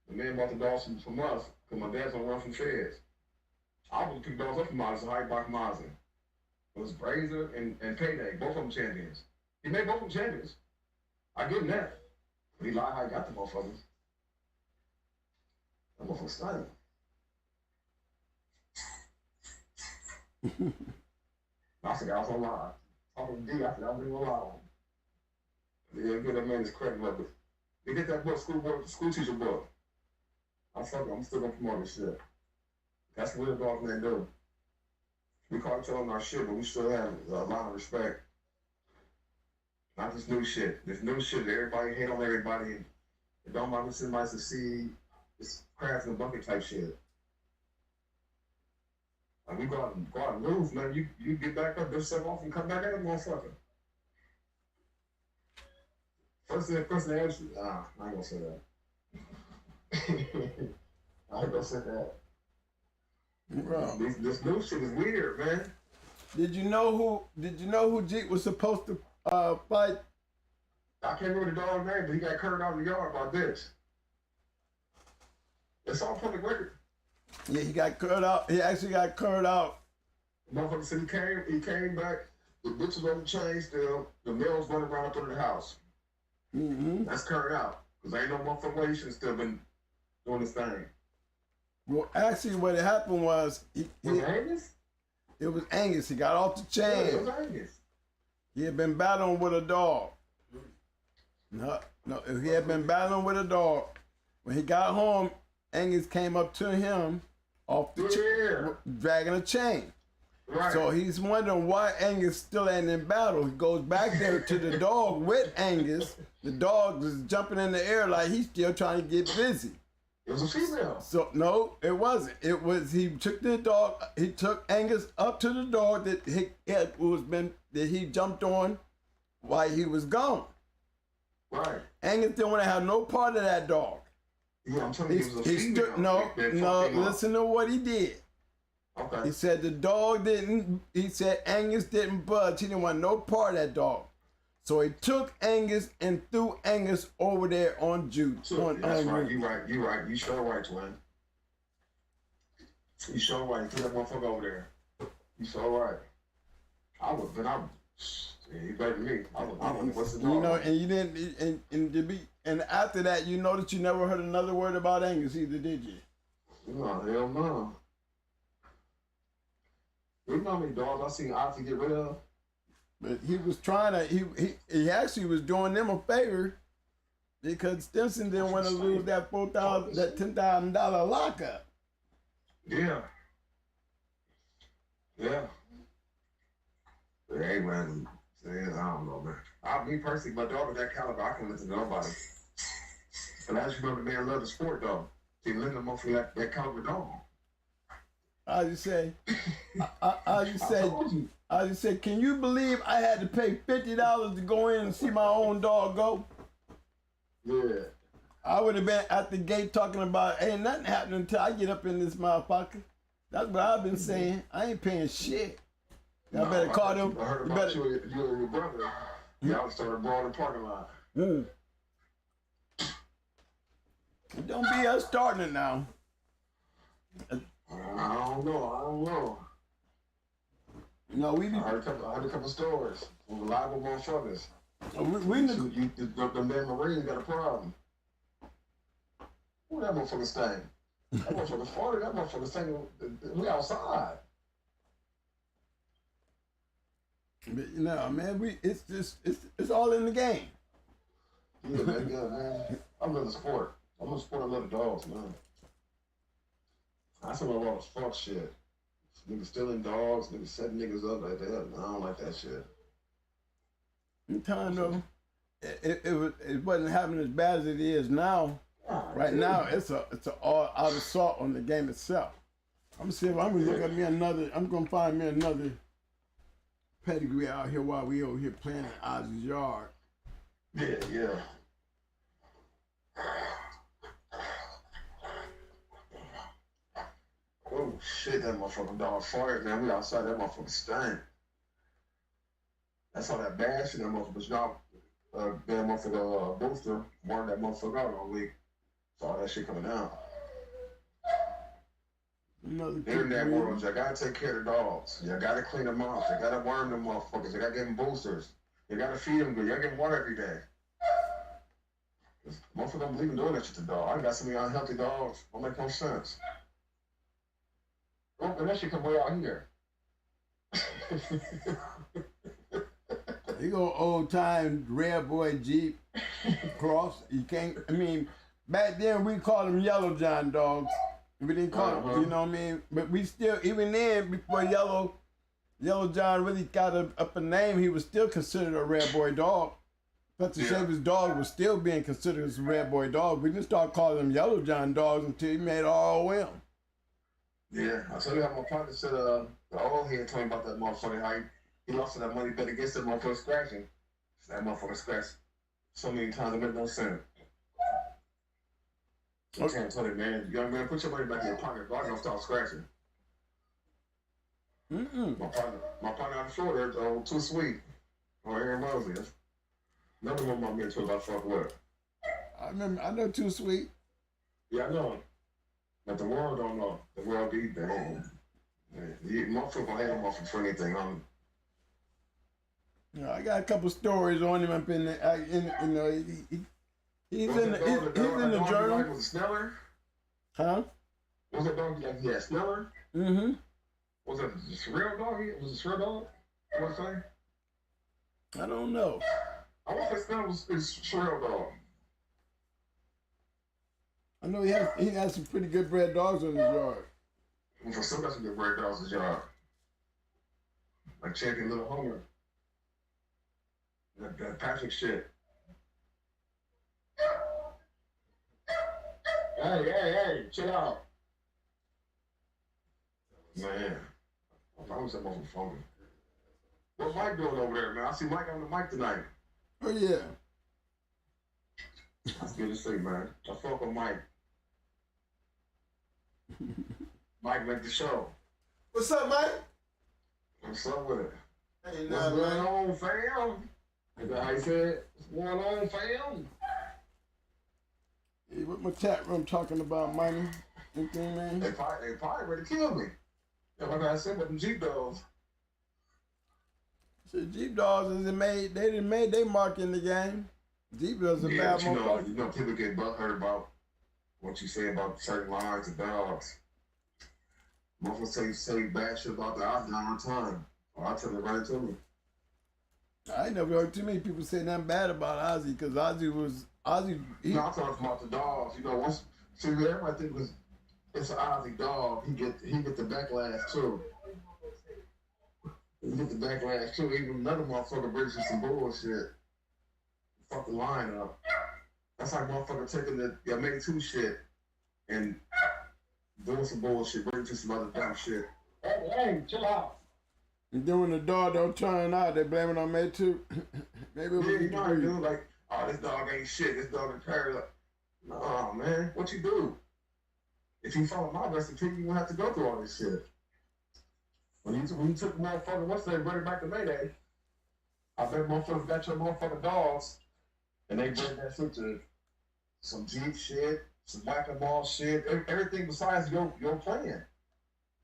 [SPEAKER 4] The man bought the dogs from us, because my dad's gonna run from feds. I would pick dogs up from Ozzy, so how he bought from Ozzy. It was Brazier and Payday, both of them champions. He made both of them champions. I give him that. But he lied how he got the motherfuckers. That motherfucker stunning. I said I was on lie. Talking to D, I said I was gonna lie on him. Yeah, give that man his credit, but they get that book, school teacher book. I'm still gonna promote this shit. That's what real dog men do. We call each other on our shit, but we still have a lot of respect. Not this new shit. This new shit that everybody hate on everybody. It don't matter if somebody succeed. It's crabs in a bucket type shit. Like we go out and lose, man. You get back up, dust yourself off, and come back at a motherfucker. First person to answer, I ain't gonna say that. I ain't gonna say that.
[SPEAKER 3] Bro.
[SPEAKER 4] This new shit is weird, man.
[SPEAKER 3] Did you know who Jeep was supposed to fight?
[SPEAKER 4] I can't remember the dog's name, but he got curved out in the yard by this. It's all public record.
[SPEAKER 3] Yeah, he got curved out. He actually got curved out.
[SPEAKER 4] The motherfucker said he came back, the bitch was on the chain still, the male was running around up under the house.
[SPEAKER 3] Mm-hmm.
[SPEAKER 4] That's curved out. Because ain't no motherfucking way he should have still been doing this thing.
[SPEAKER 3] Well, actually, what happened was
[SPEAKER 4] Was it Angus?
[SPEAKER 3] It was Angus. He got off the chain.
[SPEAKER 4] Yeah, it was Angus.
[SPEAKER 3] He had been battling with a dog. No, he had been battling with a dog. When he got home, Angus came up to him off the chain, dragging a chain.
[SPEAKER 4] Right.
[SPEAKER 3] So he's wondering why Angus still ain't in battle. He goes back there to the dog with Angus. The dog is jumping in the air like he's still trying to get busy.
[SPEAKER 4] It was a female.
[SPEAKER 3] So no, it wasn't. It was he took the dog. He took Angus up to the dog that he jumped on while he was gone.
[SPEAKER 4] Right.
[SPEAKER 3] Angus didn't want to have no part of that dog.
[SPEAKER 4] Yeah, I'm telling you, it was a female.
[SPEAKER 3] Listen to what he did.
[SPEAKER 4] Okay.
[SPEAKER 3] He said the dog didn't. He said Angus didn't budge. He didn't want no part of that dog. So he took Angus and threw Angus over there on Jude.
[SPEAKER 4] That's right. You right. You sure right, twin. You sure right. You threw that motherfucker over there. You sure right. I would, but you better than me. I would. What's the dog?
[SPEAKER 3] You know, and you didn't. And after that, you know that you never heard another word about Angus either, did you?
[SPEAKER 4] No, hell no. You know how many dogs I seen Ozzy get rid of?
[SPEAKER 3] But he was trying to, he actually was doing them a favor because Stimson didn't want to lose that $10,000 lockup.
[SPEAKER 4] Yeah. Yeah. But hey, man, I don't know, man. I me personally, my dog is that caliber, I can listen to nobody. But as you know, the man love the sport though. He listen to motherfucker that caliber dog.
[SPEAKER 3] I just say, can you believe I had to pay $50 to go in and see my own dog go?
[SPEAKER 4] Yeah.
[SPEAKER 3] I would have been at the gate talking about ain't nothing happening until I get up in this motherfucker. That's what I've been saying. I ain't paying shit. Y'all better call them.
[SPEAKER 4] I heard about you and your brother. Y'all started brawling in the parking lot.
[SPEAKER 3] Don't be us starting it now.
[SPEAKER 4] I don't know.
[SPEAKER 3] No, we
[SPEAKER 4] I heard a couple stories from reliable motherfuckers.
[SPEAKER 3] the
[SPEAKER 4] man Marine got a problem. Who that motherfucker staying? That motherfucker 40, that motherfucker staying. We outside.
[SPEAKER 3] Man, it's all in the game.
[SPEAKER 4] Yeah, man. I love the sport. I love the sport. I love the dogs, man. I see a lot of fuck shit. Niggas stealing dogs, niggas setting niggas up like that. I don't like that shit.
[SPEAKER 3] I'm telling you, it wasn't happening as bad as it is now. Right now, it's a all out assault on the game itself. I'm gonna find me another pedigree out here while we over here playing in Ozzy's yard.
[SPEAKER 4] Yeah. Oh shit, that motherfucking dog farted, man. We outside, that motherfucker stank. That's all that bash in that motherfucker. Now, that motherfucker booster warned that motherfucker out all week. So all that shit coming out. In that world, you gotta take care of the dogs. You gotta clean them out. You gotta worm them motherfuckers. You gotta give them boosters. You gotta feed them good. You gotta give them water every day. Motherfuckers don't believe in doing that shit to dogs. I got so many unhealthy dogs. Don't make no sense. Oh, and that shit come way out here.
[SPEAKER 3] You go old time red boy Jeep cross. You can't. I mean, back then we called them yellow John dogs. We didn't call them, you know what I mean? But we still, even then, before Yellow John really got up a name, he was still considered a red boy dog. But to say his dog was still being considered as a red boy dog, we didn't start calling them Yellow John dogs until he made ROM.
[SPEAKER 4] Yeah, I tell you how my partner said, the old head told me about that motherfucker, how he lost that money bet against that motherfucker scratching. That motherfucker scratched so many times it made no sense. I can't tell you, man, young man, put your money back in your pocket. God don't stop scratching. My partner out of Florida, Too Sweet, or Aaron Mosley. Another one of my mentors I fuck with.
[SPEAKER 3] I know Too Sweet.
[SPEAKER 4] Yeah, I know him. But the world don't know. The world be damn. Motherfucker gonna hate him off for anything.
[SPEAKER 3] I got a couple stories on him up in the, he's in the journal.
[SPEAKER 4] Was it Sneller?
[SPEAKER 3] Huh?
[SPEAKER 4] Was that dog like he had Sneller?
[SPEAKER 3] Mm-hmm.
[SPEAKER 4] Was it a real dog? Was it a real dog? What I'm saying?
[SPEAKER 3] I don't know.
[SPEAKER 4] I want to say Sneller was a real dog.
[SPEAKER 3] I know he has some pretty good bred dogs on his yard.
[SPEAKER 4] For some, that's some good bred dogs in his yard. Like Champion Little Homer. That Patrick shit. Hey, chill out. Man, I was that motherfucker funky. What's Mike doing over there, man? I see Mike on the mic tonight.
[SPEAKER 3] Oh, yeah.
[SPEAKER 4] That's good to see, man. I fuck with Mike. Mike make the show.
[SPEAKER 2] What's up, Mike?
[SPEAKER 4] What's up with it?
[SPEAKER 2] Hey,
[SPEAKER 4] What's going on, fam? Is that how you said? What's going on, fam?
[SPEAKER 3] Hey, what my chat room talking about money? Anything, man?
[SPEAKER 4] They probably ready to kill me. Yeah, like I said, with them Jeep dogs.
[SPEAKER 3] So Jeep dogs they didn't made their mark in the game. Jeep dogs are bad motherfuckers.
[SPEAKER 4] You know, people get butthurt about what you say about certain lines of dogs. Motherfuckers say bad shit about the Ozzy all the time. Or I tell them right to me.
[SPEAKER 3] I ain't never heard too many people say nothing bad about Ozzy because Ozzy.
[SPEAKER 4] No, I'm talking about the dogs. You know, everybody think it's an Ozzy dog. He get the backlash too. He get the backlash too. Even another motherfucker brings you some bullshit. fuck the line up. That's like motherfucker taking the Make 2 shit and doing some bullshit, bringing to some other dumb shit. Hey, chill out.
[SPEAKER 3] And then when the dog don't turn out, they blame it on me too. Maybe it was
[SPEAKER 4] You know how you do, like, oh, this dog ain't shit, this dog is parrot. Like, no, man, what you do? If you follow my recipe, you won't have to go through all this shit. When you took the motherfucker, what's that, bring it back to Mayday, I bet motherfuckers got your motherfucking dogs, and they bring that shit to some Jeep shit, some whack-a-mole shit, everything besides your plan,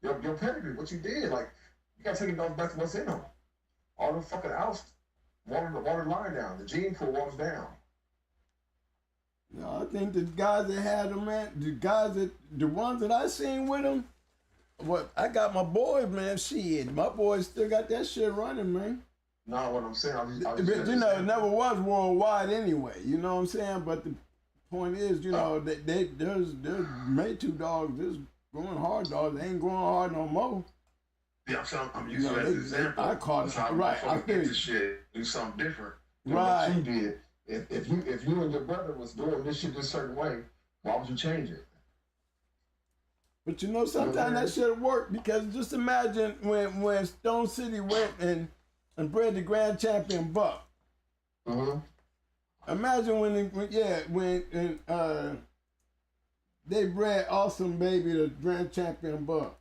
[SPEAKER 4] your pedigree, what you did. Like, you gotta take your dogs back to what's in them. All the fucking oust, water the line down, the gene pool waters down.
[SPEAKER 3] No, I think the guys that had them, man, the ones that I seen with them, I got my boys, man, shit. My boys still got that shit running, man.
[SPEAKER 4] No, what I'm saying,
[SPEAKER 3] but you know, it never was worldwide anyway. You know what I'm saying? But the point is, you know, there's made 2 dogs, there's growing hard dogs. They ain't growing hard no more.
[SPEAKER 4] Yeah, I'm using that as an example.
[SPEAKER 3] I caught it right. I
[SPEAKER 4] get this shit, do something different than
[SPEAKER 3] right.
[SPEAKER 4] what you did. If you and your brother was doing this shit this certain way, why would you change it?
[SPEAKER 3] But you know, sometimes that shit work, because just imagine when Stone City went and bred the grand champion buck.
[SPEAKER 4] Mm-hmm.
[SPEAKER 3] Imagine when they bred Awesome Baby the grand champion buck.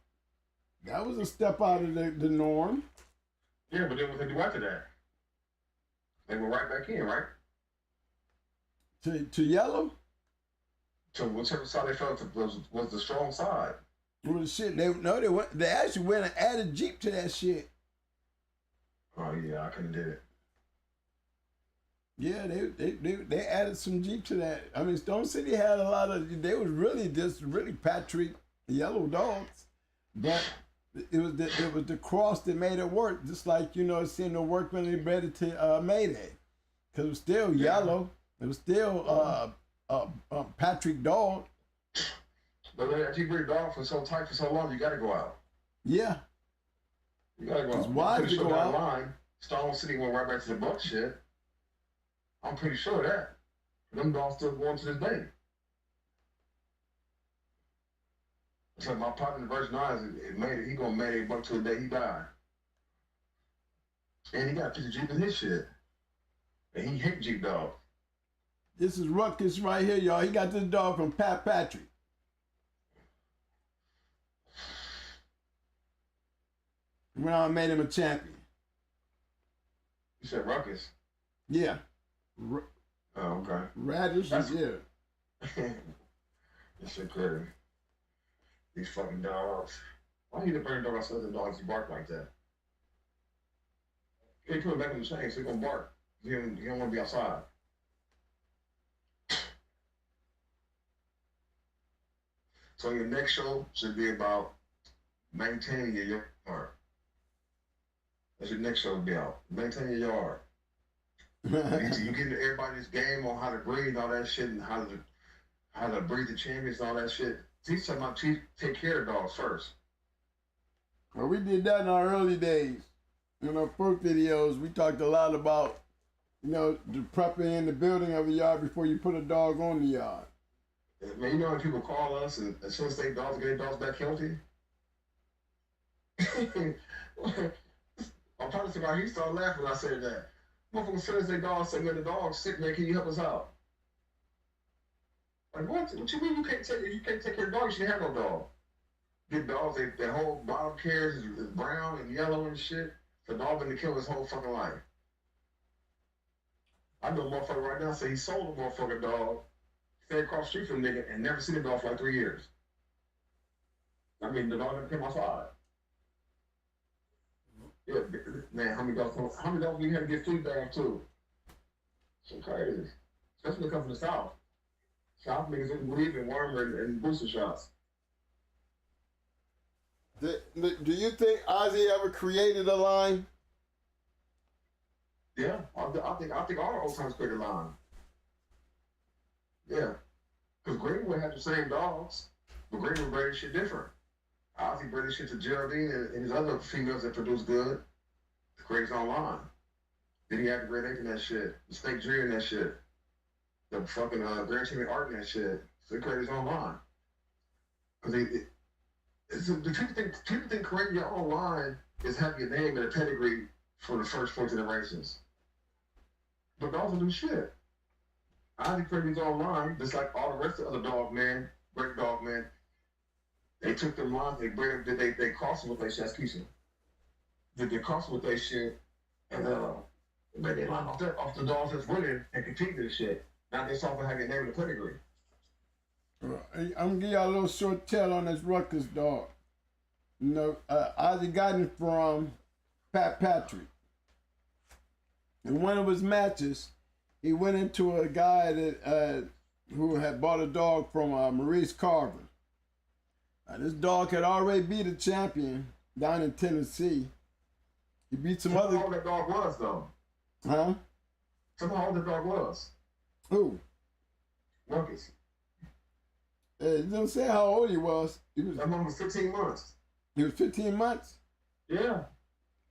[SPEAKER 3] That was a step out of the norm.
[SPEAKER 4] Yeah, but then what they do after that? They went right back in, right?
[SPEAKER 3] To yellow?
[SPEAKER 4] So whichever side they felt was the strong side.
[SPEAKER 3] Well, shit, they actually went and added Jeep to that shit.
[SPEAKER 4] Oh yeah, I couldn't do it.
[SPEAKER 3] Yeah, they added some Jeep to that. I mean, Stone City had a lot of. They was really just Patrick yellow dogs, but it was the cross that made it work. Just like, you know, it seemed to work when they bred it to Mayday, because it was still yellow. It was still Patrick dog.
[SPEAKER 4] But after you breed a dog for so tight for so long, you got to go out.
[SPEAKER 3] Yeah.
[SPEAKER 4] You got to go out.
[SPEAKER 3] It's wise to go out.
[SPEAKER 4] Line, Stone City went right back to the buck shit. I'm pretty sure of that. Them dogs still going to this day. It's like my partner in verse 9, he gonna make a buck to the day he died. And he got a piece of Jeep in his shit. And he hate Jeep dogs.
[SPEAKER 3] This is Ruckus right here, y'all. He got this dog from Pat Patrick. When I made him a champion.
[SPEAKER 4] You said Ruckus?
[SPEAKER 3] Yeah.
[SPEAKER 4] Oh, okay.
[SPEAKER 3] Radish is here.
[SPEAKER 4] This shit crazy. These fucking dogs. Why you need to bring a dog outside the dogs? You bark like that. You can't put him back in the chain, so he's gonna bark. He don't want to be outside. So your next show should be about maintaining your yard. That's your next show to be out. Maintain your yard. You getting everybody's game on how to breed and all that shit, and how to breed the champions and all that shit. Teach them how to take care of dogs first.
[SPEAKER 3] Well, we did that in our early days. In our first videos, we talked a lot about, you know, the prepping and the building of a yard before you put a dog on the yard.
[SPEAKER 4] Man, you know when people call us and as soon as they dogs get their dogs back healthy? I'm trying to figure out, he started laughing when I said that. Motherfucker, as soon as their dog said, man, the dog's sick, man, can you help us out? Like, what? What you mean you can't take care of dogs? You should have no dog. Get dogs, their whole bottom cares is brown and yellow and shit. The dog been to kill his whole fucking life. I know a motherfucker right now say he sold a motherfucking dog, stayed across the street from a nigga, and never seen the dog for like 3 years. I mean, the dog never came outside. Yeah, man, how many dogs we had to get food back to? So crazy. Especially when it comes from the South. South niggas don't believe in worm and booster shots.
[SPEAKER 2] Do you think Ozzy ever created a line?
[SPEAKER 4] Yeah, I think our old times created a line. Yeah, because Greenwood had the same dogs, but Greenwood bred shit different. Ozzy bred shit to Geraldine and his other females that produce good to create his own line. Then he had the Great Ape in that shit, the Snake Dream in that shit, the fucking Grand Champion Art in that shit. So he created his own line. Because the people think creating your own line is having your name and a pedigree for the first 4 generations. But dogs don't do shit. Ozzy created his own line, just like all the rest of the other dog men, great dog men. They took them lines, they crossed them with their shit. Excuse me. They crossed them with their shit, and made their line off the dogs that's winning and competing and shit. Now they saw for having your name and a pedigree.
[SPEAKER 3] I'm gonna give y'all a little short tale on this Ruckus dog. You know, Ozzy got it from Pat Patrick. In one of his matches, he went into a guy that who had bought a dog from Maurice Carver. This dog had already beat a champion down in Tennessee. He beat some other.
[SPEAKER 4] How old that dog was, though?
[SPEAKER 3] Huh?
[SPEAKER 4] Tell me how old that dog was.
[SPEAKER 3] Who?
[SPEAKER 4] Ruckus.
[SPEAKER 3] It doesn't say how old he was.
[SPEAKER 4] That man was 15 months.
[SPEAKER 3] He was 15 months?
[SPEAKER 4] Yeah.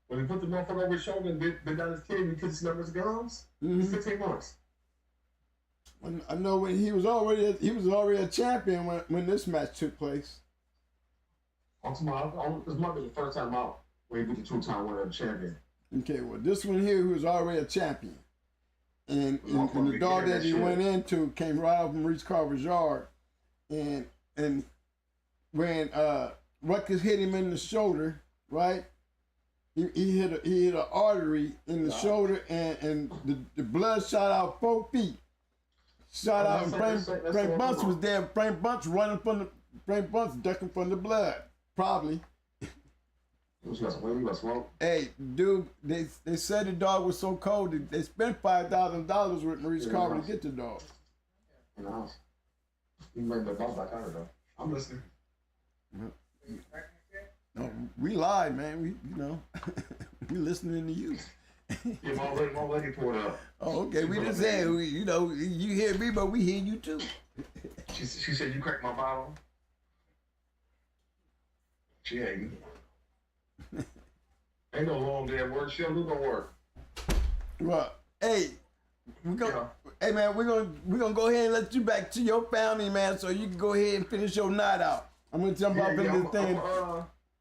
[SPEAKER 4] When he put the motherfucker over his shoulder and bit down his kid and he put his numbers gums, he's 15 months.
[SPEAKER 3] I know when he was already a champion when this match took place.
[SPEAKER 4] This might be the first time out when he beat the 2-time winner of the champion.
[SPEAKER 3] Okay, well this one here who was already a champion. And the dog that he went into came right off from Maurice Carver's yard. And when Ruckus hit him in the shoulder, right? He hit an artery in the shoulder, and the blood shot out 4 feet. Shot out, and Frank Bunce was there. Frank Bunce ducking from the blood, probably. Hey, dude, they said the dog was so cold that they spent $5,000 with Maurice Carver to get the dog.
[SPEAKER 4] In the house. You bring the dog back out of though. I'm listening.
[SPEAKER 3] No, we live, man. We listening to you.
[SPEAKER 4] Yeah, my lady pulled up.
[SPEAKER 3] Oh, okay. We just said, you hear me, but we hear you too.
[SPEAKER 4] She said you cracked my bottle. She hating. Ain't no long damn work. She'll do no work.
[SPEAKER 3] Well, hey, hey man, we're gonna go ahead and let you back to your family, man, so you can go ahead and finish your night out. I'm gonna jump off into this thing.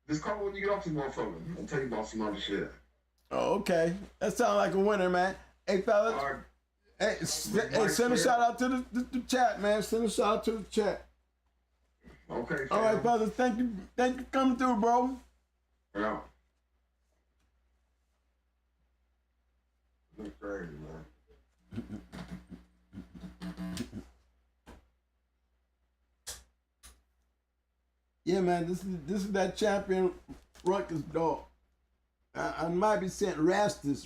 [SPEAKER 4] Just call when you get off this motherfucker. I'll tell you about some other shit.
[SPEAKER 3] Oh, okay. That sounds like a winner, man. Hey, fellas. Hey, send a shout out to the chat, man. Send a shout out to the chat.
[SPEAKER 4] Okay. Fam.
[SPEAKER 3] All right, fellas. Thank you for coming through, bro.
[SPEAKER 4] Yeah. That's crazy, man.
[SPEAKER 3] Yeah, man. This is that champion Ruckus dog. I might be saying Rastus.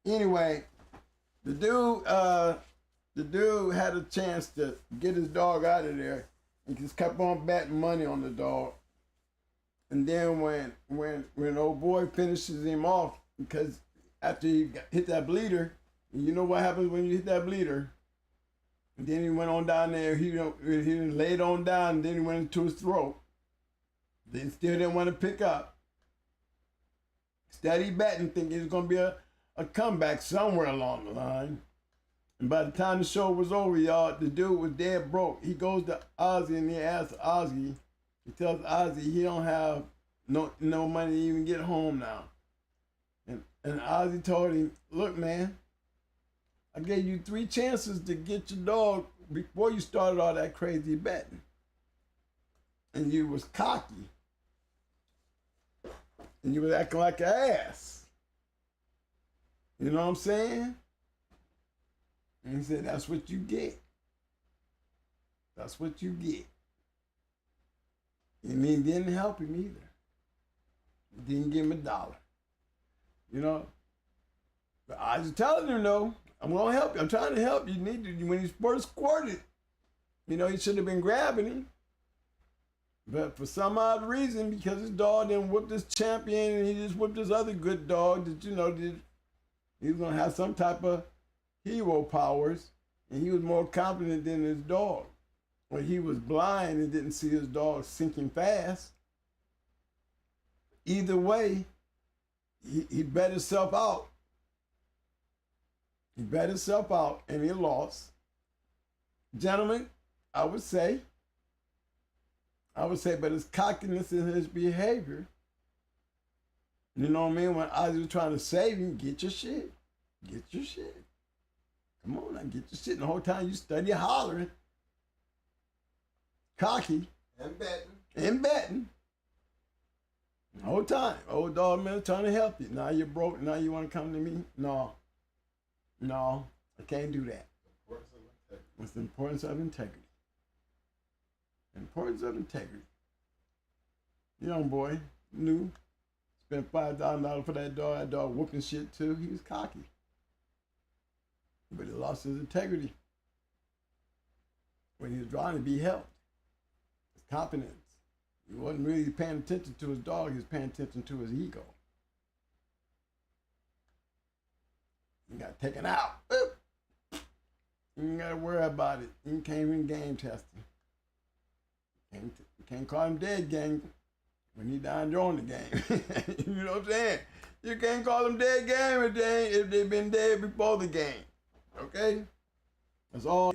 [SPEAKER 3] Anyway, the dude had a chance to get his dog out of there and just kept on betting money on the dog. And then when old boy finishes him off, because after he hit that bleeder, you know what happens when you hit that bleeder? And then he went on down there, he laid on down, and then he went into his throat. They still didn't want to pick up. Steady betting, thinking it was going to be a comeback somewhere along the line. And by the time the show was over, y'all, the dude was dead broke. He goes to Ozzy and he asks Ozzy, he tells Ozzy he don't have no money to even get home now. And Ozzy told him, look, man, I gave you 3 chances to get your dog before you started all that crazy betting. And you was cocky. And you was acting like an ass. You know what I'm saying? And he said, that's what you get. That's what you get. And he didn't help him either. He didn't give him $1. You know? But I was telling him, though, I'm gonna help you. I'm trying to help you. When he first squirted, you know, he should have been grabbing him. But for some odd reason, because his dog didn't whip this champion and he just whipped this other good dog that, you know, he was gonna have some type of hero powers, and he was more confident than his dog. or he was blind and didn't see his dog sinking fast. Either way, he bet himself out. He bet himself out and he lost. Gentlemen, I would say, but his cockiness in his behavior, you know what I mean? When Ozzy was trying to save him, get your shit. Get your shit. Come on now, get your shit. And the whole time you study hollering, cocky, and betting. The whole time. Old dog man trying to help you. Now you're broke. Now you want to come to me? No, I can't do that. It's the importance of integrity. Importance of integrity. Young boy, new, spent $5,000 for that dog whooping shit too. He was cocky. But he lost his integrity when he was trying to be helped. His confidence. He wasn't really paying attention to his dog, he was paying attention to his ego. He got taken out. You ain't gotta worry about it. He came in game testing. Can't call him dead gang when he down during the game. You know what I'm saying? You can't call them dead game if they've been dead before the game. Okay? That's all.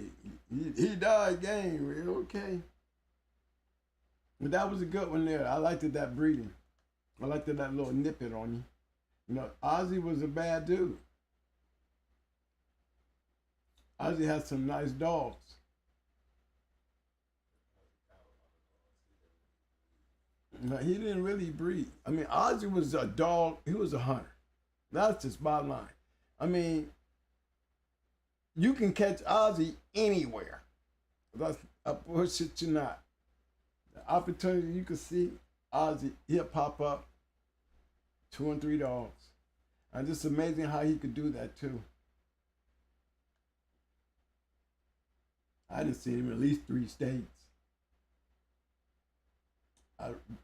[SPEAKER 3] He died game. Okay. But that was a good one there. I liked it, that breeding. I liked it, that little nip it on you. You know, Ozzy was a bad dude. Ozzy had some nice dogs. No, he didn't really breed. I mean, Ozzy was a dog. He was a hunter. That's just bottom line. I mean, you can catch Ozzy anywhere. That's a bullshit you not. The opportunity you can see Ozzy, he'll pop up 2 and 3 dogs. And it's amazing how he could do that too. I didn't see him in at least 3 states.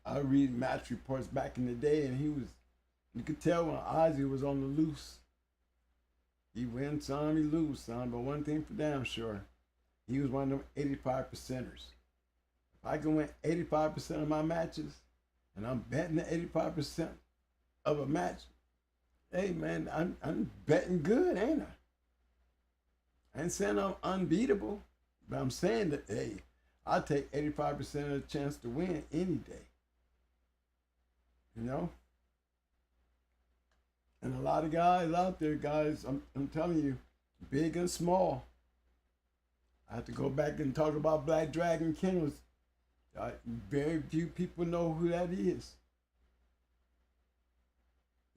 [SPEAKER 3] I read match reports back in the day, and you could tell when Ozzy was on the loose. He win some, he lose some, but one thing for damn sure, he was one of them 85 percenters. If I can win 85% of my matches, and I'm betting the 85% of a match, hey man, I'm betting good, ain't I? I ain't saying I'm unbeatable, but I'm saying that, hey, I'll take 85% of the chance to win any day. You know? And a lot of guys out there, guys, I'm telling you, big and small. I have to go back and talk about Black Dragon Kennels. Very few people know who that is.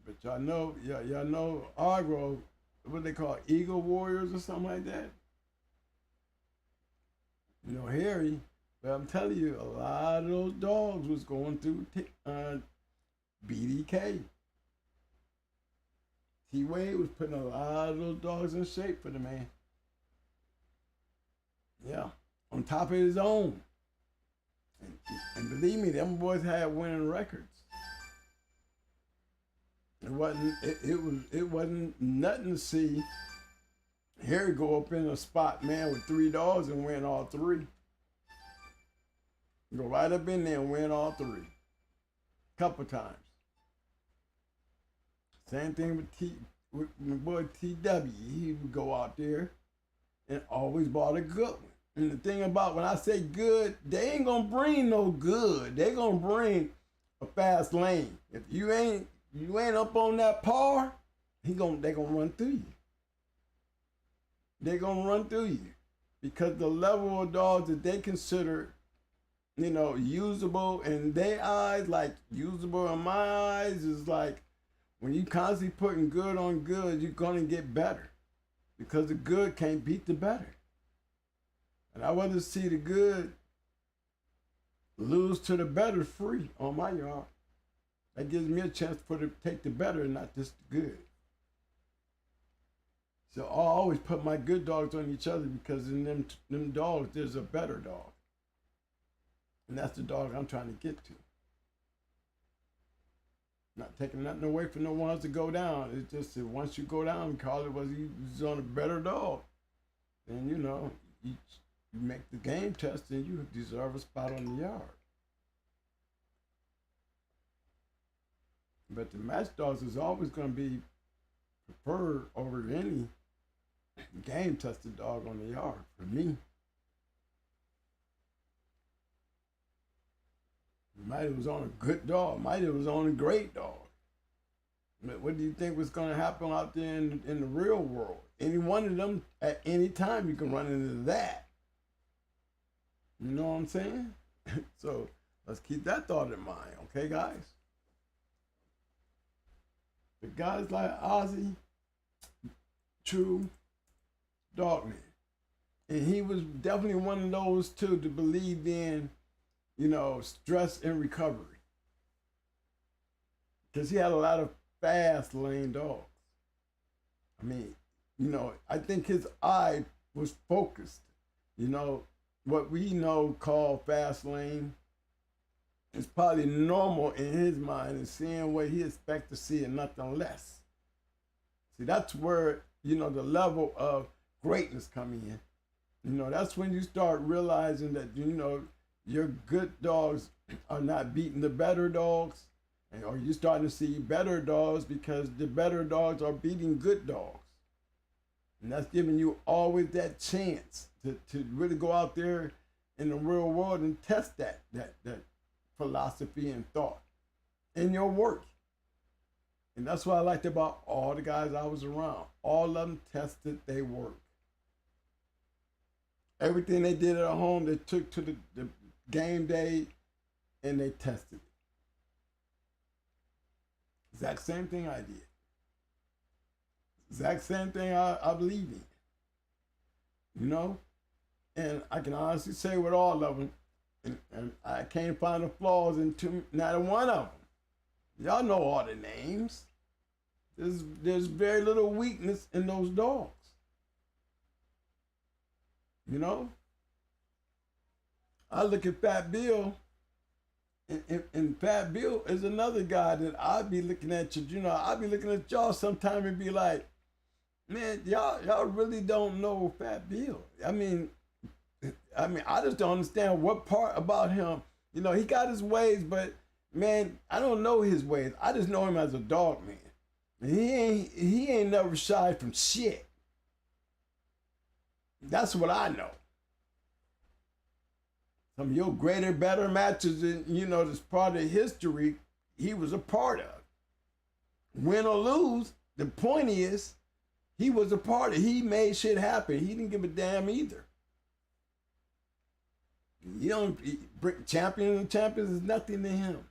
[SPEAKER 3] But y'all know Agro, what they call Eagle Warriors or something like that. You know, Harry, but I'm telling you, a lot of those dogs was going through BDK. T-Wade was putting a lot of those dogs in shape for the man. Yeah, on top of his own. And believe me, them boys had winning records. It wasn't nothing to see Harry go up in a spot, man, with 3 dogs and win all 3. Go right up in there and win all 3. Couple times. Same thing with my boy TW. He would go out there and always bought a good one. And the thing about when I say good, they ain't gonna bring no good. They gonna bring a fast lane. If you ain't up on that par, they gonna run through you. They're gonna run through you because the level of dogs that they consider, you know, usable in their eyes, like usable in my eyes, is like when you constantly putting good on good, you're gonna get better because the good can't beat the better. And I want to see the good lose to the better free on my yard. That gives me a chance to take the better and not just the good. So I always put my good dogs on each other because in them dogs, there's a better dog. And that's the dog I'm trying to get to. Not taking nothing away from the ones that go down. It's just that once you go down, call it was you was on a better dog. And you know, you make the game test, and you deserve a spot on the yard. But the matchdogs is always going to be preferred over any game tested dog on the yard for me. Might have was on a good dog, might have was on a great dog. But what do you think was going to happen out there in the real world? Any one of them, at any time, you can run into that. You know what I'm saying? So let's keep that thought in mind, okay, guys? The guys like Ozzy, true dog man. And he was definitely one of those, too, to believe in, you know, stress and recovery. Because he had a lot of fast lane dogs. I mean, you know, I think his eye was focused. You know, what we know called fast lane is probably normal in his mind and seeing what he expects to see and nothing less. See, that's where, you know, the level of greatness coming in. You know, that's when you start realizing that, you know, your good dogs are not beating the better dogs, or you're starting to see better dogs because the better dogs are beating good dogs. And that's giving you always that chance to really go out there in the real world and test that philosophy and thought in your work. And that's what I liked about all the guys I was around. All of them tested their work. Everything they did at home, they took to the game day and they tested it. Exact same thing I did. Exact same thing I believe in. You know? And I can honestly say with all of them, and I can't find the flaws in not one of them. Y'all know all the names. There's very little weakness in those dogs. You know? I look at Fat Bill, and Fat Bill is another guy that I'd be looking at you. You know, I'd be looking at y'all sometime and be like, man, y'all really don't know Fat Bill. I mean, I just don't understand what part about him. You know, he got his ways, but man, I don't know his ways. I just know him as a dog man. And he ain't never shied from shit. That's what I know. Some of your greater, better matches, you know, this part of history, he was a part of. Win or lose, the point is, he was a part of it. He made shit happen. He didn't give a damn either. You don't champions is nothing to him.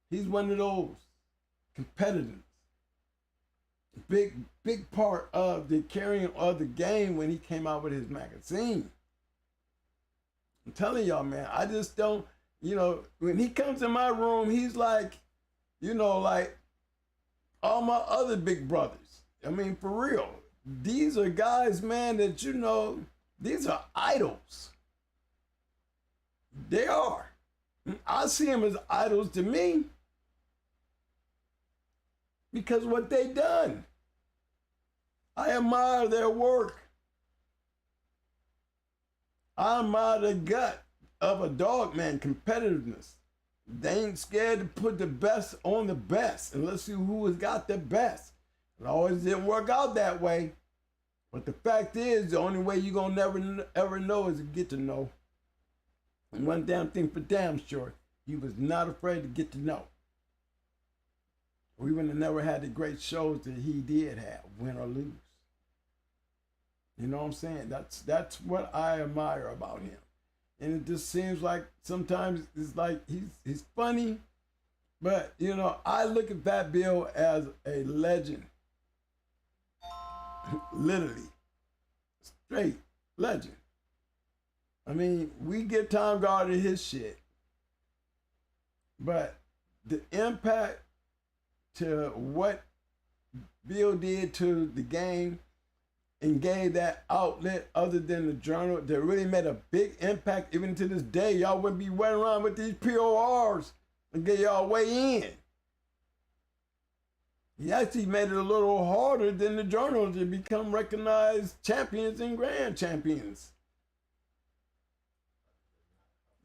[SPEAKER 3] He's one of those competitors. Big part of the carrying of the game when he came out with his magazine. I'm telling y'all, man, I just don't, you know, when he comes in my room, he's like, you know, like all my other big brothers. I mean, for real. These are guys, man, that, you know, these are idols. They are. I see them as idols to me because what they done. I admire their work. I admire the gut of a dog man, competitiveness. They ain't scared to put the best on the best, and let's see who has got the best. It always didn't work out that way. But the fact is, the only way you're going to never, ever know is to get to know. And one damn thing for damn sure, he was not afraid to get to know. We would have never had the great shows that he did have, win or lose. You know what I'm saying? That's what I admire about him. And it just seems like sometimes it's like he's funny, but, you know, I look at Fat Bill as a legend. Literally. Straight legend. I mean, we give Tom Gardner his shit, but the impact to what Bill did to the game and gave that outlet other than the journal that really made a big impact. Even to this day, y'all wouldn't be running around with these PORs and get y'all way in. He actually made it a little harder than the journal to become recognized champions and grand champions.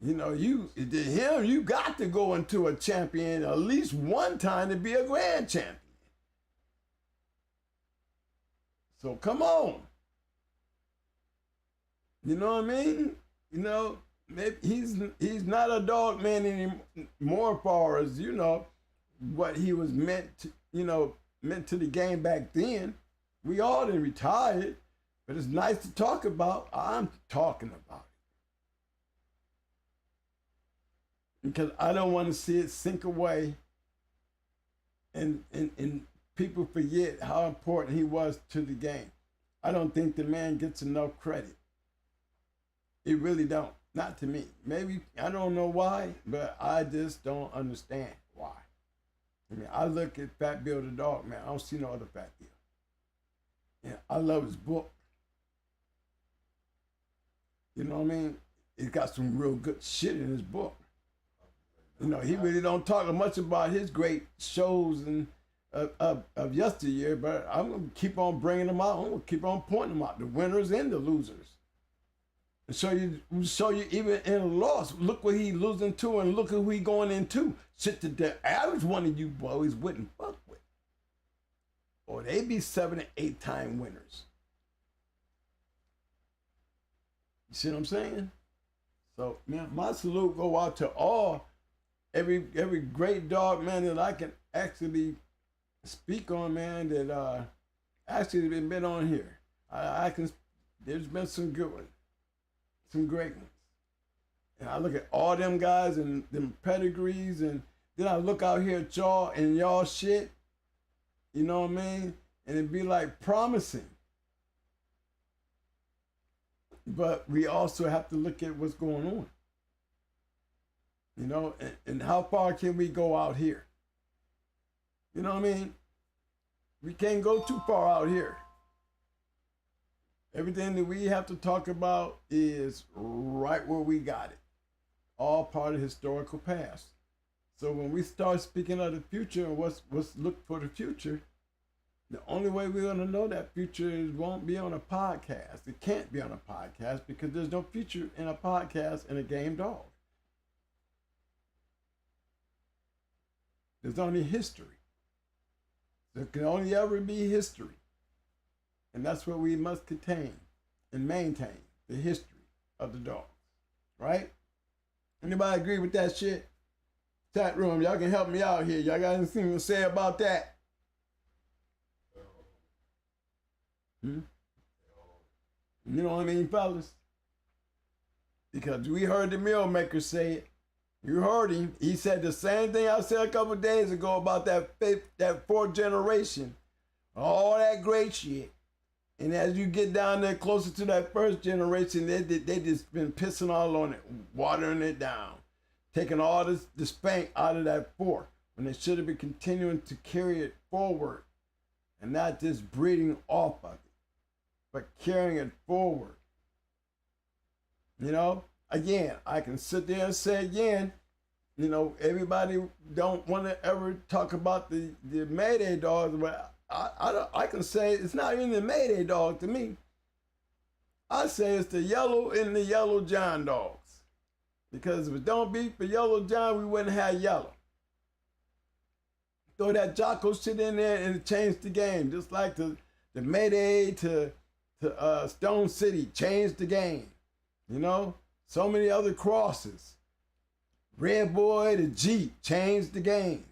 [SPEAKER 3] You know, you got to go into a champion at least one time to be a grand champion. So come on. You know what I mean? You know, maybe he's not a dog man anymore as far as, you know, what he was meant to the game back then. We all didn't retire, but it's nice to talk about. I'm talking about it. Because I don't want to see it sink away and people forget how important he was to the game. I don't think the man gets enough credit. It really don't. Not to me. Maybe, I don't know why, but I just don't understand why. I mean, I look at Fat Bill the dog, man. I don't see no other Fat Bill. Yeah, I love his book. You know what I mean? He's got some real good shit in his book. You know, he really don't talk much about his great shows and of yesteryear, but I'm going to keep on bringing them out. I'm going to keep on pointing them out, the winners and the losers. And show you even in a loss, look what he losing to and look at who he going into. Shit that the average one of you boys wouldn't fuck with. Or they be 7 and 8 time winners. You see what I'm saying? So, man, my salute go out to every great dog, man, that I can actually speak on, man, that actually been on here. There's been some good ones, some great ones. And I look at all them guys and them pedigrees, and then I look out here at y'all and y'all shit, you know what I mean? And it'd be like promising. But we also have to look at what's going on. You know, and how far can we go out here? You know what I mean? We can't go too far out here. Everything that we have to talk about is right where we got it. All part of historical past. So when we start speaking of the future and what's look for the future, the only way we're going to know that future won't be on a podcast. It can't be on a podcast because there's no future in a podcast in a game dog. There's only history. There can only ever be history. And that's what we must contain and maintain, the history of the dogs. Right? Anybody agree with that shit? Chat room, y'all can help me out here. Y'all got anything to say about that? You know what I mean, fellas? Because we heard the MILLMAKER say it. You heard him. He said the same thing I said a couple of days ago about that fourth generation. All that great shit. And as you get down there closer to that first generation, they just been pissing all on it, watering it down, taking all the spank out of that fourth when they should have been continuing to carry it forward and not just breeding off of it, but carrying it forward. You know, again, I can sit there and say again, you know, everybody don't want to ever talk about the Mayday dogs, but I can say it's not even the Mayday dog to me. I say it's the yellow and the yellow John dogs. Because if it don't be for yellow John, we wouldn't have yellow. Throw that Jocko shit in there and it changed the game. Just like the Mayday to Stone City changed the game. You know, so many other crosses. Red Boy to Jeep changed the game.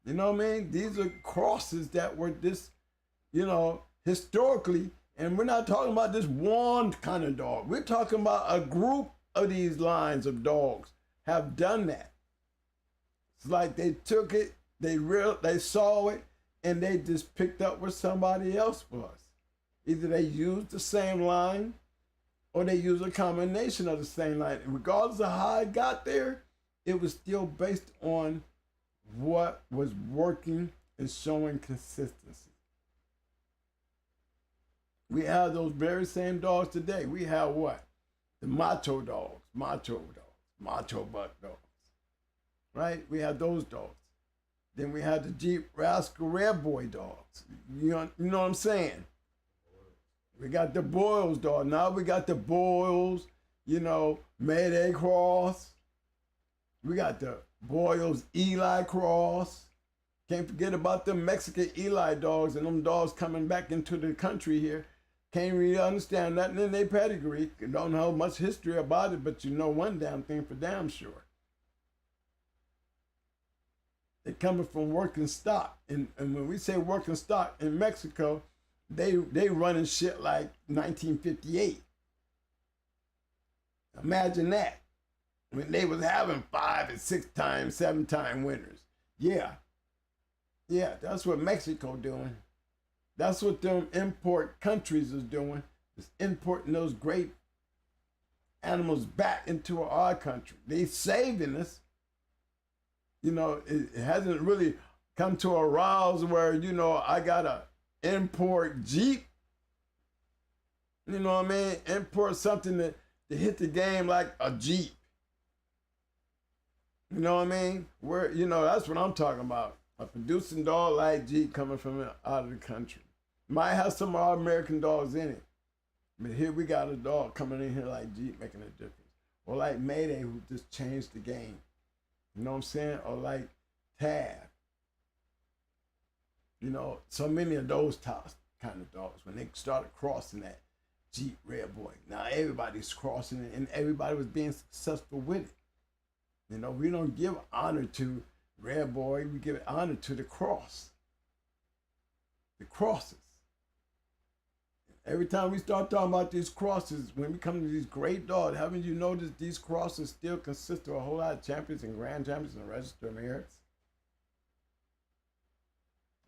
[SPEAKER 3] You know what I mean? These are crosses that were this, you know, historically, and we're not talking about this one kind of dog. We're talking about a group of these lines of dogs have done that. It's like they took it, they saw it, and they just picked up where somebody else was. Either they used the same line or they used a combination of the same line. And regardless of how it got there, it was still based on what was working and showing consistency. We have those very same dogs today. We have what? The macho dogs, macho buck dogs, right? We have those dogs. Then we have the Jeep Rascal Red Boy dogs. You know what I'm saying? We got the Boyles dog. Now we got the Boyles, Mayday Cross. We got the Boyle's Eli Cross. Can't forget about them Mexican Eli dogs and them dogs coming back into the country here. Can't really understand nothing in their pedigree. Don't know much history about it, but you know one damn thing for damn sure. They're coming from working stock. And when we say working stock in Mexico, they running shit like 1958. Imagine that. When they was having 5 and 6 time, 7 time winners. Yeah, that's what Mexico doing. That's what them import countries is doing. Is importing those great animals back into our country. They saving us. It hasn't really come to a rouse where, I gotta import Jeep. You know what I mean? Import something to hit the game like a Jeep. You know what I mean? Where, that's what I'm talking about. A producing dog like Jeep coming from out of the country. Might have some of our American dogs in it. But here we got a dog coming in here like Jeep making a difference. Or like Mayday, who just changed the game. You know what I'm saying? Or like Tab. So many of those kind of dogs, when they started crossing that Jeep Red Boy, now everybody's crossing it and everybody was being successful with it. We don't give honor to Red Boy, we give honor to the cross. The crosses. Every time we start talking about these crosses, when we come to these great dogs, haven't you noticed these crosses still consist of a whole lot of champions and grand champions and registered merits?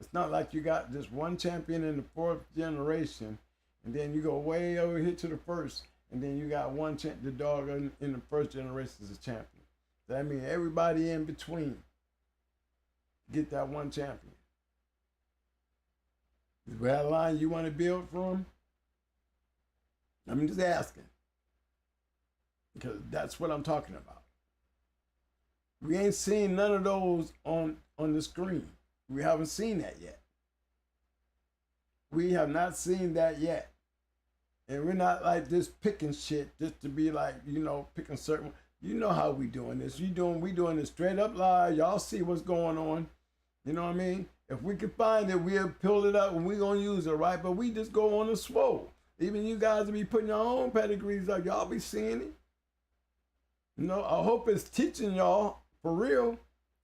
[SPEAKER 3] It's not like you got just one champion in the 4th generation, and then you go way over here to the 1st, and then you got one the dog in the 1st generation is a champion. That means everybody in between get that one champion. Is that a line you want to build from? I'm just asking. Because that's what I'm talking about. We ain't seen none of those on the screen. We haven't seen that yet. We have not seen that yet. And we're not like this picking shit just to be like, picking certain. You know how we doing this. We doing this straight up live. Y'all see what's going on. You know what I mean? If we can find it, we'll pull it up and we're going to use it, right? But we just go on the swole. Even you guys will be putting your own pedigrees up. Y'all be seeing it. I hope it's teaching y'all for real.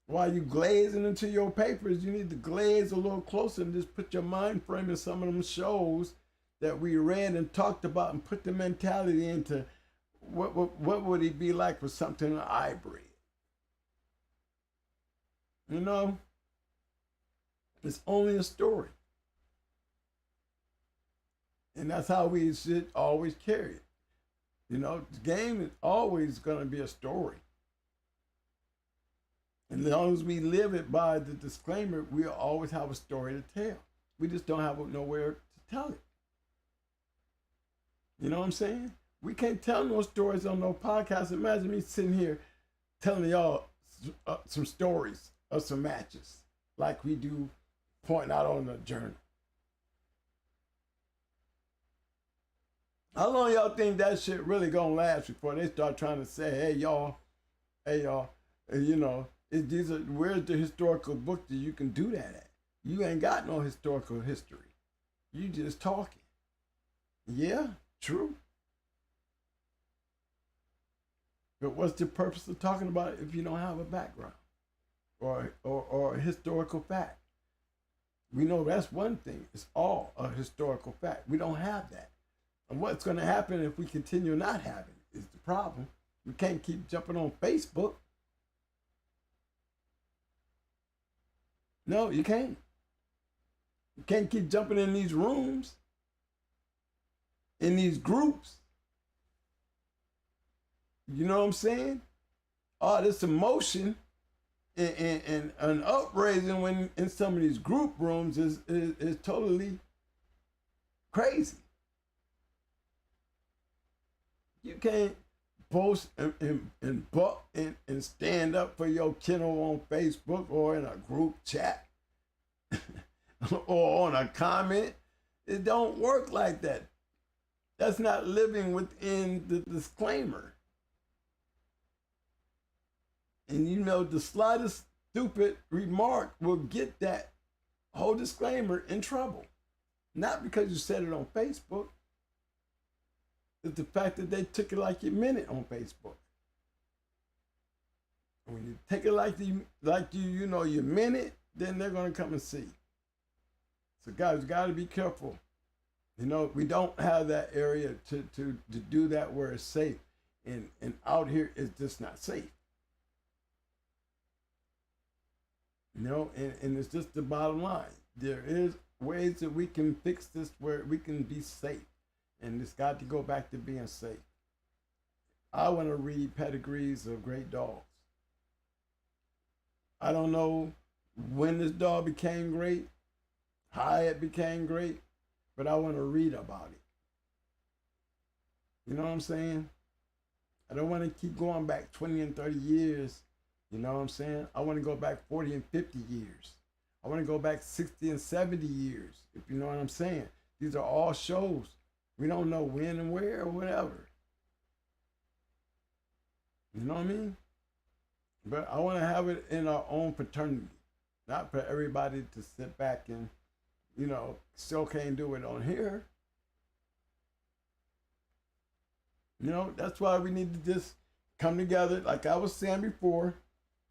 [SPEAKER 3] While you glazing into your papers, you need to glaze a little closer and just put your mind frame in some of them shows that we read and talked about and put the mentality into what would it be like for something I breed. It's only a story. And that's how we should always carry it. The game is always going to be a story. And as long as we live it by the disclaimer, we'll always have a story to tell. We just don't have nowhere to tell it. You know what I'm saying? We can't tell no stories on no podcast. Imagine me sitting here telling y'all some stories of some matches like we do pointing out on the journal. How long y'all think that shit really gonna last before they start trying to say, hey y'all, where's the historical book that you can do that at? You ain't got no historical history. You just talking. Yeah, true. But what's the purpose of talking about it if you don't have a background or a historical fact? We know that's one thing. It's all a historical fact. We don't have that. And what's going to happen if we continue not having it is the problem. We can't keep jumping on Facebook. No, you can't. You can't keep jumping in these rooms, in these groups. You know what I'm saying? Oh, this emotion and an upraising when in some of these group rooms is totally crazy. You can't post and buck and stand up for your kennel on Facebook or in a group chat or on a comment. It don't work like that. That's not living within the disclaimer. And you know, the slightest stupid remark will get that whole disclaimer in trouble. Not because you said it on Facebook. It's the fact that they took it like you meant it on Facebook. When you take it like you meant it, then they're gonna come and see. So guys, you gotta be careful. You know, we don't have that area to do that where it's safe. And out here it's just not safe. You know, and it's just the bottom line. There is ways that we can fix this where we can be safe. And it's got to go back to being safe. I want to read pedigrees of great dogs. I don't know when this dog became great, how it became great, but I want to read about it. You know what I'm saying? I don't want to keep going back 20 and 30 years. You know what I'm saying? I want to go back 40 and 50 years. I want to go back 60 and 70 years, if you know what I'm saying. These are all shows. We don't know when and where or whatever. You know what I mean? But I want to have it in our own fraternity, not for everybody to sit back and, you know, still can't do it on here. You know, that's why we need to just come together. Like I was saying before,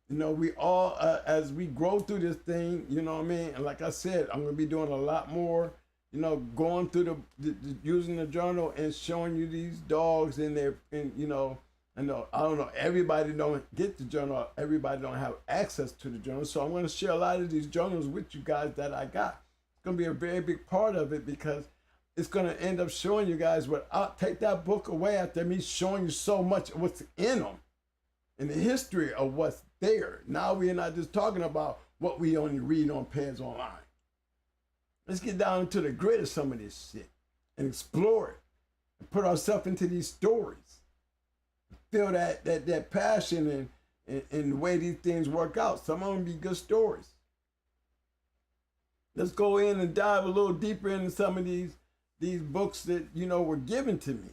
[SPEAKER 3] you know, we all, as we grow through this thing, you know what I mean? And like I said, I'm going to be doing a lot more, you know, going through using the journal and showing you these dogs in there, and, you know, I don't know, everybody don't get the journal. Everybody don't have access to the journal. So I'm going to share a lot of these journals with you guys that I got. It's going to be a very big part of it because it's going to end up showing you guys what, I'll take that book away after me showing you so much of what's in them and the history of what's there. Now we're not just talking about what we only read on Peds Online. Let's get down into the grit of some of this shit and explore it and put ourselves into these stories. Feel that passion and the way these things work out. Some of them be good stories. Let's go in and dive a little deeper into some of these books that, you know, were given to me.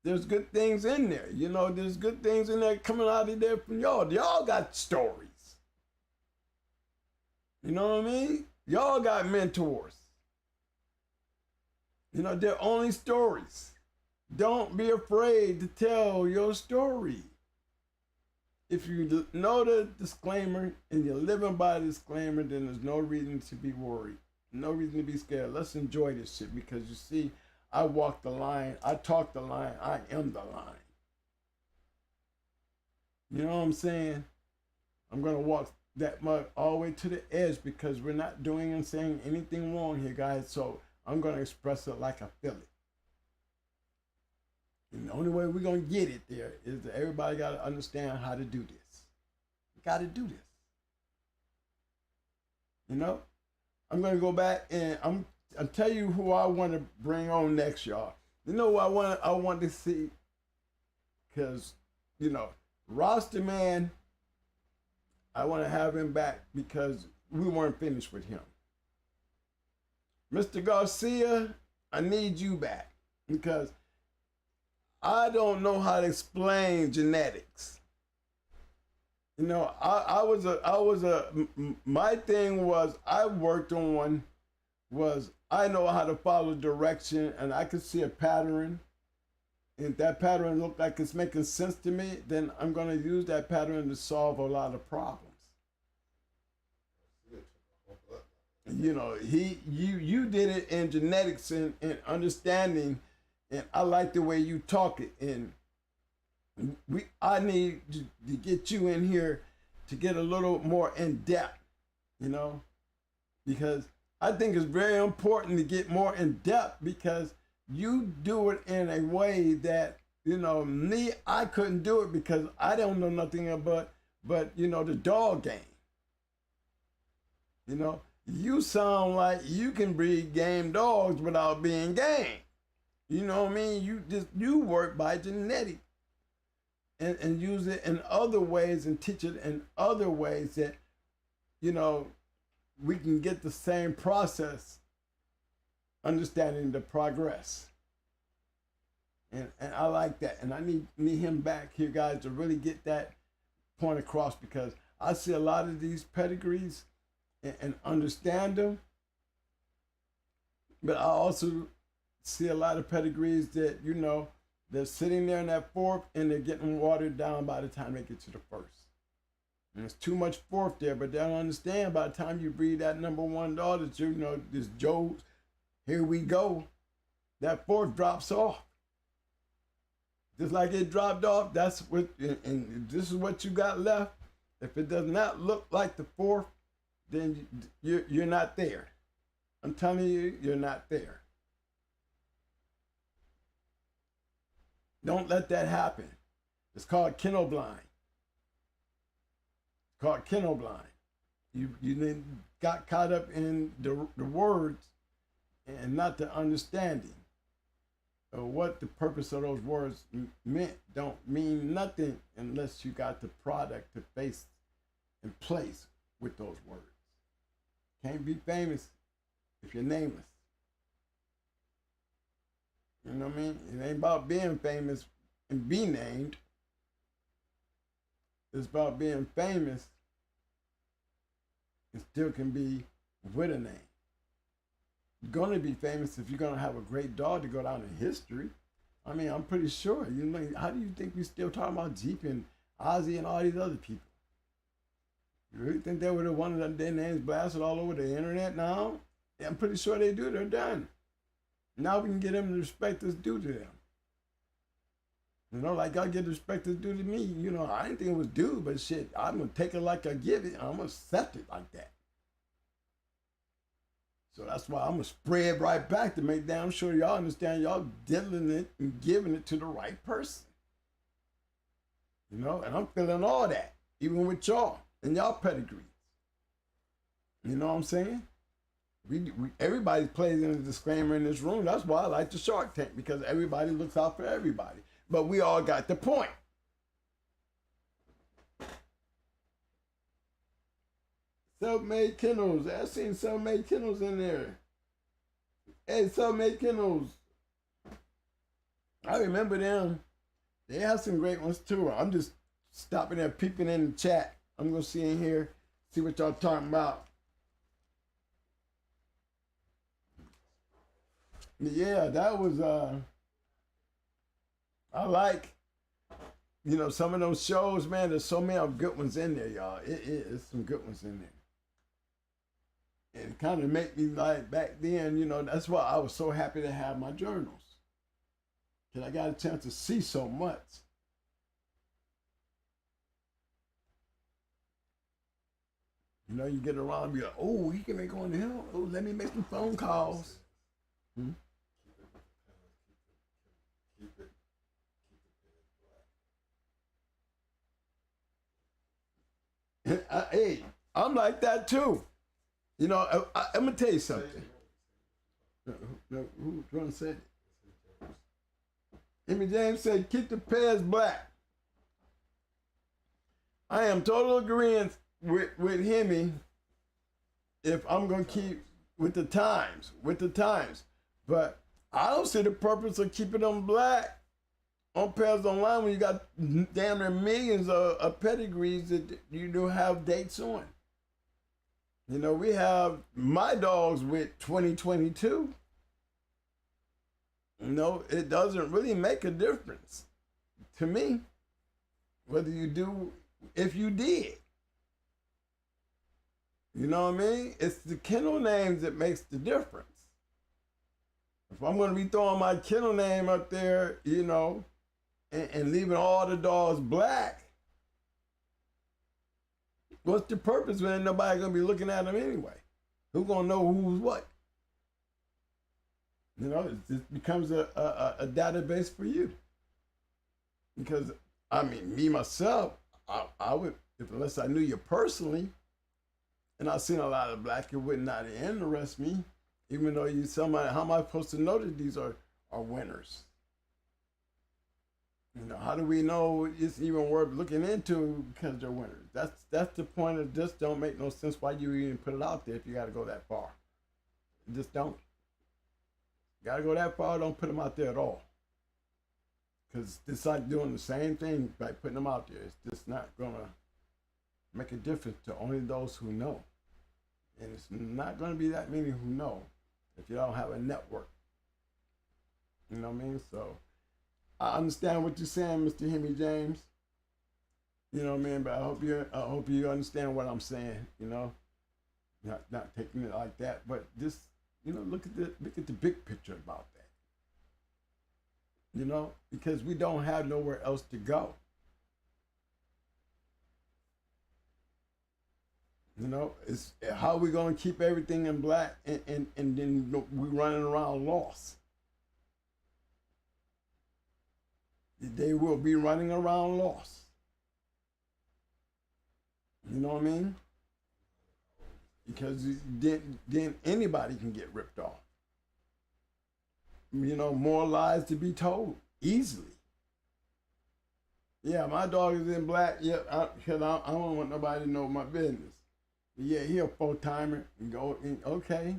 [SPEAKER 3] There's good things in there. You know, there's good things in there coming out of there from y'all. Y'all got stories. You know what I mean? Y'all got mentors. You know, they're only stories. Don't be afraid to tell your story. If you know the disclaimer and you're living by the disclaimer, then there's no reason to be worried. No reason to be scared. Let's enjoy this shit because you see, I walk the line, I talk the line, I am the line. You know what I'm saying? I'm going to walk that mug all the way to the edge because we're not doing and saying anything wrong here, guys. So I'm going to express it like I feel it. And the only way we're going to get it there is that everybody got to understand how to do this. You got to do this. You know? I'm going to go back and I'll tell you who I want to bring on next, y'all. You know what I want to see? Because, you know, Roster Man, I want to have him back because we weren't finished with him. Mr. Garcia, I need you back because I don't know how to explain genetics. You know, my thing was I worked on was I know how to follow direction and I could see a pattern. And if that pattern looked like it's making sense to me, then I'm going to use that pattern to solve a lot of problems. You know, you did it in genetics and understanding, and I like the way you talk it. And I need to get you in here to get a little more in depth, you know, because I think it's very important to get more in depth because you do it in a way that, you know, me, I couldn't do it because I don't know nothing about, but you know, the dog game. You know, you sound like you can breed game dogs without being game. You know what I mean? You work by genetic and use it in other ways and teach it in other ways that, you know, we can get the same process understanding the progress. And I like that. And I need him back here, guys, to really get that point across, because I see a lot of these pedigrees and understand them. But I also see a lot of pedigrees that, you know, they're sitting there in that fourth and they're getting watered down by the time they get to the first. And there's too much fourth there, but they don't understand by the time you breed that number one dog that you know, this Joe, here we go, that fourth drops off. Just like it dropped off, that's what, and this is what you got left. If it does not look like the fourth, then you're not there. I'm telling you, you're not there. Don't let that happen. It's called kennel blind. It's called kennel blind. You then got caught up in the words and not the understanding of what the purpose of those words meant. Don't mean nothing unless you got the product to face and place with those words. Can't be famous if you're nameless. You know what I mean? It ain't about being famous and be named. It's about being famous and still can be with a name. You're going to be famous if you're going to have a great dog to go down in history. I mean, I'm pretty sure. You know, how do you think we still talking about Jeep and Ozzy and all these other people? You really think they would have wanted their names blasted all over the internet now? Yeah, I'm pretty sure they do. They're done. Now we can get them the respect that's due to them. You know, like I get the respect that's due to me. You know, I didn't think it was due, but shit, I'm going to take it like I give it. I'm going to accept it like that. So that's why I'm going to spread right back to make damn sure y'all understand y'all dealing it and giving it to the right person. You know, and I'm feeling all that, even with y'all and y'all pedigrees. You know what I'm saying? Everybody plays in a disclaimer in this room. That's why I like the Shark Tank, because everybody looks out for everybody. But we all got the point. Self-made Kennels. I seen self-made Kennels in there. Hey, self-made Kennels. I remember them. They have some great ones too. I'm just stopping there, peeping in the chat. I'm going to see in here, see what y'all talking about. Yeah, that was, I like, you know, some of those shows, man. There's so many good ones in there, y'all. It is some good ones in there. And it kind of made me like back then, you know, that's why I was so happy to have my journals. Because I got a chance to see so much. You know, you get around and be like, oh, he can make on the hill. Oh, let me make some phone calls. Hey, I'm like that too. You know, I'm gonna tell you something. Who's gonna say it? Amy James said, keep the pairs black. I am total agreement with Hemi if I'm gonna keep with the times. But I don't see the purpose of keeping them black on pairs online when you got damn near millions of pedigrees that you do have dates on. You know, we have my dogs with 2022. You know, it doesn't really make a difference to me whether you do, if you did. You know what I mean? It's the kennel names that makes the difference. If I'm going to be throwing my kennel name up there, you know, and leaving all the dogs black, what's the purpose when ain't nobody going to be looking at them anyway? Who's going to know who's what? You know, it just becomes a database for you. Because, I mean, me, myself, I would, unless I knew you personally, and I've seen a lot of black, it would not interest me, even though you somebody, how am I supposed to know that these are winners? You know, how do we know it's even worth looking into because they're winners? That's the point of this. Don't make no sense why you even put it out there if you got to go that far. Just don't. Gotta go that far, don't put them out there at all. Because it's like doing the same thing by putting them out there. It's just not gonna make a difference to only those who know. And it's not gonna be that many who know if you don't have a network. You know what I mean? So I understand what you're saying, Mr. Henry James. You know what I mean? But I hope you understand what I'm saying, you know? Not taking it like that, but just, you know, look at the big picture about that. You know, because we don't have nowhere else to go. You know, it's how we gonna keep everything in black and then we running around lost. They will be running around lost. You know what I mean? Because then anybody can get ripped off. You know, more lies to be told easily. Yeah, my dog is in black. Yeah, because I don't want nobody to know my business. But yeah, he a full-timer. Okay.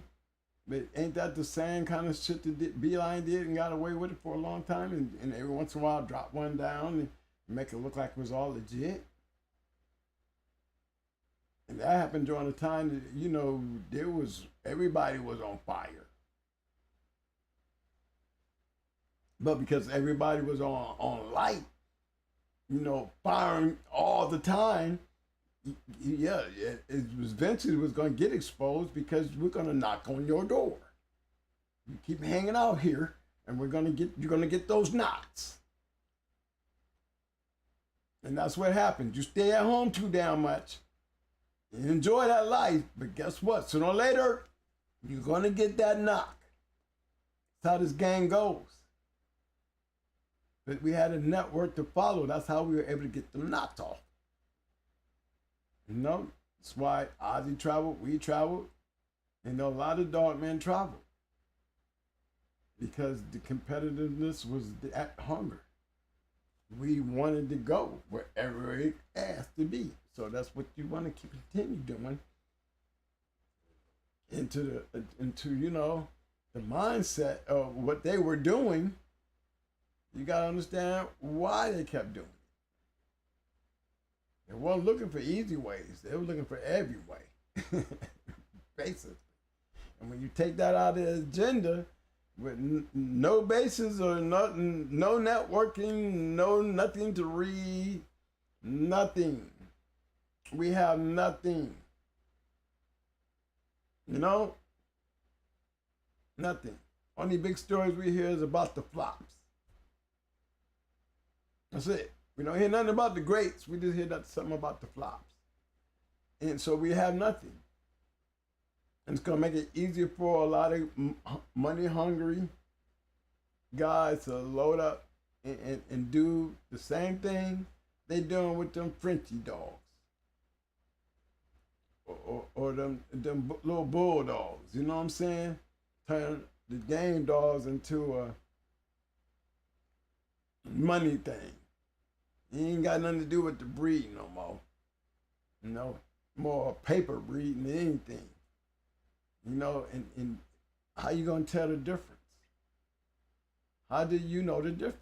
[SPEAKER 3] But ain't that the same kind of shit that Beeline did and got away with it for a long time? And every once in a while drop one down and make it look like it was all legit? And that happened during the time that, you know, everybody was on fire. But because everybody was on light, you know, firing all the time, yeah, it was eventually was going to get exposed because we're going to knock on your door. You keep hanging out here, and you're going to get those knocks. And that's what happens. You stay at home too damn much. You enjoy that life, but guess what? Sooner or later, you're going to get that knock. That's how this game goes. But we had a network to follow. That's how we were able to get them knocked off. You know, that's why Ozzy traveled, we traveled, and a lot of dog men traveled. Because the competitiveness was that hunger. We wanted to go wherever it asked to be. So that's what you want to continue doing into you know, the mindset of what they were doing. You got to understand why they kept doing it. They weren't looking for easy ways. They were looking for every way, basically. And when you take that out of the agenda, with no basis or nothing, no networking, no nothing to read, nothing. We have nothing. You know? Nothing. Only big stories we hear is about the flops. That's it. We don't hear nothing about the greats. We just hear something about the flops. And so we have nothing. And it's going to make it easier for a lot of money-hungry guys to load up and do the same thing they doing with them Frenchie dogs. Or them little bulldogs. You know what I'm saying? Turn the game dogs into a money thing. It ain't got nothing to do with the breed no more. You know, more paper breed than anything. You know, and how you gonna tell the difference? How do you know the difference?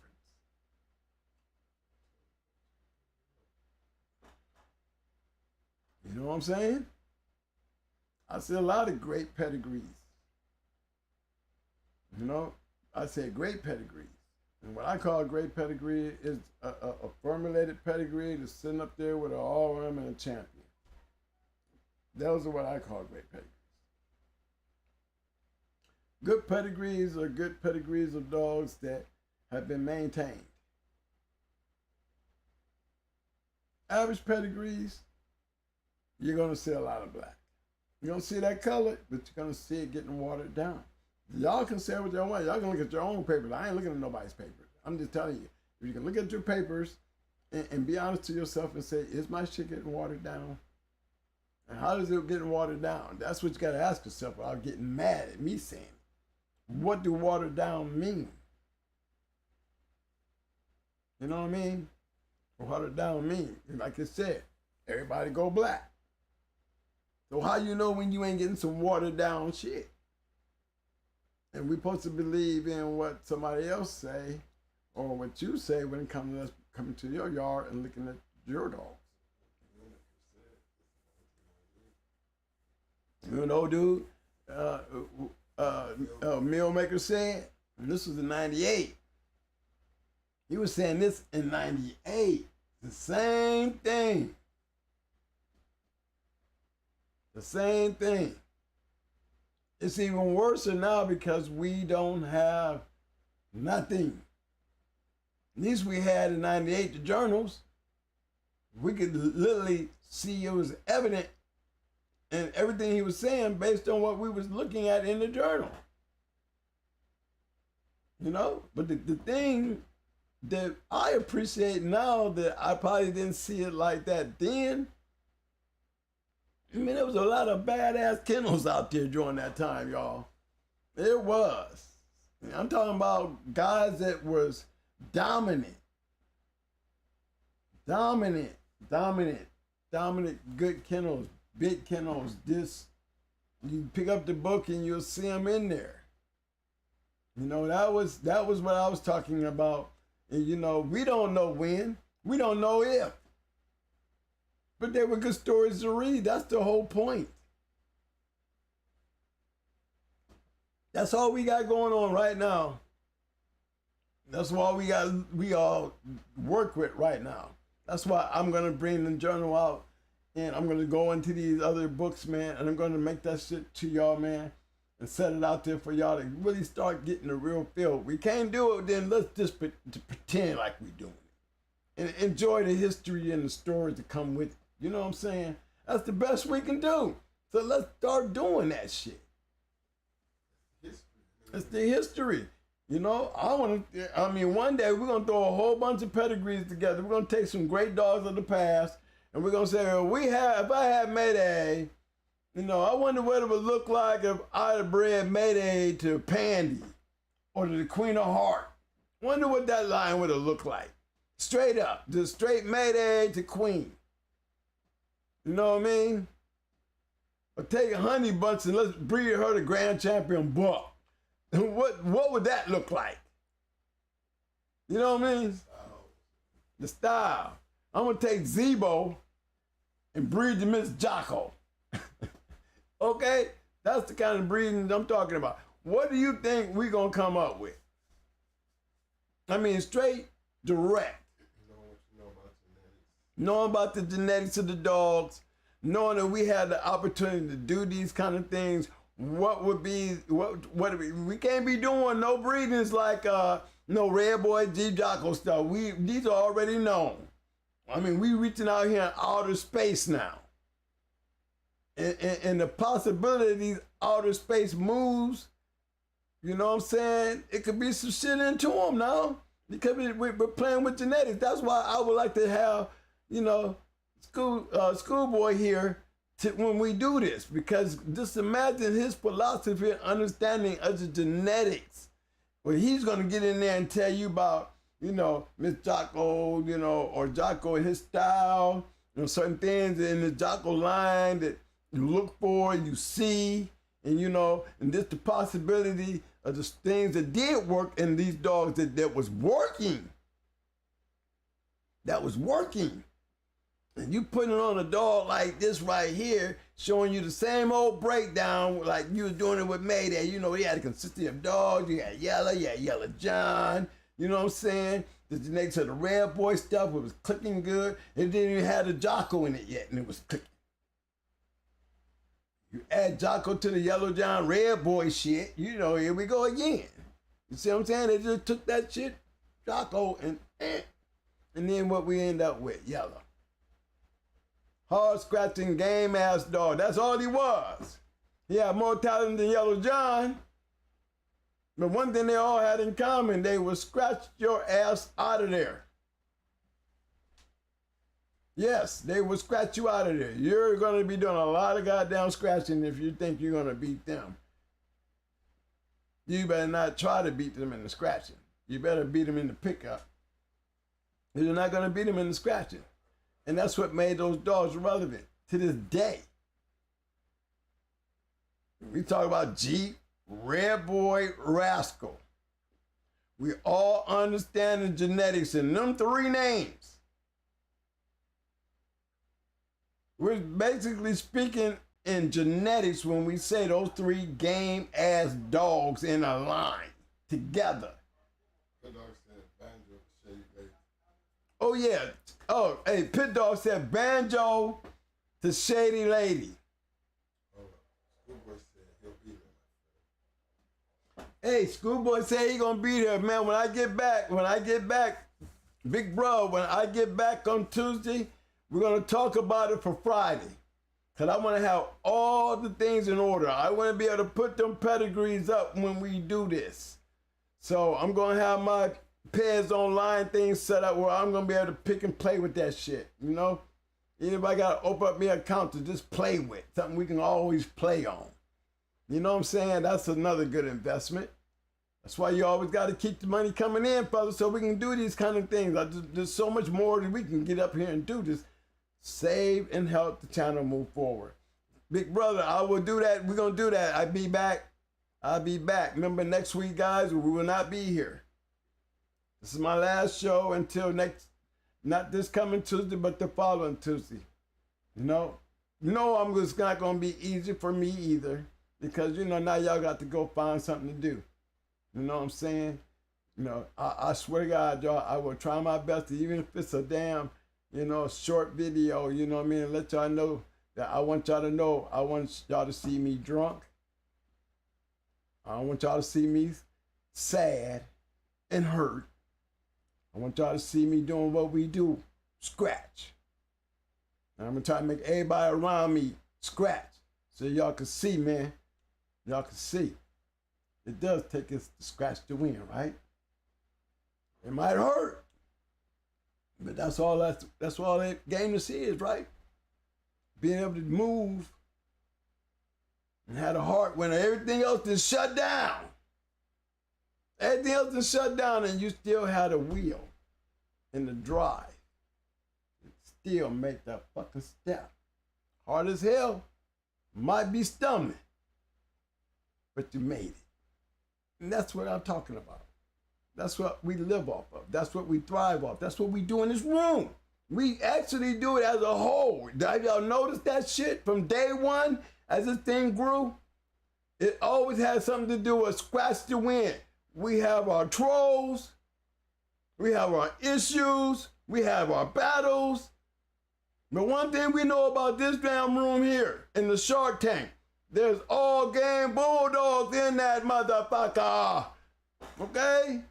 [SPEAKER 3] You know what I'm saying? I see a lot of great pedigrees. You know, I say great pedigrees. And what I call a great pedigree is a formulated pedigree that's sitting up there with an all-rim and a champion. Those are what I call great pedigrees. Good pedigrees are good pedigrees of dogs that have been maintained. Average pedigrees, you're going to see a lot of black. You're going to see that color, but you're going to see it getting watered down. Y'all can say what y'all want. Y'all can look at your own papers. I ain't looking at nobody's papers. I'm just telling you. If you can look at your papers and be honest to yourself and say, is my shit getting watered down? And how does it getting watered down? That's what you got to ask yourself without getting mad at me saying it. What do watered down mean? You know what I mean? Watered down mean, like I said, everybody go black. So how you know when you ain't getting some watered down shit? And we're supposed to believe in what somebody else say or what you say when it comes to us coming to your yard and looking at your dogs. You know, dude, MILLMAKER said, and this was in 98. He was saying this in 98. The same thing. The same thing. It's even worse now because we don't have nothing. At least we had in 98 the journals. We could literally see it was evident in everything he was saying based on what we was looking at in the journal. You know, but the thing that I appreciate now that I probably didn't see it like that then, I mean, there was a lot of badass kennels out there during that time, y'all. There was. I'm talking about guys that was dominant, good kennels, big kennels. This, you pick up the book and you'll see them in there. You know, that was what I was talking about. And you know, we don't know when, we don't know if. But they were good stories to read. That's the whole point. That's all we got going on right now. That's what we all work with right now. That's why I'm gonna bring the journal out and I'm gonna go into these other books, man, and I'm gonna make that shit to y'all, man, and set it out there for y'all to really start getting the real feel. We can't do it, then let's just pretend like we're doing it. And enjoy the history and the stories that come with it. You know what I'm saying? That's the best we can do. So let's start doing that shit. It's the history. You know, one day we're going to throw a whole bunch of pedigrees together. We're going to take some great dogs of the past, and we're going to say, well, if I had Mayday, you know, I wonder what it would look like if I'd have bred Mayday to Pandy or to the Queen of Heart. Wonder what that line would have looked like. Straight up, just straight Mayday to Queen. You know what I mean? Or take a honey bunch and let's breed her to Grand Champion Buck. What would that look like? You know what I mean? The style. I'm gonna take Zebo and breed to Miss Jocko. Okay? That's the kind of breeding I'm talking about. What do you think we're gonna come up with? I mean, straight, direct. Knowing about the genetics of the dogs, knowing that we had the opportunity to do these kind of things, we can't be doing no breedings like no Red Boy G Jocko stuff. These are already known. I mean, we reaching out here in outer space now. And the possibility of these outer space moves, you know what I'm saying? It could be some shit into them now. Because we're playing with genetics. That's why I would like to have, you know, schoolboy here when we do this, because just imagine his philosophy and understanding of the genetics, where he's going to get in there and tell you about, you know, Miss Jocko, you know, or Jocko and his style, you know, certain things in the Jocko line that you look for, you see, and you know, and just the possibility of the things that did work in these dogs that was working. That was working. And you putting it on a dog like this right here, showing you the same old breakdown like you was doing it with Mayday. You know, he had a consistency of dogs. You had Yellow John. You know what I'm saying? The genetics of the Red Boy stuff, it was clicking good. It didn't even have the Jocko in it yet, and it was clicking. You add Jocko to the Yellow John Red Boy shit, you know, here we go again. You see what I'm saying? They just took that shit, Jocko, and then what we end up with, Yellow. Hard scratching game ass dog. That's all he was. He had more talent than Yellow John. But one thing they all had in common, they would scratch your ass out of there. Yes, they will scratch you out of there. You're going to be doing a lot of goddamn scratching if you think you're going to beat them. You better not try to beat them in the scratching. You better beat them in the pickup. You're not going to beat them in the scratching. And that's what made those dogs relevant to this day. We talk about Jeep, Red Boy, Rascal. We all understand the genetics in them three names. We're basically speaking in genetics when we say those three game-ass dogs in a line together.
[SPEAKER 2] The dog said banjo, shady lady.
[SPEAKER 3] Oh, yeah. Oh, hey, Pit Dog said banjo to shady lady.
[SPEAKER 2] Schoolboy said he'll be there.
[SPEAKER 3] Hey, Schoolboy said he gonna be there, man. When I get back, big bro, when I get back on Tuesday, we're gonna talk about it for Friday. Cause I wanna have all the things in order. I wanna be able to put them pedigrees up when we do this. So I'm gonna have my Pairs Online things set up where I'm gonna be able to pick and play with that shit, you know? Anybody gotta open up me an account to just play with, something we can always play on. You know what I'm saying? That's another good investment. That's why you always gotta keep the money coming in, fellas, so we can do these kind of things. There's so much more that we can get up here and do this. Save and help the channel move forward. Big brother, I will do that. We're gonna do that. I'll be back. Remember next week, guys, we will not be here. This is my last show until not this coming Tuesday, but the following Tuesday. You know I'm just not gonna be easy for me either, because now y'all got to go find something to do. You know what I'm saying? I swear to God, y'all, I will try my best, even if it's a damn, short video, you know what I mean? Let y'all know that I want y'all to know, I want y'all to see me drunk. I don't want y'all to see me sad and hurt. I want y'all to see me doing what we do, scratch. And I'm gonna try to make everybody around me scratch so y'all can see, man. Y'all can see. It does take us to scratch to win, right? It might hurt, but that's all that game to see is, right? Being able to move and have a heart when everything else is shut down. Everything else is shut down and you still have the wheel and the drive. Still make that fucking step. Hard as hell. Might be stumbling. But you made it. And that's what I'm talking about. That's what we live off of. That's what we thrive off. That's what we do in this room. We actually do it as a whole. Have y'all noticed that shit from day one as this thing grew? It always had something to do with scratch to win. We have our trolls. We have our issues. We have our battles. But one thing we know about this damn room here in the Shark Tank, there's all game bulldogs in that motherfucker. Okay?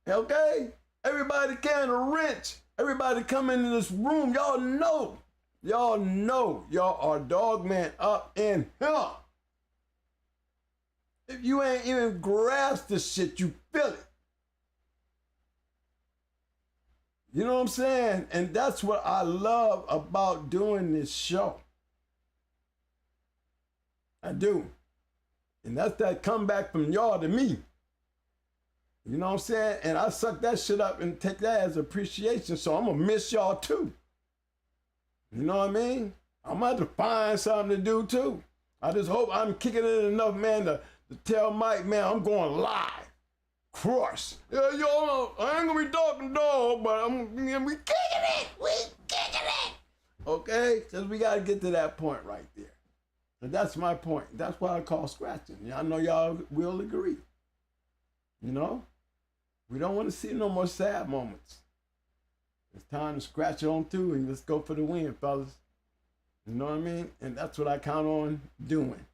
[SPEAKER 3] Okay? Everybody carrying a wrench. Everybody coming in this room. Y'all know. Y'all are dog man up in here. If you ain't even grasped the shit, you feel it. You know what I'm saying? And that's what I love about doing this show. I do. And that's that comeback from y'all to me. You know what I'm saying? And I suck that shit up and take that as appreciation. So I'm going to miss y'all too. You know what I mean? I'm going to have to find something to do too. I just hope I'm kicking it enough, man, to tell Mike, man, I'm going live. Crush. Yeah, yo, I ain't gonna be talking dog, but we kicking it. We kicking it. Okay? Because we got to get to that point right there. And that's my point. That's what I call scratching. I know y'all will agree. You know? We don't want to see no more sad moments. It's time to scratch it on through and let's go for the win, fellas. You know what I mean? And that's what I count on doing.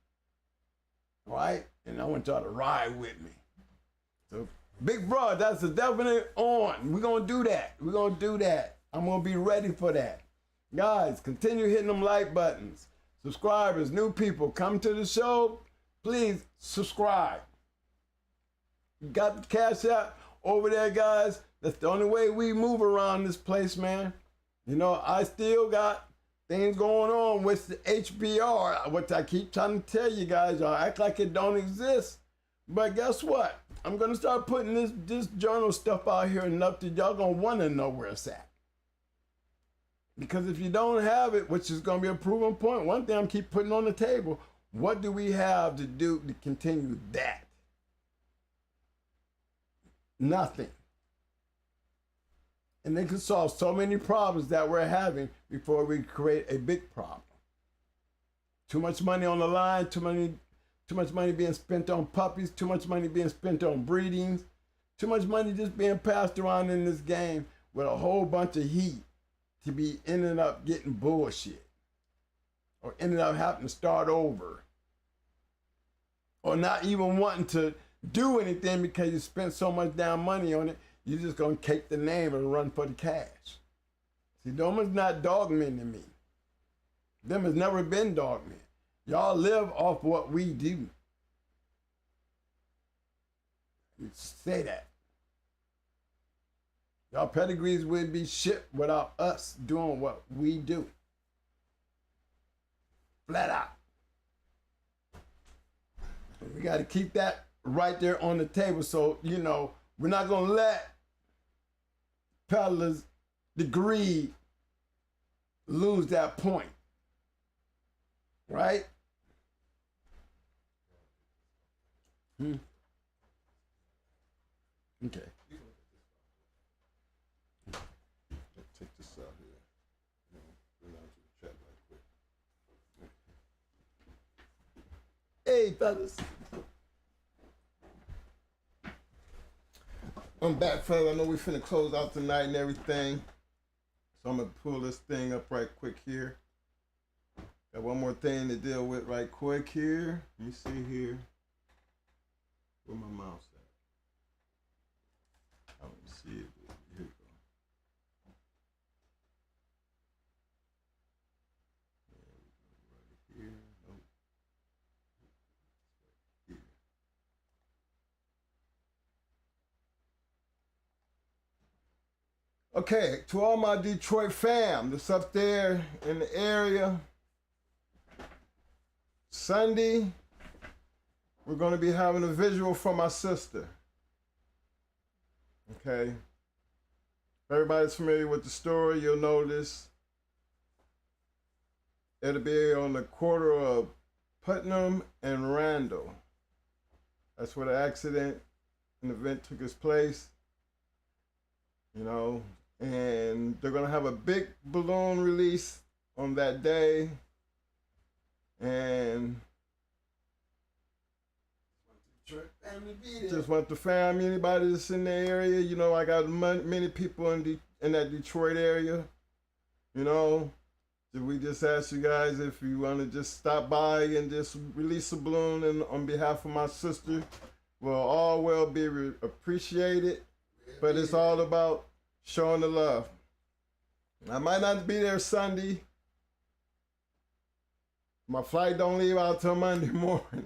[SPEAKER 3] All right? And I want y'all to ride with me. So, big bro, that's a definite on. We're going to do that. We're going to do that. I'm going to be ready for that. Guys, continue hitting them like buttons. Subscribers, new people, come to the show. Please subscribe. You got the cash out over there, guys. That's the only way we move around this place, man. You know, I still got things going on with the HBR, which I keep trying to tell you guys. Y'all act like it don't exist. But guess what? I'm going to start putting this journal stuff out here enough that y'all going to want to know where it's at. Because if you don't have it, which is going to be a proven point, one thing I'm keep putting on the table, What do we have to do to continue that? Nothing. And they can solve so many problems that we're having before we create a big problem. Too much money on the line, too much money being spent on puppies, too much money being spent on breedings, too much money just being passed around in this game with a whole bunch of heat to be ending up getting bullshit or ending up having to start over or not even wanting to do anything because you spent so much damn money on it, you're just gonna cake the name and run for the cash. See, them is not dogmen to me. Them has never been dogmen. Y'all live off what we do. You say that. Y'all pedigrees would be shit without us doing what we do. Flat out. We got to keep that right there on the table. So, you know, we're not going to let peddlers, the greed, lose that point. Right? Okay.
[SPEAKER 2] Take this out here. Bring out to the chat right quick.
[SPEAKER 3] Hey, fellas.
[SPEAKER 2] I'm back, fella. I know we finna close out tonight and everything. So I'm gonna pull this thing up right quick here. Got one more thing to deal with right quick here. Let me see here. Where my mouse at? I don't see it. Here we go. Right here. Nope. Right here. Okay, to all my Detroit fam that's up there in the area, Sunday, we're going to be having a visual for my sister. Okay. If everybody's familiar with the story, you'll know this. It'll be on the corner of Putnam and Randall. That's where the accident and event took its place. You know, and they're going to have a big balloon release on that day. And just want the family, anybody that's in the area. You know, I got many people in that Detroit area. You know, so we just ask you guys if you want to just stop by and just release a balloon and on behalf of my sister. We'll all well be appreciated, but it's all about showing the love. I might not be there Sunday. My flight don't leave out till Monday morning.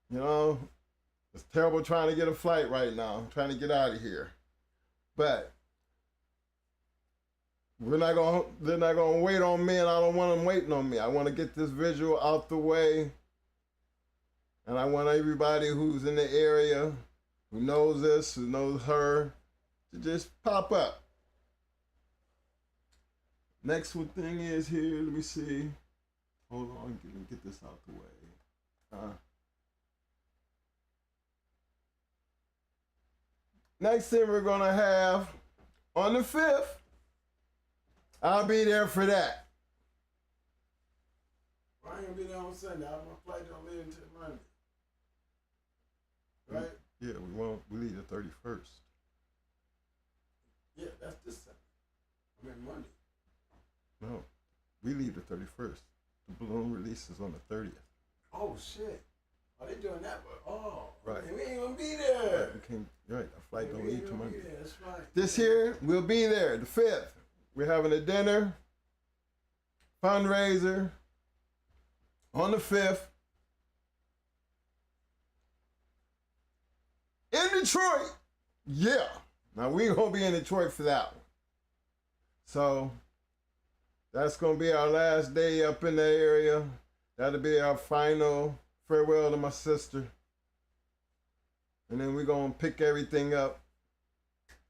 [SPEAKER 2] You know, it's terrible trying to get a flight right now. I'm trying to get out of here. But they're not gonna wait on me, and I don't want them waiting on me. I want to get this visual out the way. And I want everybody who's in the area, who knows this, who knows her, to just pop up. Next one thing is here, let me see. Hold on, let me get this out the way. Next thing we're gonna have on the 5th, I'll be there for that.
[SPEAKER 3] I ain't gonna be there on Sunday. My flight don't leave until Monday. Right?
[SPEAKER 2] Yeah, we leave the 31st.
[SPEAKER 3] Yeah, that's this Sunday. I mean Monday.
[SPEAKER 2] No, we leave the 31st. The balloon release is on the 30th.
[SPEAKER 3] Oh shit. Are they doing that?
[SPEAKER 2] Right.
[SPEAKER 3] We ain't gonna be there.
[SPEAKER 2] Right, our flight don't leave till Monday.
[SPEAKER 3] That's right.
[SPEAKER 2] This year, we'll be there, the 5th. We're having a dinner, fundraiser, on the 5th. In Detroit. Yeah. Now, we're going to be in Detroit for that one. So, that's going to be our last day up in the area. That'll be our final farewell to my sister. And then we're going to pick everything up.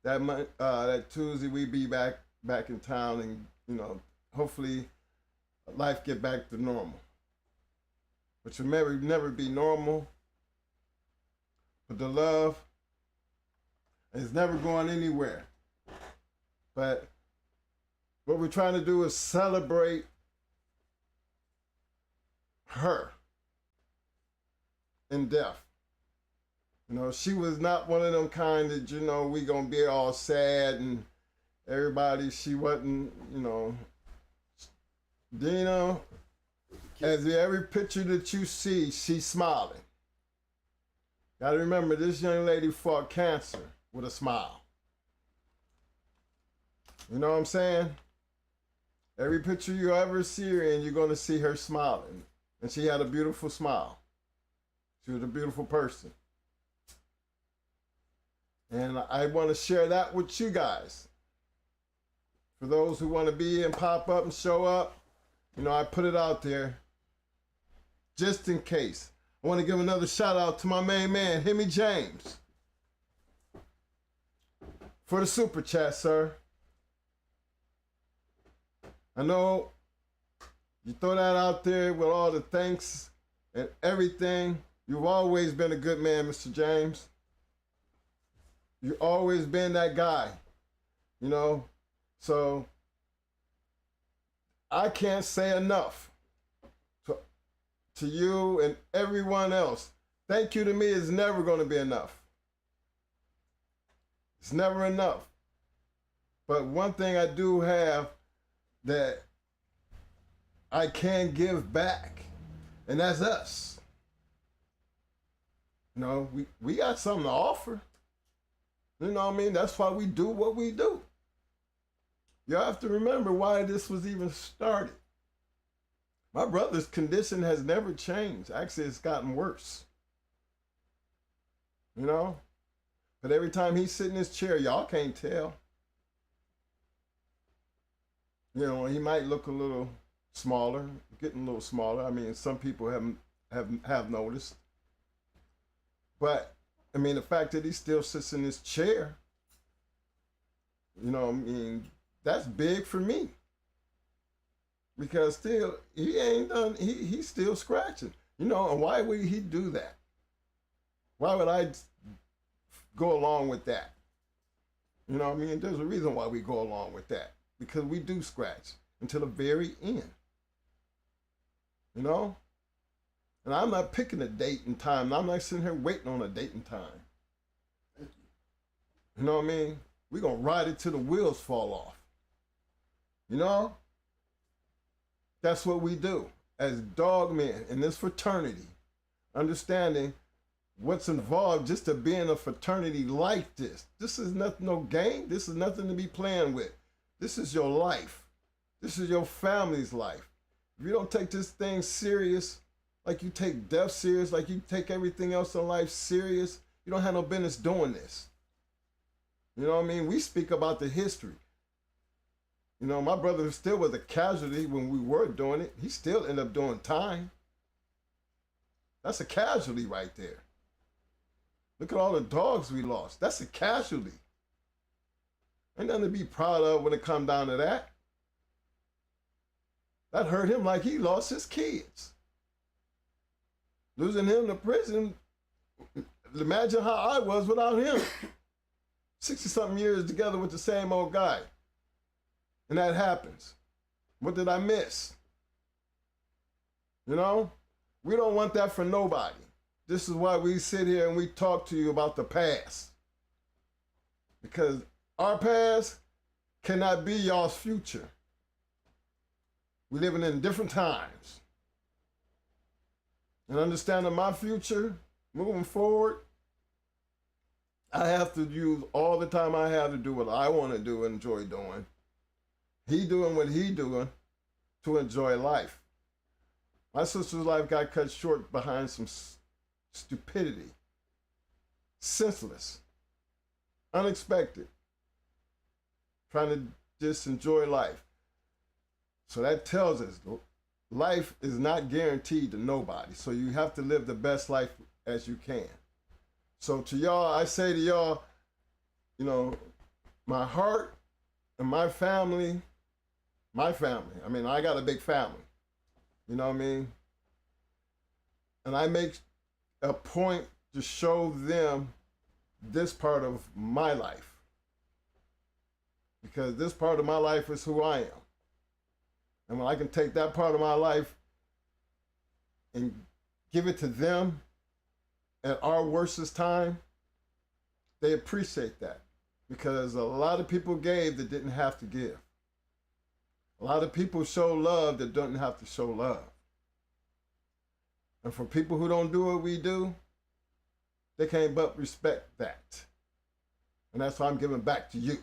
[SPEAKER 2] That Tuesday, we be back in town, and, you know, hopefully life get back to normal. which will never be normal. But the love is never going anywhere. But what we're trying to do is celebrate her in death. You know, she was not one of them kind that, you know, we gonna be all sad and everybody, she wasn't, you know, as every picture that you see, she's smiling. Gotta remember, this young lady fought cancer with a smile. You know what I'm saying? Every picture you ever see her in, you're gonna see her smiling. And she had a beautiful smile. She was a beautiful person. And I want to share that with you guys. For those who want to be and pop up and show up, you know, I put it out there just in case. I want to give another shout out to my main man, Hemi James, for the super chat, sir. I know you throw that out there with all the thanks and everything. You've always been a good man, Mr. James. You've always been that guy, you know. So I can't say enough to you and everyone else. Thank you to me is never going to be enough. It's never enough. But one thing I do have that I can give back, and that's us. You know, we got something to offer. You know what I mean? That's why we do what we do. You have to remember why this was even started. My brother's condition has never changed. Actually, it's gotten worse. You know? But every time he sit in his chair, y'all can't tell. You know, he might look a little smaller, getting a little smaller. I mean, some people have noticed. But, I mean, the fact that he still sits in his chair, you know, I mean, that's big for me. Because still, he ain't done, he's still scratching. You know, and why would he do that? Why would I go along with that? You know what I mean? There's a reason why we go along with that. Because we do scratch until the very end. You know? And I'm not picking a date and time. I'm not sitting here waiting on a date and time. You know what I mean? We're going to ride it till the wheels fall off. You know? That's what we do as dog men in this fraternity. Understanding what's involved just to be in a fraternity like this. This is nothing, no game. This is nothing to be playing with. This is your life. This is your family's life. If you don't take this thing serious, like you take death serious, like you take everything else in life serious, you don't have no business doing this. You know what I mean? We speak about the history. You know, my brother still was a casualty when we were doing it. He still ended up doing time. That's a casualty right there. Look at all the dogs we lost. That's a casualty. Ain't nothing to be proud of when it comes down to that. That hurt him like he lost his kids. Losing him to prison, imagine how I was without him. 60-something years together with the same old guy. And that happens. What did I miss? You know? We don't want that for nobody. This is why we sit here and we talk to you about the past. Because our past cannot be y'all's future. We're living in different times. And understanding my future, moving forward, I have to use all the time I have to do what I want to do and enjoy doing. He doing what he doing to enjoy life. My sister's life got cut short behind some stupidity. Senseless. Unexpected. Trying to just enjoy life. So that tells us life is not guaranteed to nobody. So you have to live the best life as you can. So to y'all, I say to y'all, you know, my heart and my family, I mean, I got a big family. You know what I mean? And I make a point to show them this part of my life. Because this part of my life is who I am. And when I can take that part of my life and give it to them at our worstest time, they appreciate that. Because a lot of people gave that didn't have to give. A lot of people show love that don't have to show love. And for people who don't do what we do, they can't but respect that. And that's why I'm giving back to you.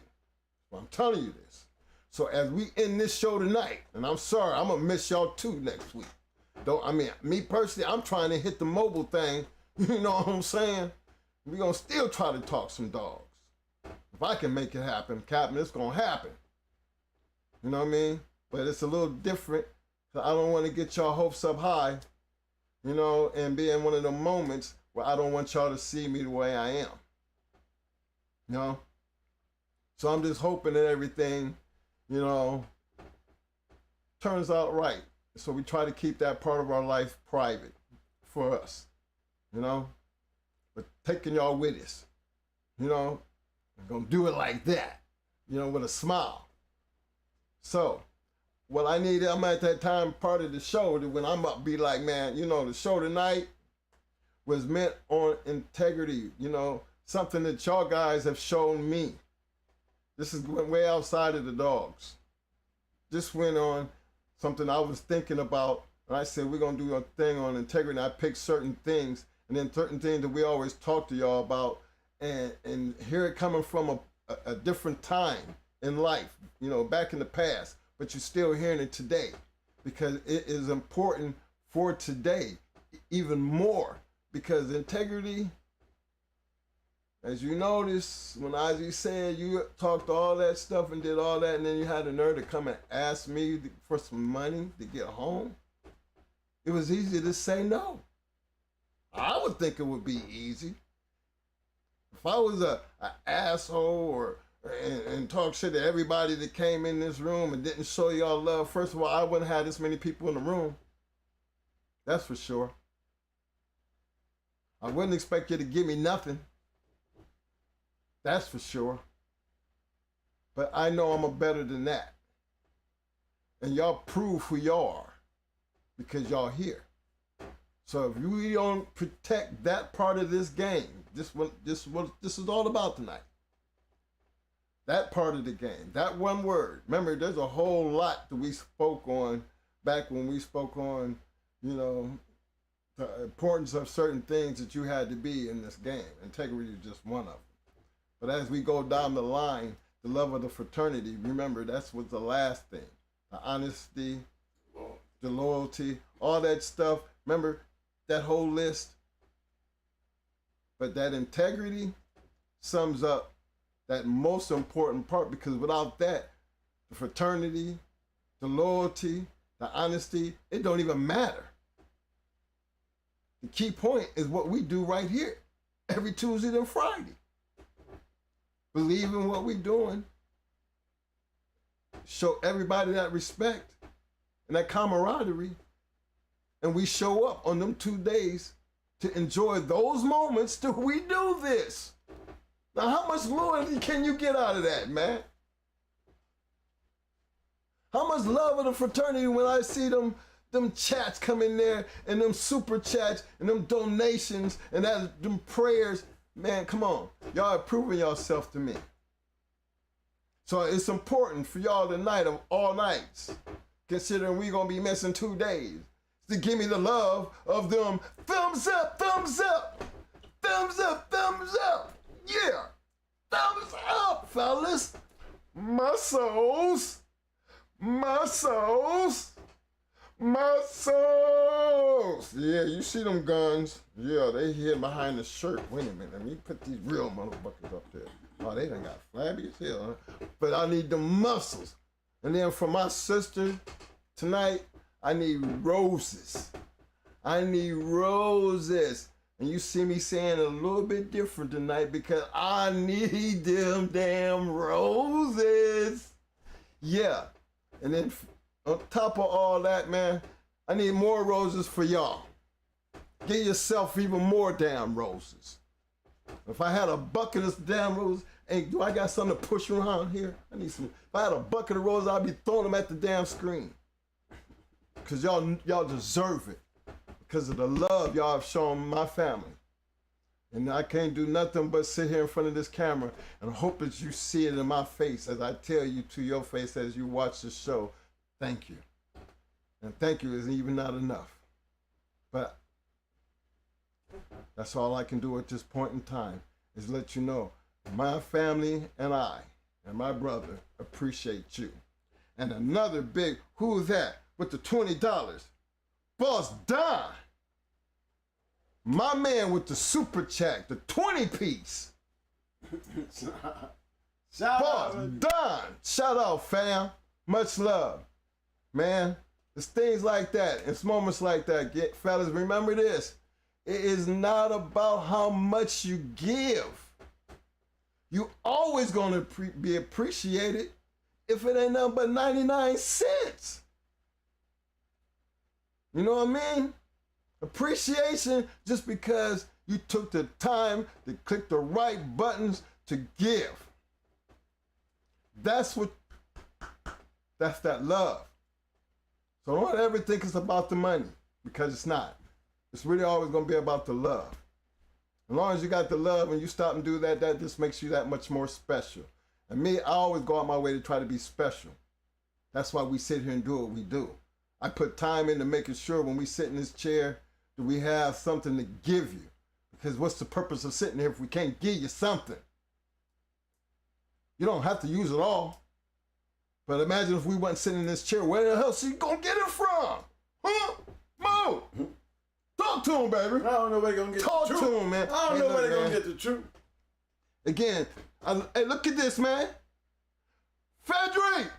[SPEAKER 2] Well, I'm telling you this. So as we end this show tonight, and I'm sorry, I'm gonna miss y'all too next week. Me personally, I'm trying to hit the mobile thing. You know what I'm saying? We're gonna still try to talk some dogs. If I can make it happen, Captain, it's gonna happen. You know what I mean? But it's a little different. So I don't want to get y'all hopes up high, you know, and be in one of the moments where I don't want y'all to see me the way I am. You know? So I'm just hoping that everything, you know, turns out right. So we try to keep that part of our life private for us, you know? But taking y'all with us, you know? I'm gonna do it like that, you know, with a smile. So, what I need, I'm at that time part of the show that when I'm up, be like, man, you know, the show tonight was meant on integrity, you know, something that y'all guys have shown me. This is way outside of the dogs. This went on something I was thinking about, and I said, we're gonna do a thing on integrity, and I picked certain things, and then certain things that we always talk to y'all about, and hear it coming from a different time in life, you know, back in the past, but you're still hearing it today because it is important for today even more because integrity, as you notice, when Ozzy said you talked all that stuff and did all that, and then you had the nerve to come and ask me for some money to get home, it was easy to say no. I would think it would be easy. If I was an asshole and talk shit to everybody that came in this room and didn't show y'all love, first of all, I wouldn't have this many people in the room. That's for sure. I wouldn't expect you to give me nothing. That's for sure. But I know I'm a better than that. And y'all prove who y'all are because y'all here. So if we don't protect that part of this game, this is all about tonight. That part of the game, that one word. Remember, there's a whole lot that we spoke on back when we spoke on, you know, the importance of certain things that you had to be in this game. Integrity is just one of them. But as we go down the line, the love of the fraternity, remember, that's what the last thing. The honesty, the loyalty, all that stuff. Remember that whole list? But that integrity sums up that most important part, because without that, the fraternity, the loyalty, the honesty, it don't even matter. The key point is what we do right here, every Tuesday and Friday. Believe in what we're doing. Show everybody that respect and that camaraderie. And we show up on them 2 days to enjoy those moments till we do this. Now, how much loyalty can you get out of that, man? How much love of the fraternity when I see them chats come in there and them super chats and them donations and them prayers. Man, come on. Y'all are proving yourself to me. So it's important for y'all tonight of all nights, considering we're going to be missing 2 days, to give me the love of them. Thumbs up, thumbs up, thumbs up, thumbs up. Yeah, thumbs up, fellas. Muscles, muscles, muscles. Yeah, you see them guns? Yeah, they hid behind the shirt. Wait a minute, let me put these real motherfuckers up there. Oh, they done got flabby as hell, huh? But I need the muscles. And then for my sister tonight, I need roses. I need roses. And you see me saying a little bit different tonight because I need them damn roses. Yeah. And then on top of all that, man, I need more roses for y'all. Get yourself even more damn roses. If I had a bucket of damn roses, hey, do I got something to push around here? I need some. If I had a bucket of roses, I'd be throwing them at the damn screen. Because y'all deserve it. Because of the love y'all have shown my family. And I can't do nothing but sit here in front of this camera and hope that you see it in my face as I tell you to your face as you watch the show, thank you. And thank you is even not enough. But that's all I can do at this point in time is let you know my family and I and my brother appreciate you. And another big, who's that with the $20? Boss Don. My man with the super chat, the 20-piece. Boss Don. Shout out, fam. Much love. Man, it's things like that. It's moments like that. Fellas, remember this. It is not about how much you give. You always gonna be appreciated if it ain't nothing but 99 cents. You know what I mean? Appreciation just because you took the time to click the right buttons to give. That's that love. So don't ever think it's about the money, because it's not. It's really always gonna be about the love. As long as you got the love and you stop and do that, that just makes you that much more special. And me, I always go out my way to try to be special. That's why we sit here and do what we do. I put time into making sure when we sit in this chair that we have something to give you. Because what's the purpose of sitting here if we can't give you something? You don't have to use it all. But imagine if we wasn't sitting in this chair, where the hell is she gonna get it from? Huh? Mo! Talk to him, baby.
[SPEAKER 3] I don't know where they're gonna get
[SPEAKER 2] Talk
[SPEAKER 3] the truth.
[SPEAKER 2] to him, man.
[SPEAKER 3] I don't know where they're gonna get the truth.
[SPEAKER 2] Again, hey, look at this, man. Frederick!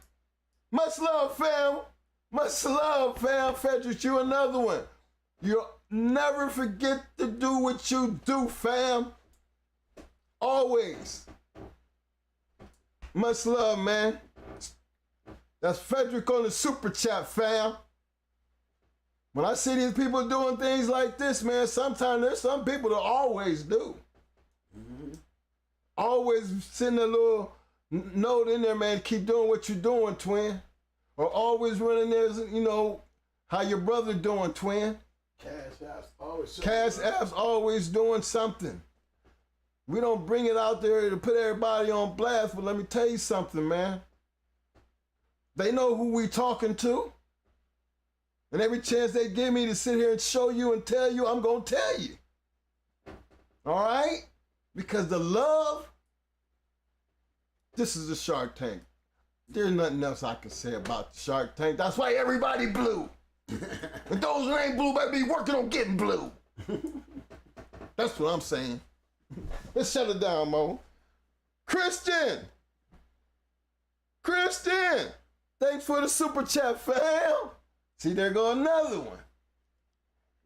[SPEAKER 2] Much love, fam. Much love, fam. Frederick, you another one. You'll never forget to do what you do, fam. Always. Much love, man. That's Frederick on the super chat, fam. When I see these people doing things like this, man, sometimes there's some people that always do. Mm-hmm. Always send a little note in there, man. Keep doing what you're doing, twin. Or always running there, you know, how your brother doing, twin. Cash App's always doing something. We don't bring it out there to put everybody on blast, but let me tell you something, man. They know who we talking to. And every chance they give me to sit here and show you and tell you, I'm going to tell you. All right? Because the love, this is the Shark Tank. There's nothing else I can say about the Shark Tank. That's why everybody blue. And those who ain't blue better be working on getting blue. That's what I'm saying. Let's shut it down, Mo. Christian! Thanks for the super chat, fam. See, there go another one.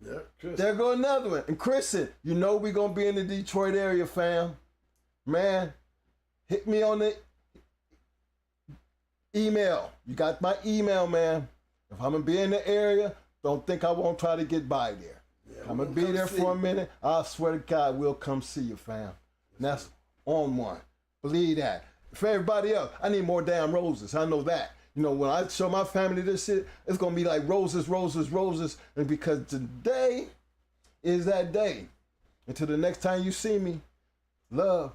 [SPEAKER 3] Yeah,
[SPEAKER 2] there go another one. And Christian, you know we gonna be in the Detroit area, fam. Man, hit me on the email. You got my email, man. If I'm gonna be in the area, don't think I won't try to get by there. Yeah, I'm gonna be there for a minute. I swear to God, we'll come see you, fam. And that's on one. Believe that. For everybody else, I need more damn roses. I know that. You know, when I show my family this shit, it's gonna be like roses, roses, roses. And because today is that day. Until the next time you see me, love.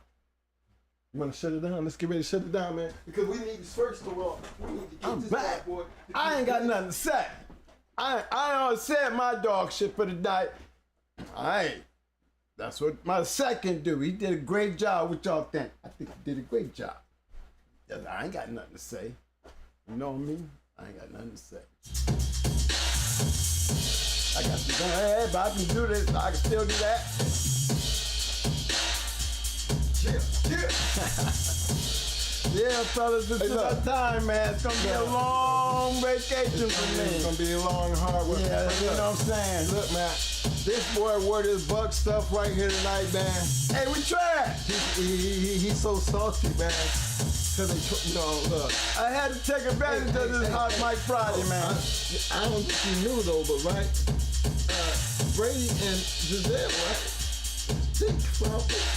[SPEAKER 2] You wanna shut it down? Let's get ready to shut it down, man. Because we need this first of all. We need to get
[SPEAKER 3] I'm
[SPEAKER 2] this
[SPEAKER 3] back.
[SPEAKER 2] boy.
[SPEAKER 3] I ain't got nothing to say. I already said my dog shit for the night. That's what my second do. He did a great job. What y'all think? I think he did a great job. I ain't got nothing to say. You know what I mean? I ain't got nothing to say. I got to go ahead, but I can do this. I can still do that. Yeah, fellas, this is our time, man. It's gonna be a long vacation for me.
[SPEAKER 2] It's gonna be a long, hard one.
[SPEAKER 3] Yeah, you know what I'm saying?
[SPEAKER 2] Look, man, this boy wore this Buck stuff right here tonight, man.
[SPEAKER 3] Hey, we tried.
[SPEAKER 2] He's so salty, man. Cause they, you know, look.
[SPEAKER 3] I had to take advantage of this Hot Mike Friday, man.
[SPEAKER 2] I don't think you knew though, but right. Brady and Giselle, right?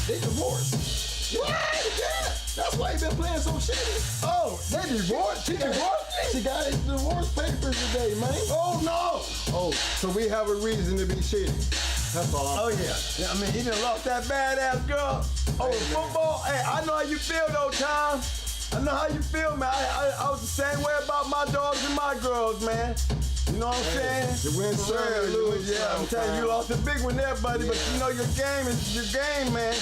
[SPEAKER 2] They divorced. What? Yeah. That's why he been playing so shitty.
[SPEAKER 3] Oh, they divorced? She divorced?
[SPEAKER 2] She got his divorce papers today, man.
[SPEAKER 3] Oh, no.
[SPEAKER 2] Oh, so we have a reason to be shitty. That's all I'm
[SPEAKER 3] Oh, yeah. I mean, he done lost that badass girl over football. Hey, I know how you feel, though, Tom. I know how you feel, man. I was the same way about my dogs and my girls, man. You know what I'm saying?
[SPEAKER 2] You win some, you lose
[SPEAKER 3] yeah, I'm
[SPEAKER 2] some,
[SPEAKER 3] telling you, you lost a big one there, buddy. But you know your game is your game, man.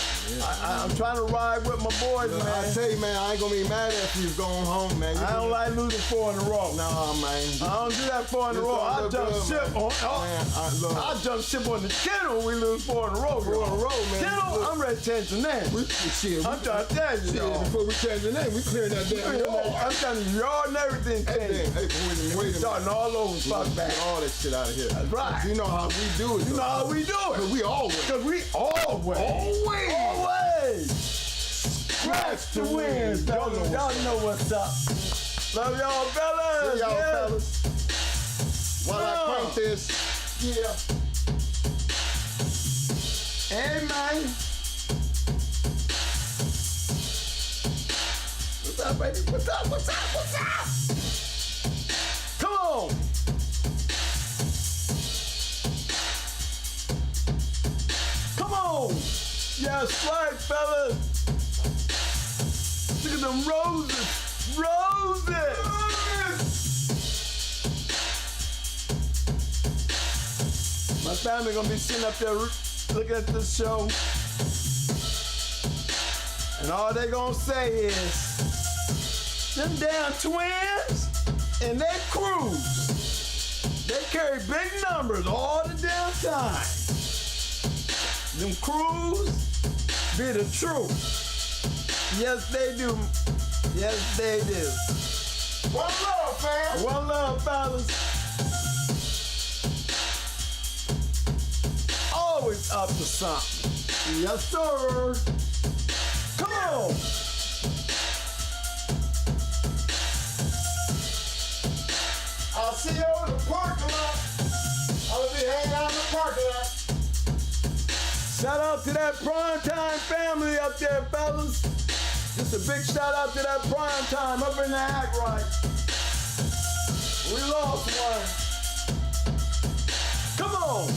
[SPEAKER 3] I'm trying to ride with my boys,
[SPEAKER 2] Look,
[SPEAKER 3] man.
[SPEAKER 2] I tell you, man, I ain't gonna be mad if you've gone home, man.
[SPEAKER 3] I don't like losing 4 in a row.
[SPEAKER 2] Nah, man.
[SPEAKER 3] I don't do that 4 in a row. I jump ship on. I jump ship on the kennel. We lose 4 in a row.
[SPEAKER 2] 4 in a row, man.
[SPEAKER 3] Kennel, I'm ready to change the name. I'm trying to tell you, y'all.
[SPEAKER 2] Before we change the name, we clearing that damn yard.
[SPEAKER 3] I'm telling you, yard and everything changed.
[SPEAKER 2] Hey, wait a minute.
[SPEAKER 3] Starting all over, fuck back.
[SPEAKER 2] Get all that shit out of here.
[SPEAKER 3] That's right.
[SPEAKER 2] You know how we do it.
[SPEAKER 3] You know how we do it.
[SPEAKER 2] Cause we always.
[SPEAKER 3] Because we always scratch the wins. Y'all know what's up. Love y'all, fellas.
[SPEAKER 2] See y'all,
[SPEAKER 3] yeah.
[SPEAKER 2] fellas. While I crank this.
[SPEAKER 3] Yeah. Hey, man. What's up, baby? What's up? What's up? What's up? Come on. Come on. Yes, right, fellas. Look at them roses. Roses. My family gonna be sitting up there looking at this show. And all they gonna say is, them damn twins and they crews, they carry big numbers all the damn time. Them crews be the truth. Yes, they do. Yes, they do.
[SPEAKER 2] One love, fam.
[SPEAKER 3] One love, fellas. Always up to something. Yes, sir. Come on.
[SPEAKER 2] I'll see you over the parking lot. I'll be hanging out in the parking lot.
[SPEAKER 3] Shout out to that primetime family up there, fellas. Just a big shout out to that primetime up in the act right. We lost one. Come on.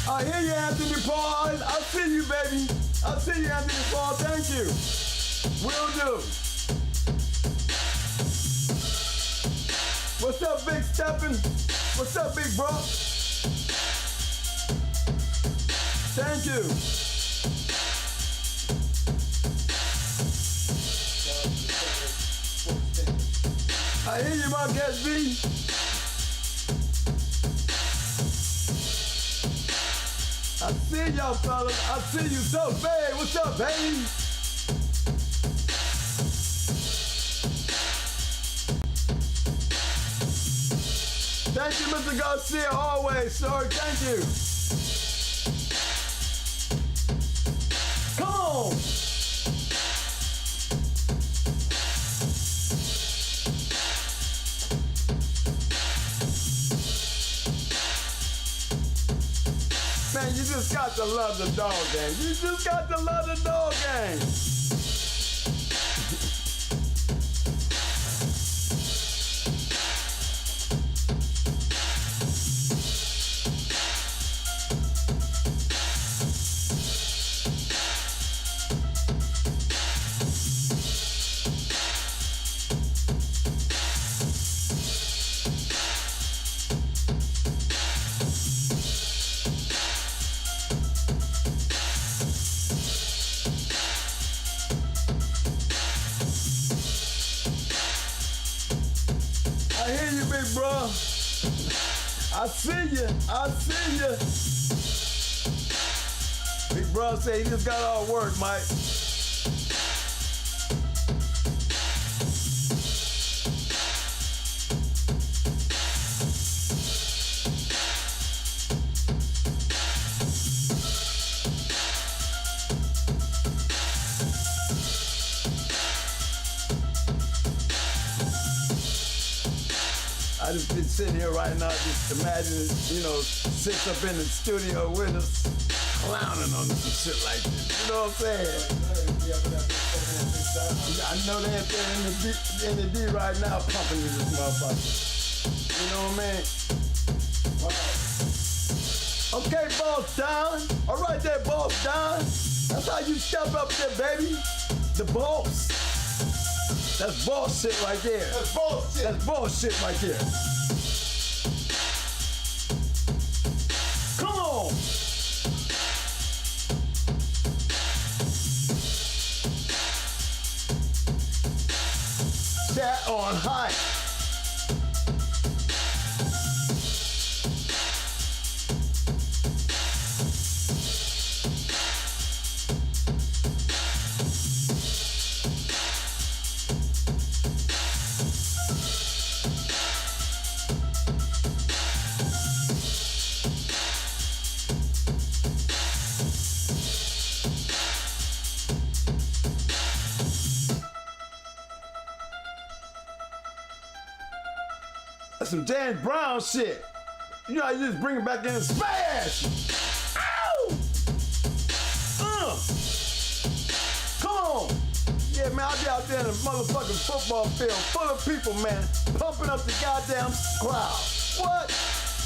[SPEAKER 3] I hear you, Anthony Paul. I see you, baby. I see you, Anthony Paul. Thank you. Will do. What's up, Big Steppin'? What's up, big bro? Thank you. I hear you, Marquez B. I see y'all fellas. I see you. So, babe, what's up, baby? Thank you, Mr. Garcia, always, sir. Thank you. Come on. Man, you just got to love the dog game. You just got to love the dog game. I see you. I see you. Big bro say he just got all work, Mike. I just been sitting here right now, just imagine, you know, sits up in the studio with us, clowning on some shit like this. You know what I'm saying? I know they're in the D right now pumping in this motherfucker. You know what I mean? Wow. Okay, boss down. All right there, boss down. That's how you step up there, baby. The boss. That's bullshit right there.
[SPEAKER 2] That's bullshit.
[SPEAKER 3] That's bullshit right there. Come on. Sat on high. That's some James Brown shit. You know how you just bring it back in and smash. Ow! Come on. Yeah, man, I'll be out there in a motherfucking football field full of people, man, pumping up the goddamn crowd. What?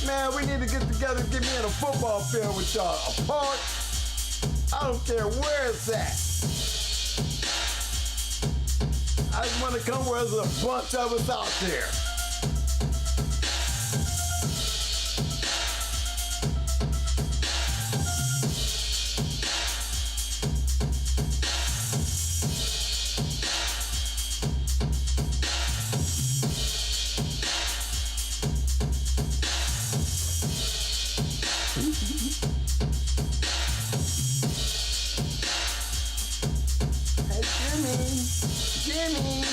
[SPEAKER 3] Man, we need to get together and get me in a football field with y'all. A park. I don't care where it's at. I just want to come where there's a bunch of us out there. Jimmy.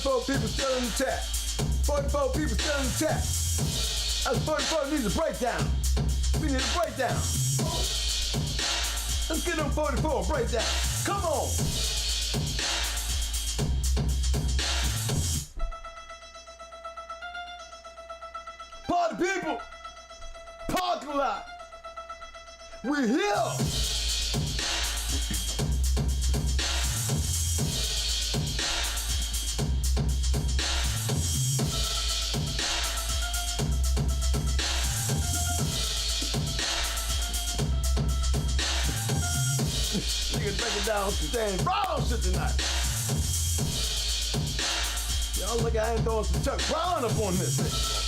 [SPEAKER 3] 44 people still in the chat. 44 people still in the chat. That's 44 needs a breakdown. We need a breakdown. Let's get them 44 breakdown. Come on. Party people. Parking lot. We're here. Break it down some things. Brown shit tonight. Y'all look, I ain't throwing some Chuck Brown up on this thing.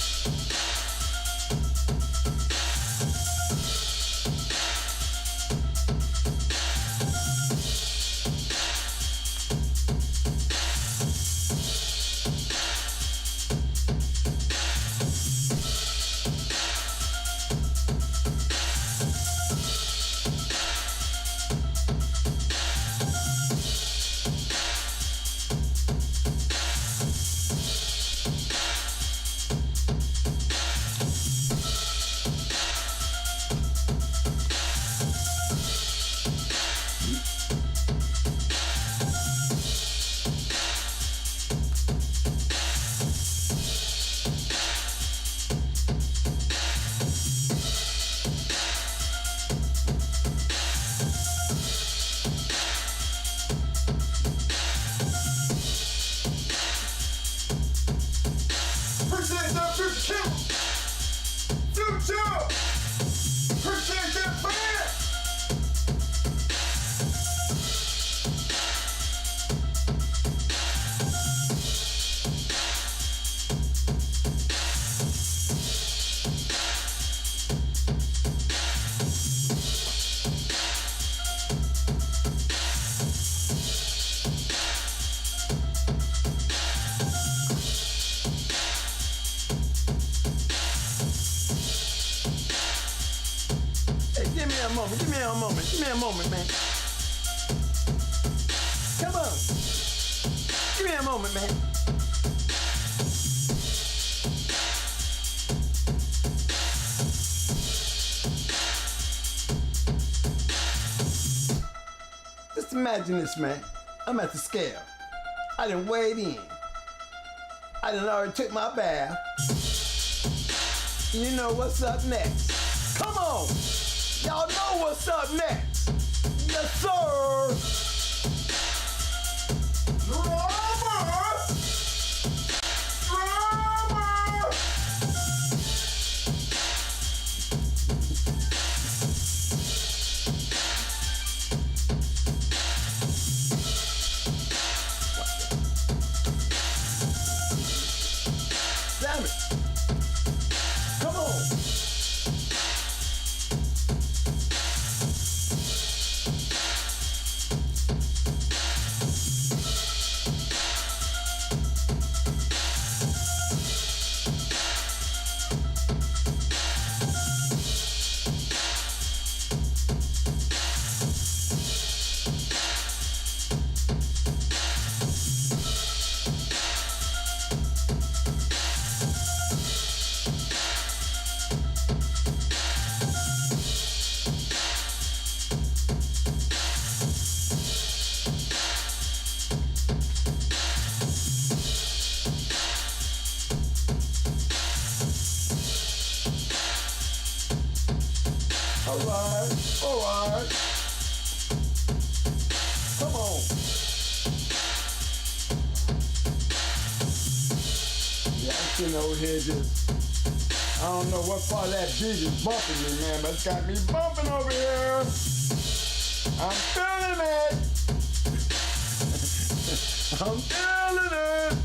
[SPEAKER 3] Give me a moment, man. Come on. Give me a moment, man. Just imagine this, man. I'm at the scale. I done weighed in. I done already took my bath. You know what's up next. Come on. Y'all know what's up next. Yes, sir. Drama. Damn it. Come on. All right. Come on. Yeah, I'm sitting over here just, I don't know what part of that beat is bumping me, man, but it's got me bumping over here. I'm feeling it. I'm feeling it.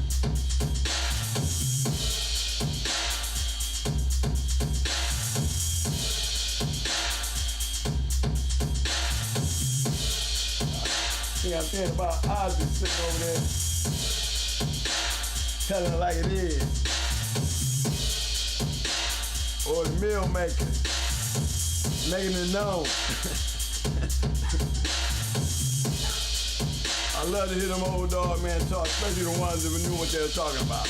[SPEAKER 3] I'm thinking about Ozzy sitting over there, telling it like it is. Or the MILLMAKER, making it known. I love to hear them old dog man talk, especially the ones that knew what they were talking about.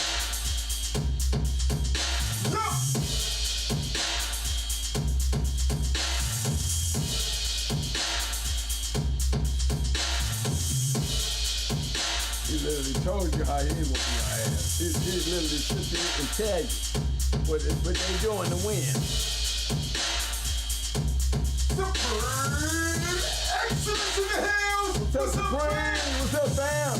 [SPEAKER 3] He literally told you how he whooping your ass. He literally sit there and tell you what they doing to win.
[SPEAKER 1] Supreme excellence in the house.
[SPEAKER 3] What's up, Supreme? What's up, fam?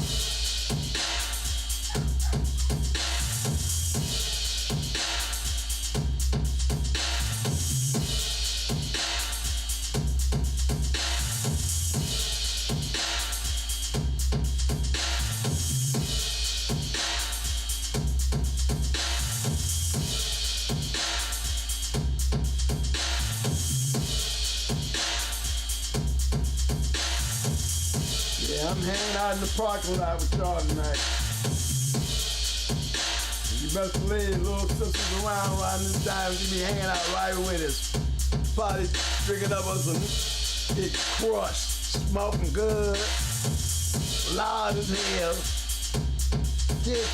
[SPEAKER 3] Yeah, I'm hanging out in the parking lot with y'all tonight. You best believe little sisters around this time, she be hanging out right with us. Probably drinking up on some get crushed, smoking good, loud as hell. Get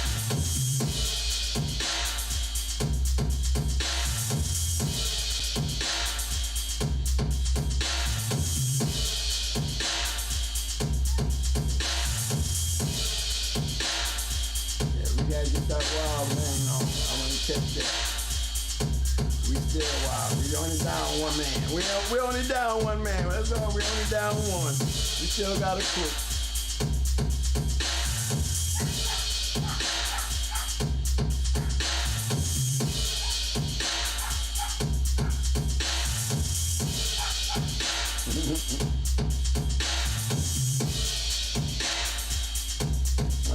[SPEAKER 3] gotta get that wild man on. I wanna catch that. We still wild. We only down one man. We only down one man. That's all. We only down one. We still got a crew.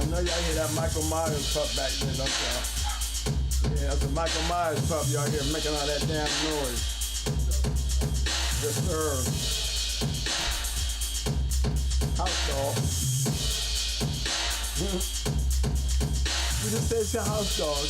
[SPEAKER 3] I know y'all hear that Michael Myers pup back there, don't y'all? Yeah, that's a Michael Myers pup y'all hear making all that damn noise. Yes, sir. House dog. We just said it's your house dog.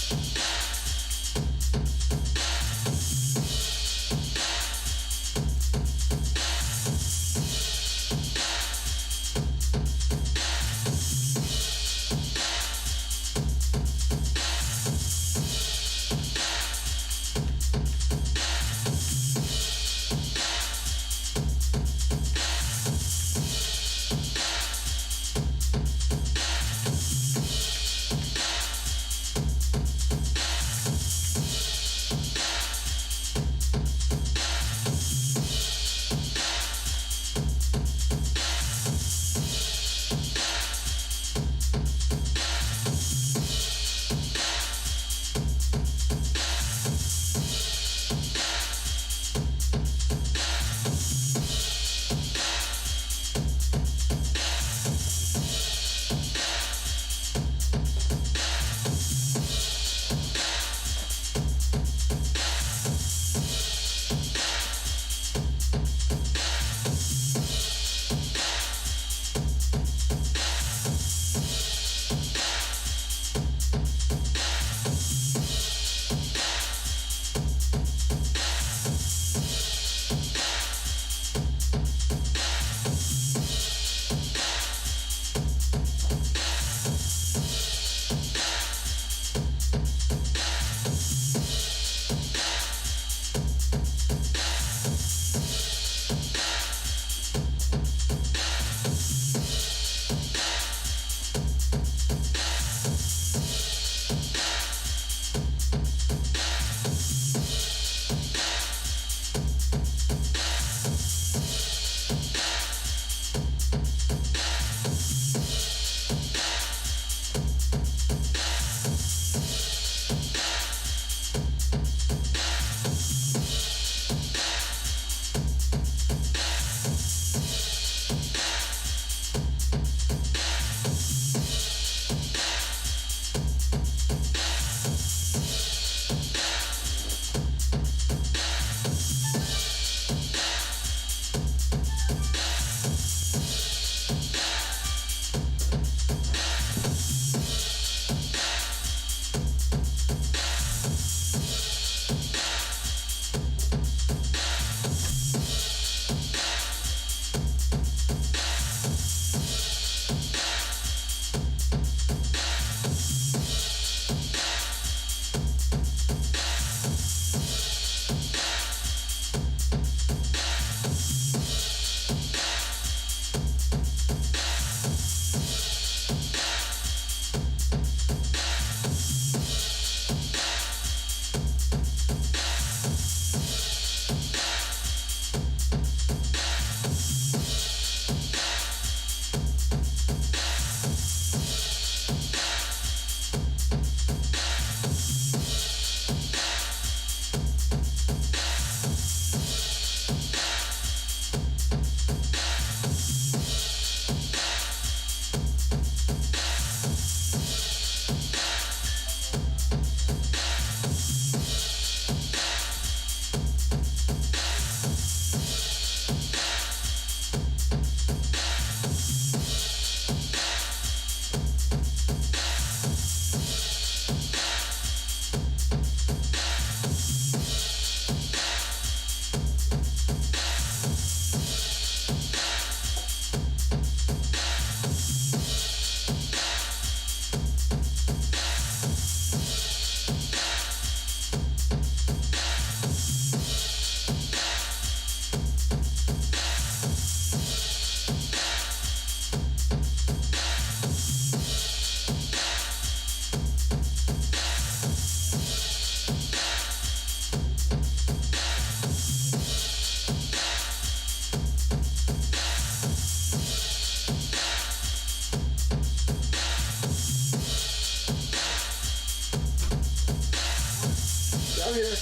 [SPEAKER 3] here.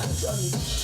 [SPEAKER 3] I'm telling you.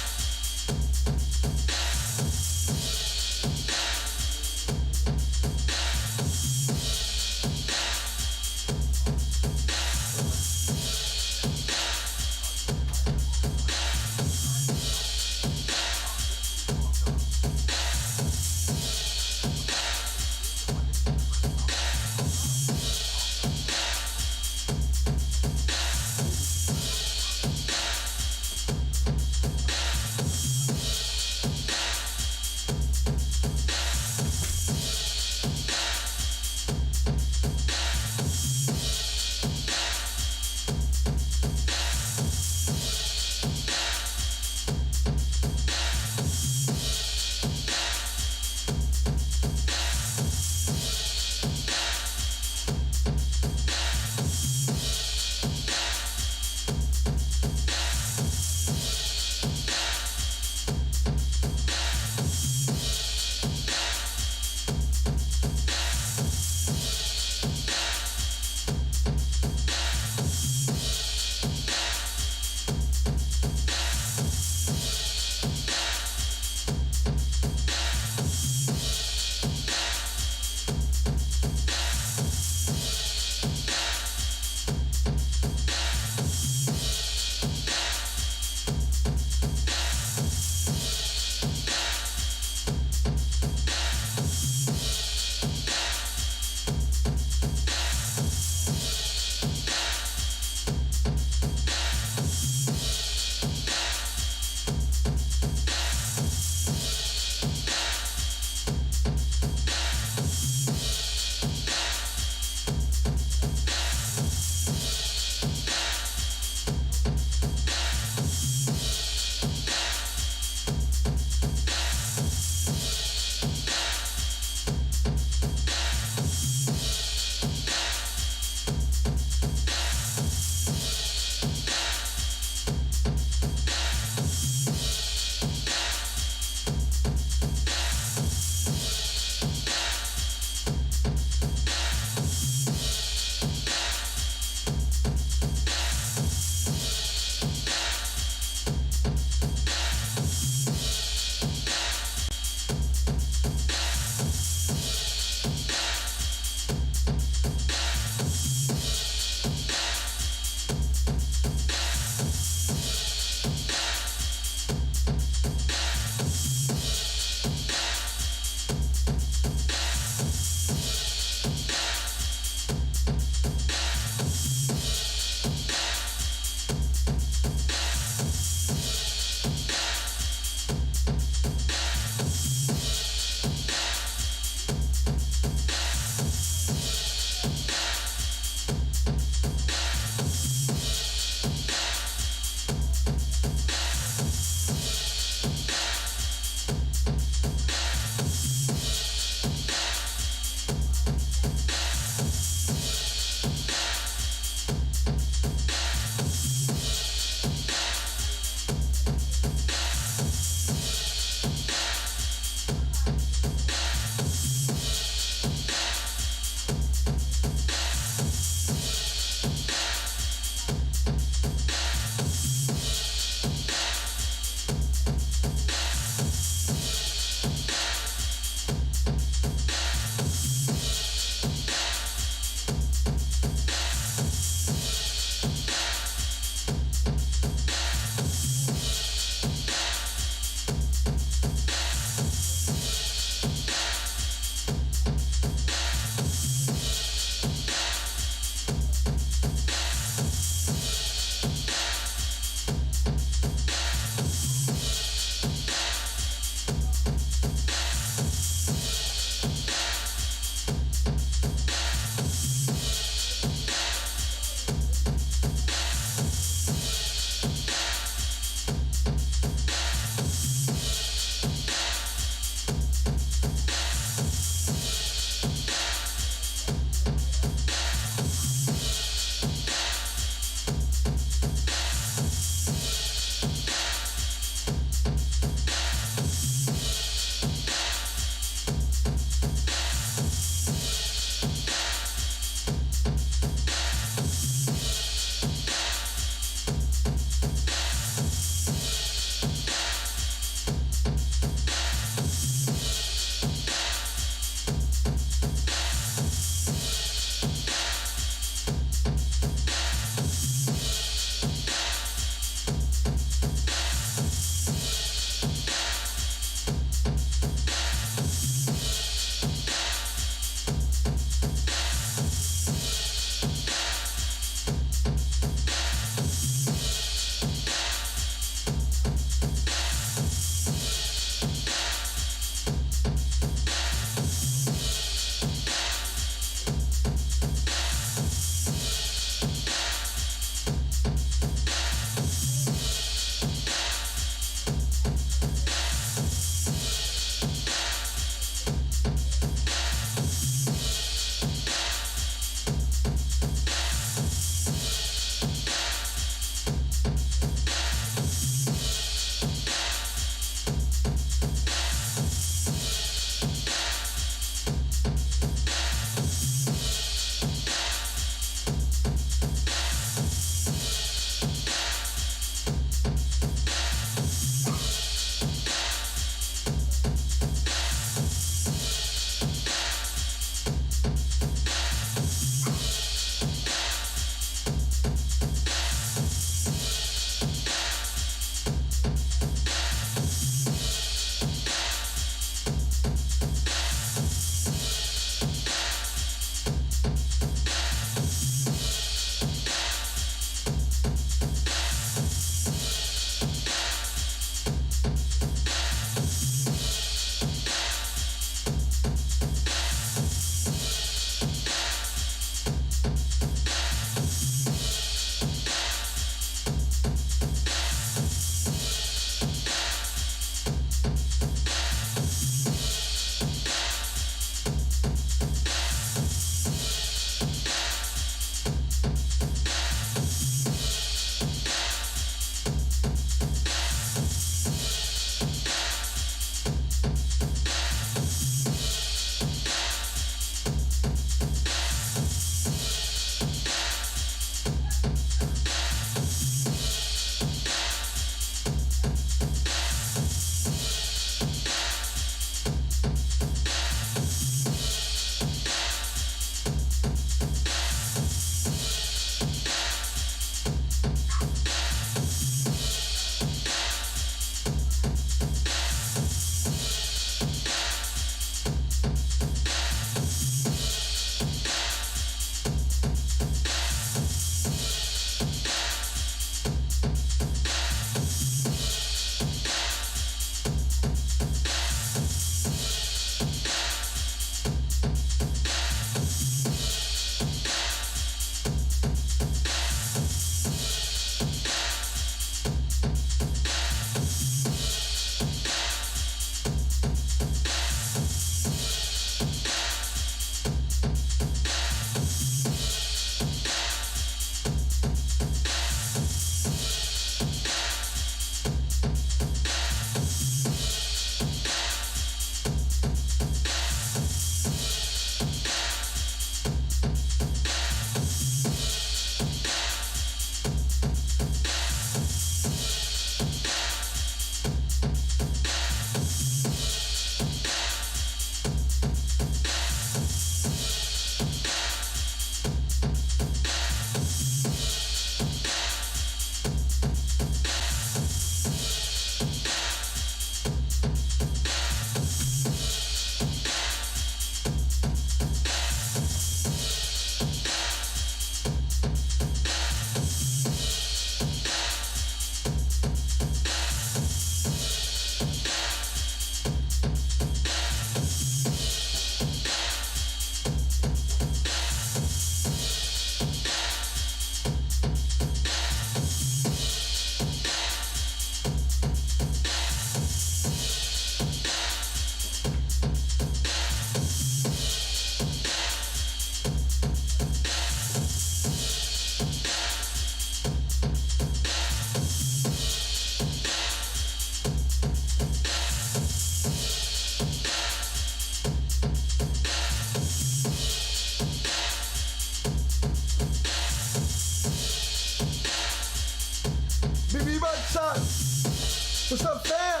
[SPEAKER 2] God. What's up, fam?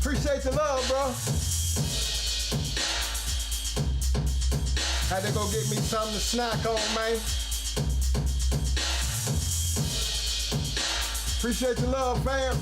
[SPEAKER 2] Appreciate the love, bro. Had to go get me something to snack on, man. Appreciate the love, fam.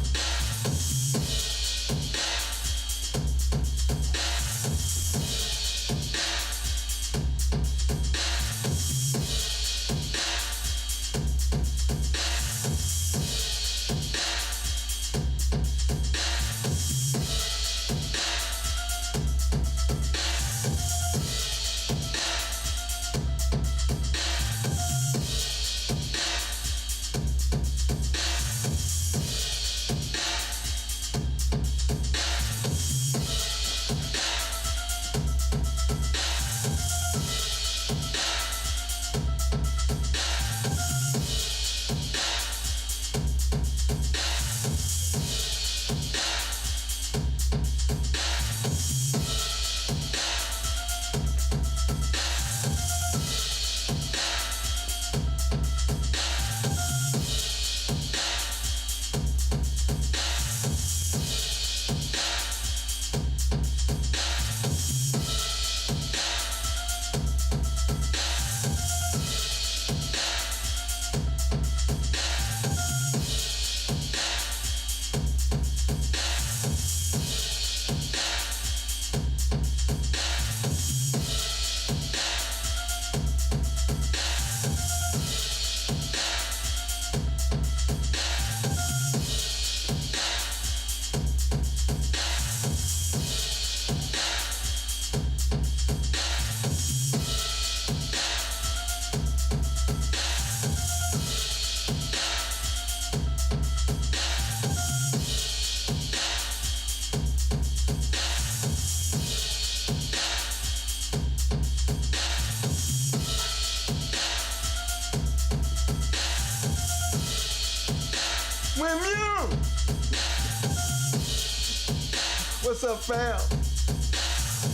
[SPEAKER 2] What's up, fam?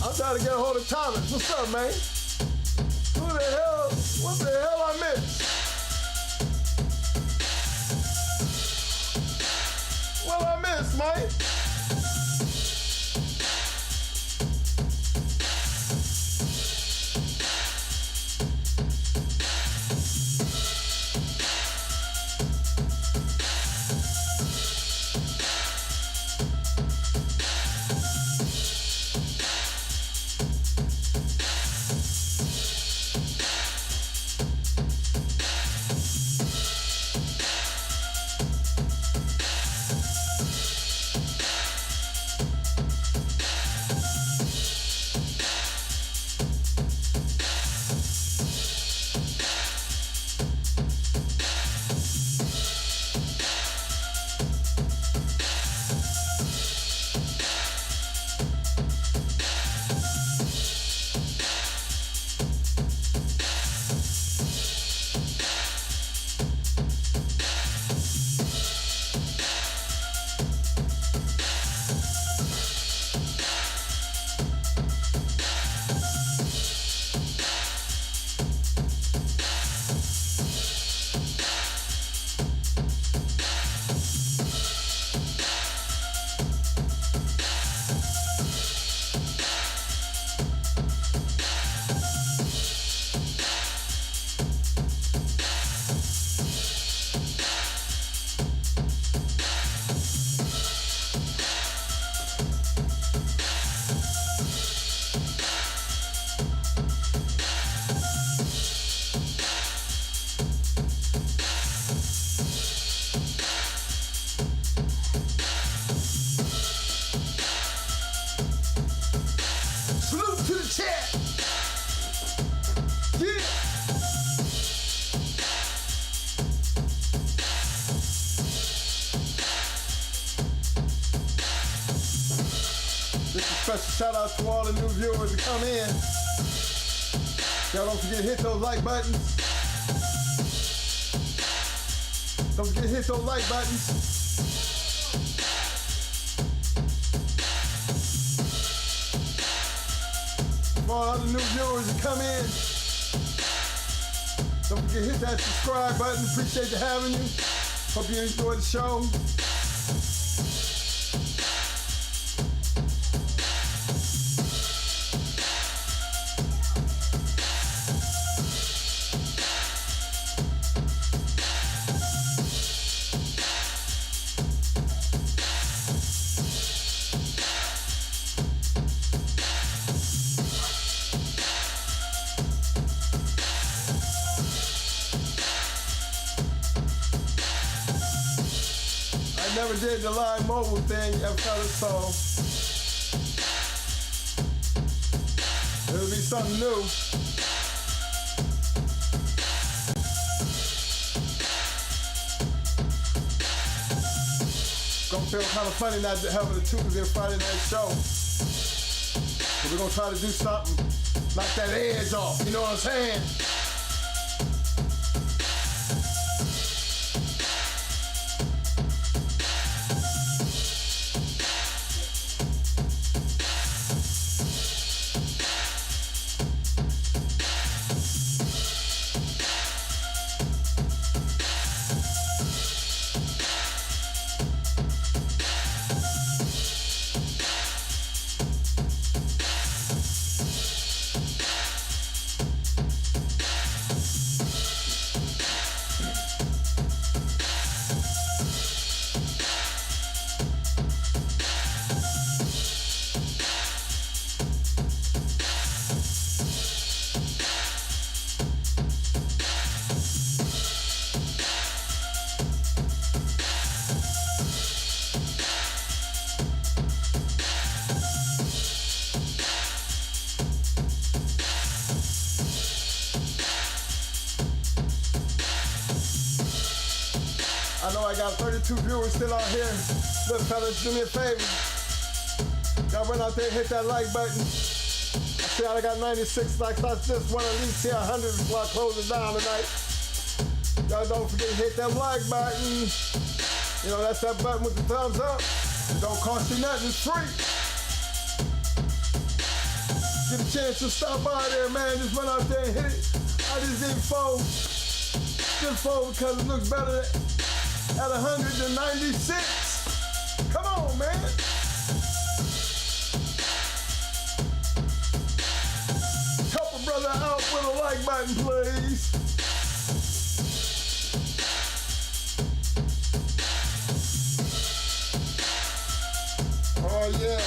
[SPEAKER 2] I'm trying to get a hold of Thomas. What's up, man? Who the hell? What the hell I missed? What I missed, man? Special shout out to all the new viewers that come in. Y'all don't forget to hit those like buttons. Don't forget to hit those like buttons. For all other new viewers that come in, don't forget to hit that subscribe button. Appreciate you having you. Hope you enjoyed the show. Never did the live mobile thing, ever felt it, so it'll be something new. Gonna feel kind of funny not having the Tuesday and Friday night show. But we're gonna try to do something, knock that edge off, you know what I'm saying? I know I got 32 viewers still out here. Look, fellas, do me a favor. Y'all run out there and hit that like button. I see I got 96 likes. I just want to at least see 100 before I close it down tonight. Y'all don't forget to hit that like button. You know, that's that button with the thumbs up. It don't cost you nothing, it's free. Get a chance to stop by there, man. Just run out there and hit it. I just did 4. Just 4 because it looks better at 196. Come on, man. Help a brother out with a like button, please. Oh, yeah.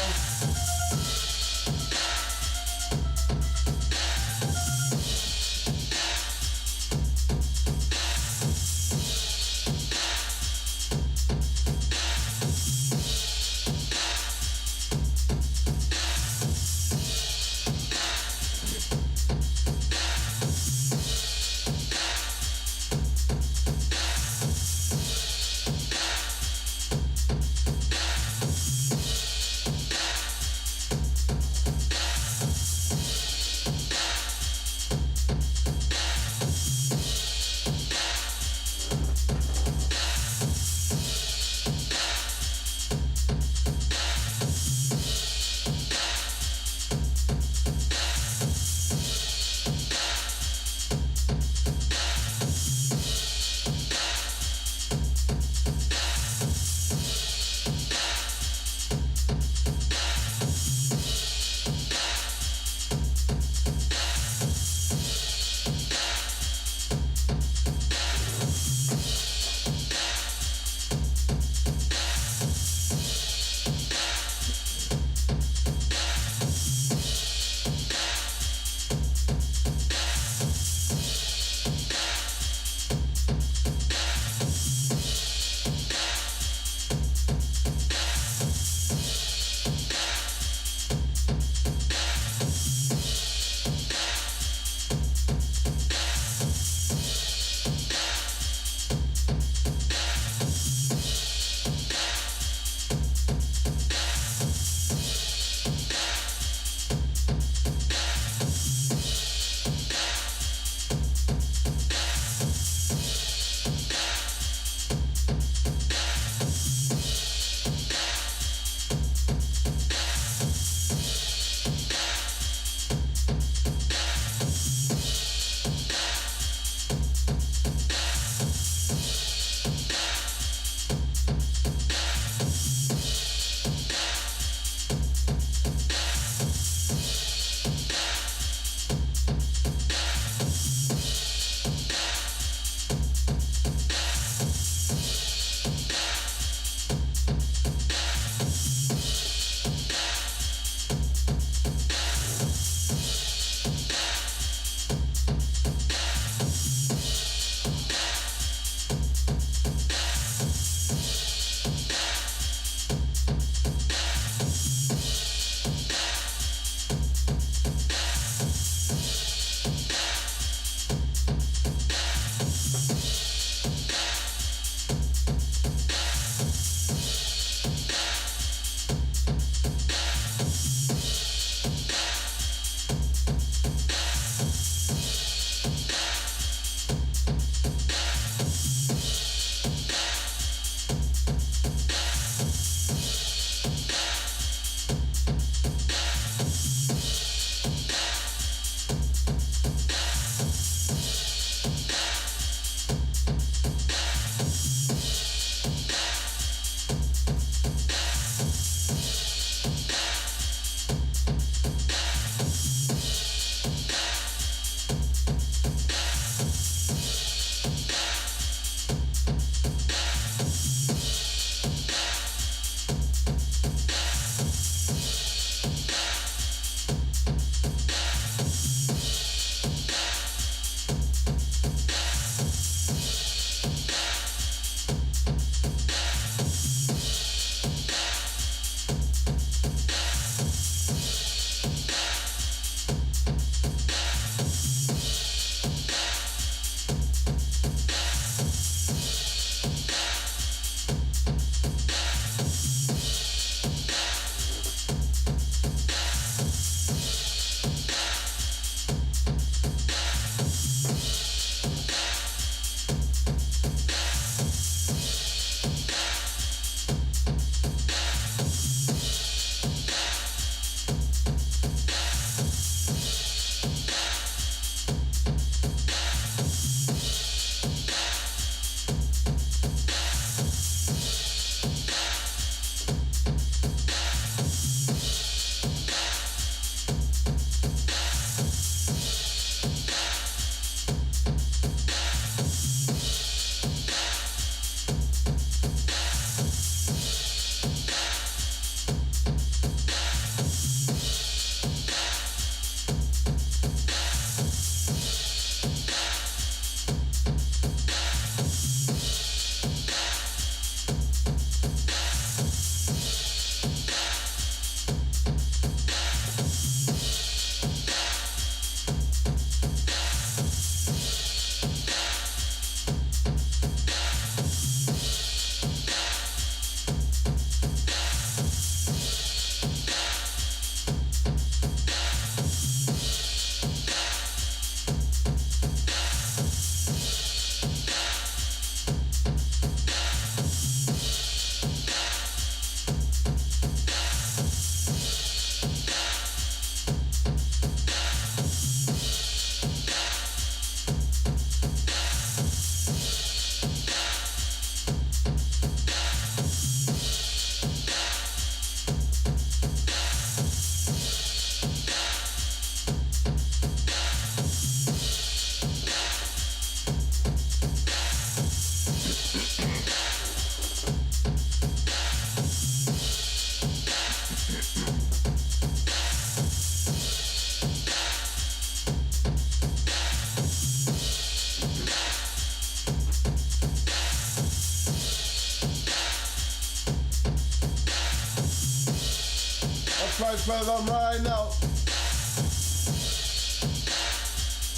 [SPEAKER 2] fellas, I'm riding out.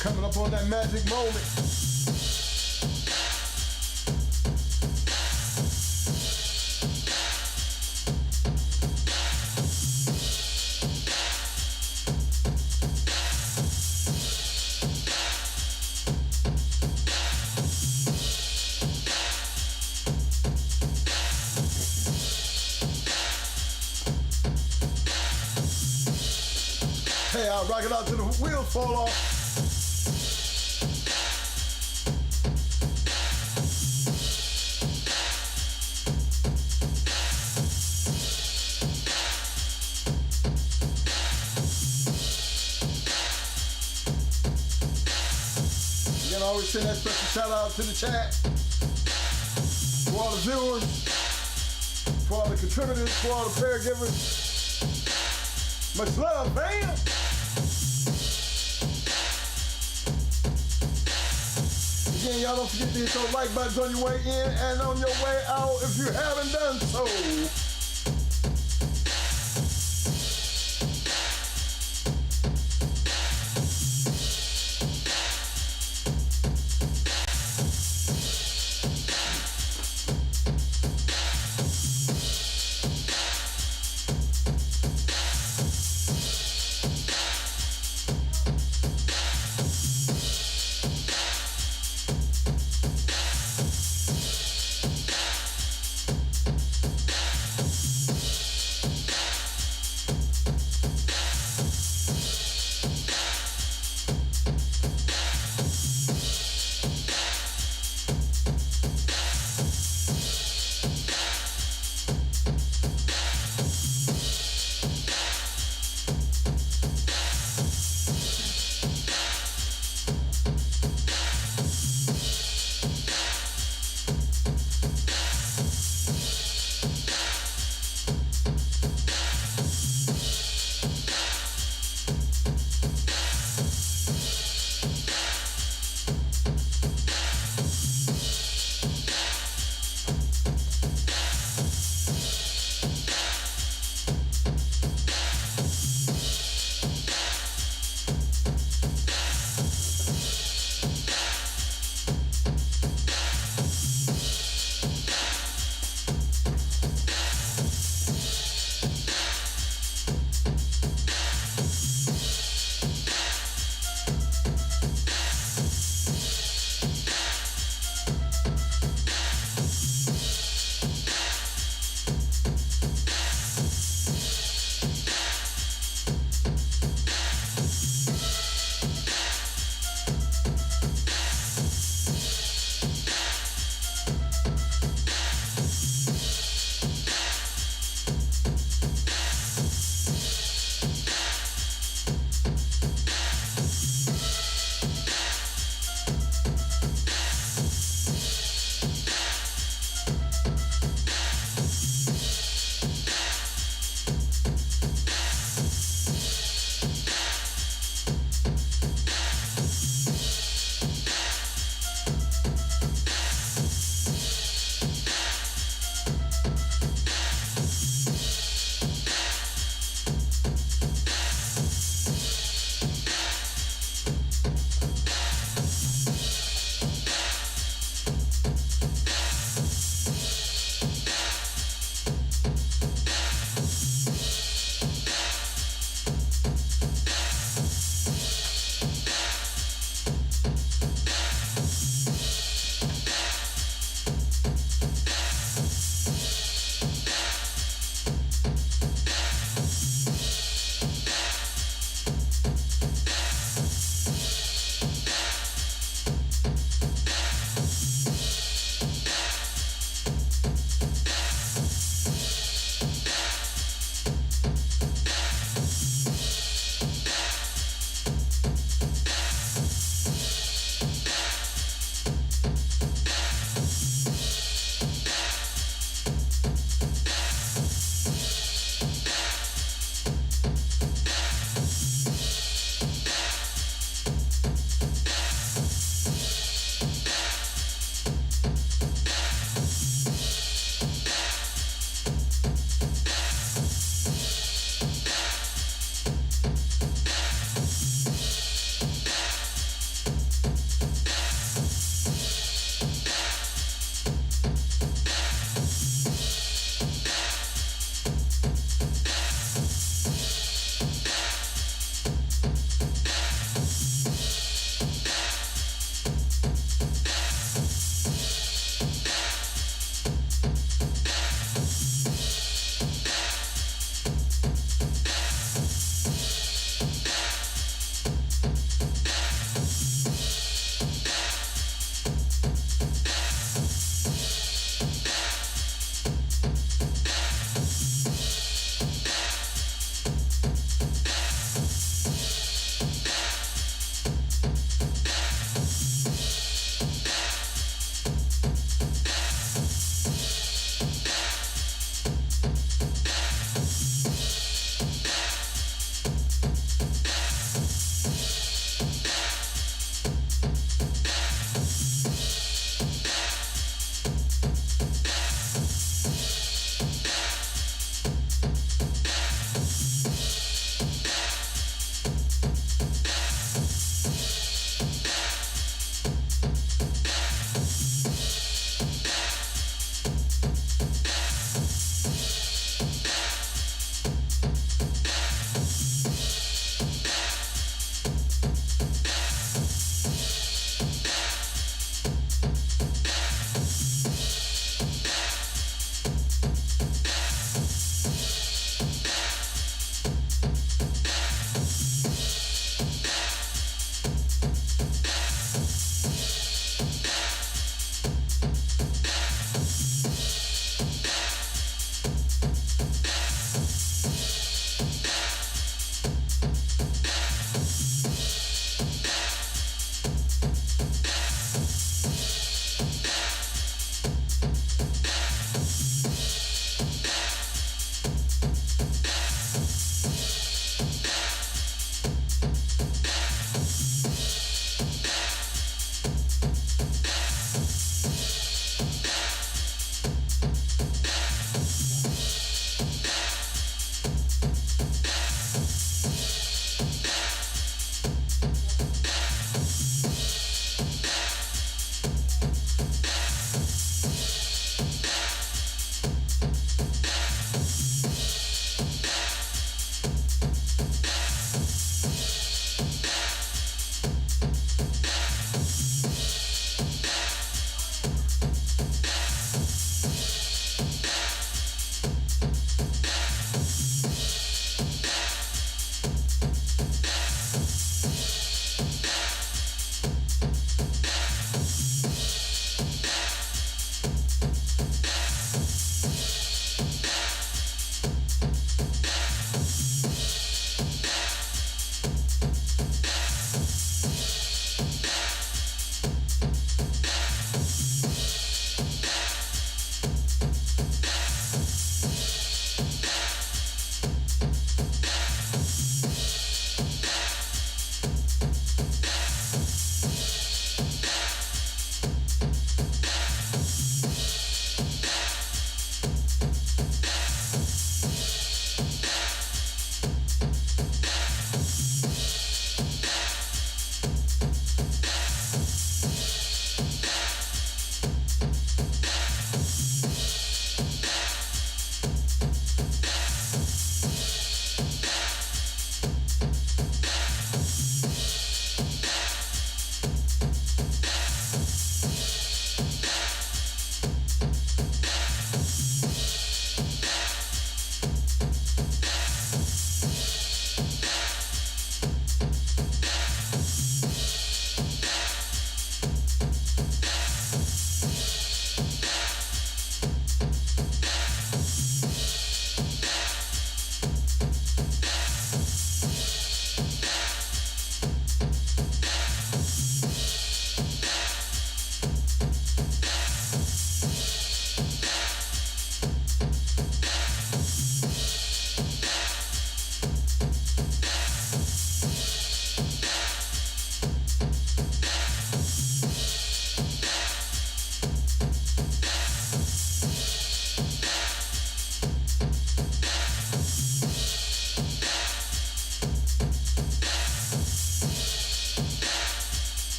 [SPEAKER 2] Coming up on that magic moment. Hey, I'll rock it out till the wheels fall off. You can always send that special shout out to the chat. To all the viewers, to all the contributors, to all the prayer givers. Much love, man. Again, y'all don't forget to hit those like buttons on your way in and on your way out if you haven't done so.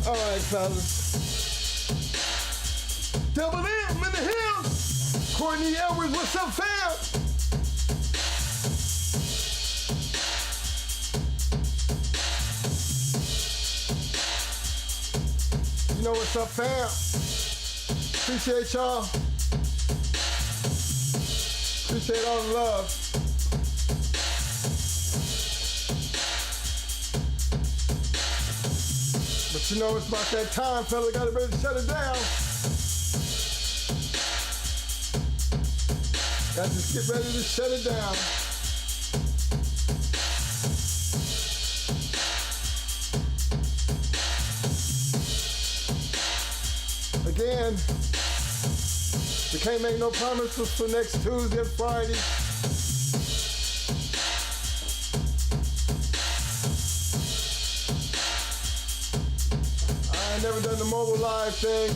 [SPEAKER 2] All right, fellas. Double M in the hills. Courtney Edwards, what's up, fam? You know what's up, fam? Appreciate y'all. Appreciate all the love. But you know it's about that time, fella. Got to ready to shut it down. Got to just get ready to shut it down. Again, we can't make no promises for next Tuesday and Friday. I ain't never done the mobile live thing.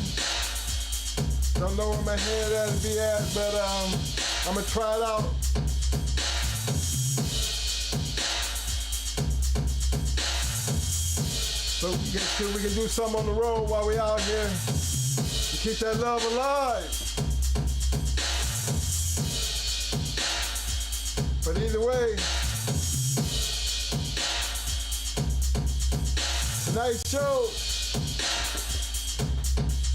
[SPEAKER 2] Don't know where my head at to be at, but I'm gonna try it out. So we can do something on the road while we out here to keep that love alive. But either way, tonight's show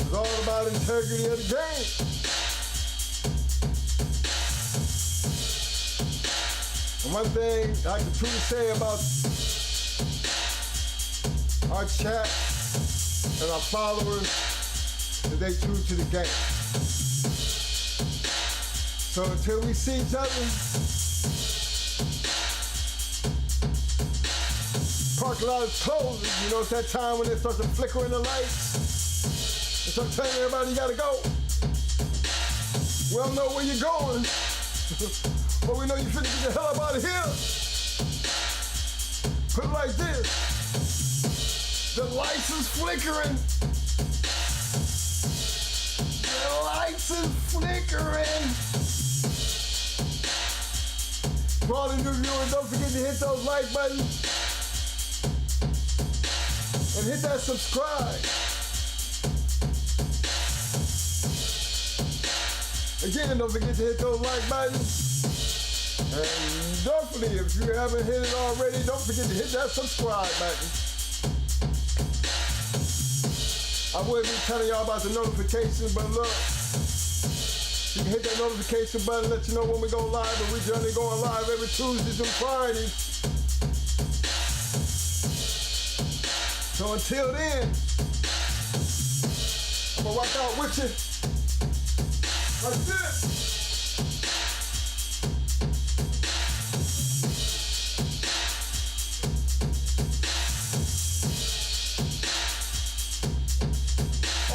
[SPEAKER 2] is all about integrity of the game. And one thing I can truly say about our chat and our followers is they true to the game. So until we see each other, parking lot is closing. You know, it's that time when they start to flicker in the lights. They start telling everybody you gotta go. We don't know where you're going, but we know you're finna get the hell up out of here. Put it like this. The lights is flickering. The lights is flickering. For all the new viewers, don't forget to hit those like buttons. And hit that subscribe. Again, don't forget to hit those like buttons. And definitely, if you haven't hit it already, don't forget to hit that subscribe button. I will be telling y'all about the notifications, but look, you can hit that notification button, let you know when we go live, and we generally going live every Tuesdays and Fridays. So until then, I'm gonna rock out with you like this.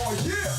[SPEAKER 2] Oh yeah!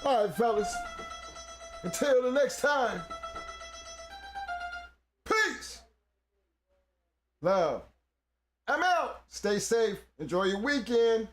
[SPEAKER 2] All right, fellas. Until the next time. Peace. Love. I'm out. Stay safe. Enjoy your weekend.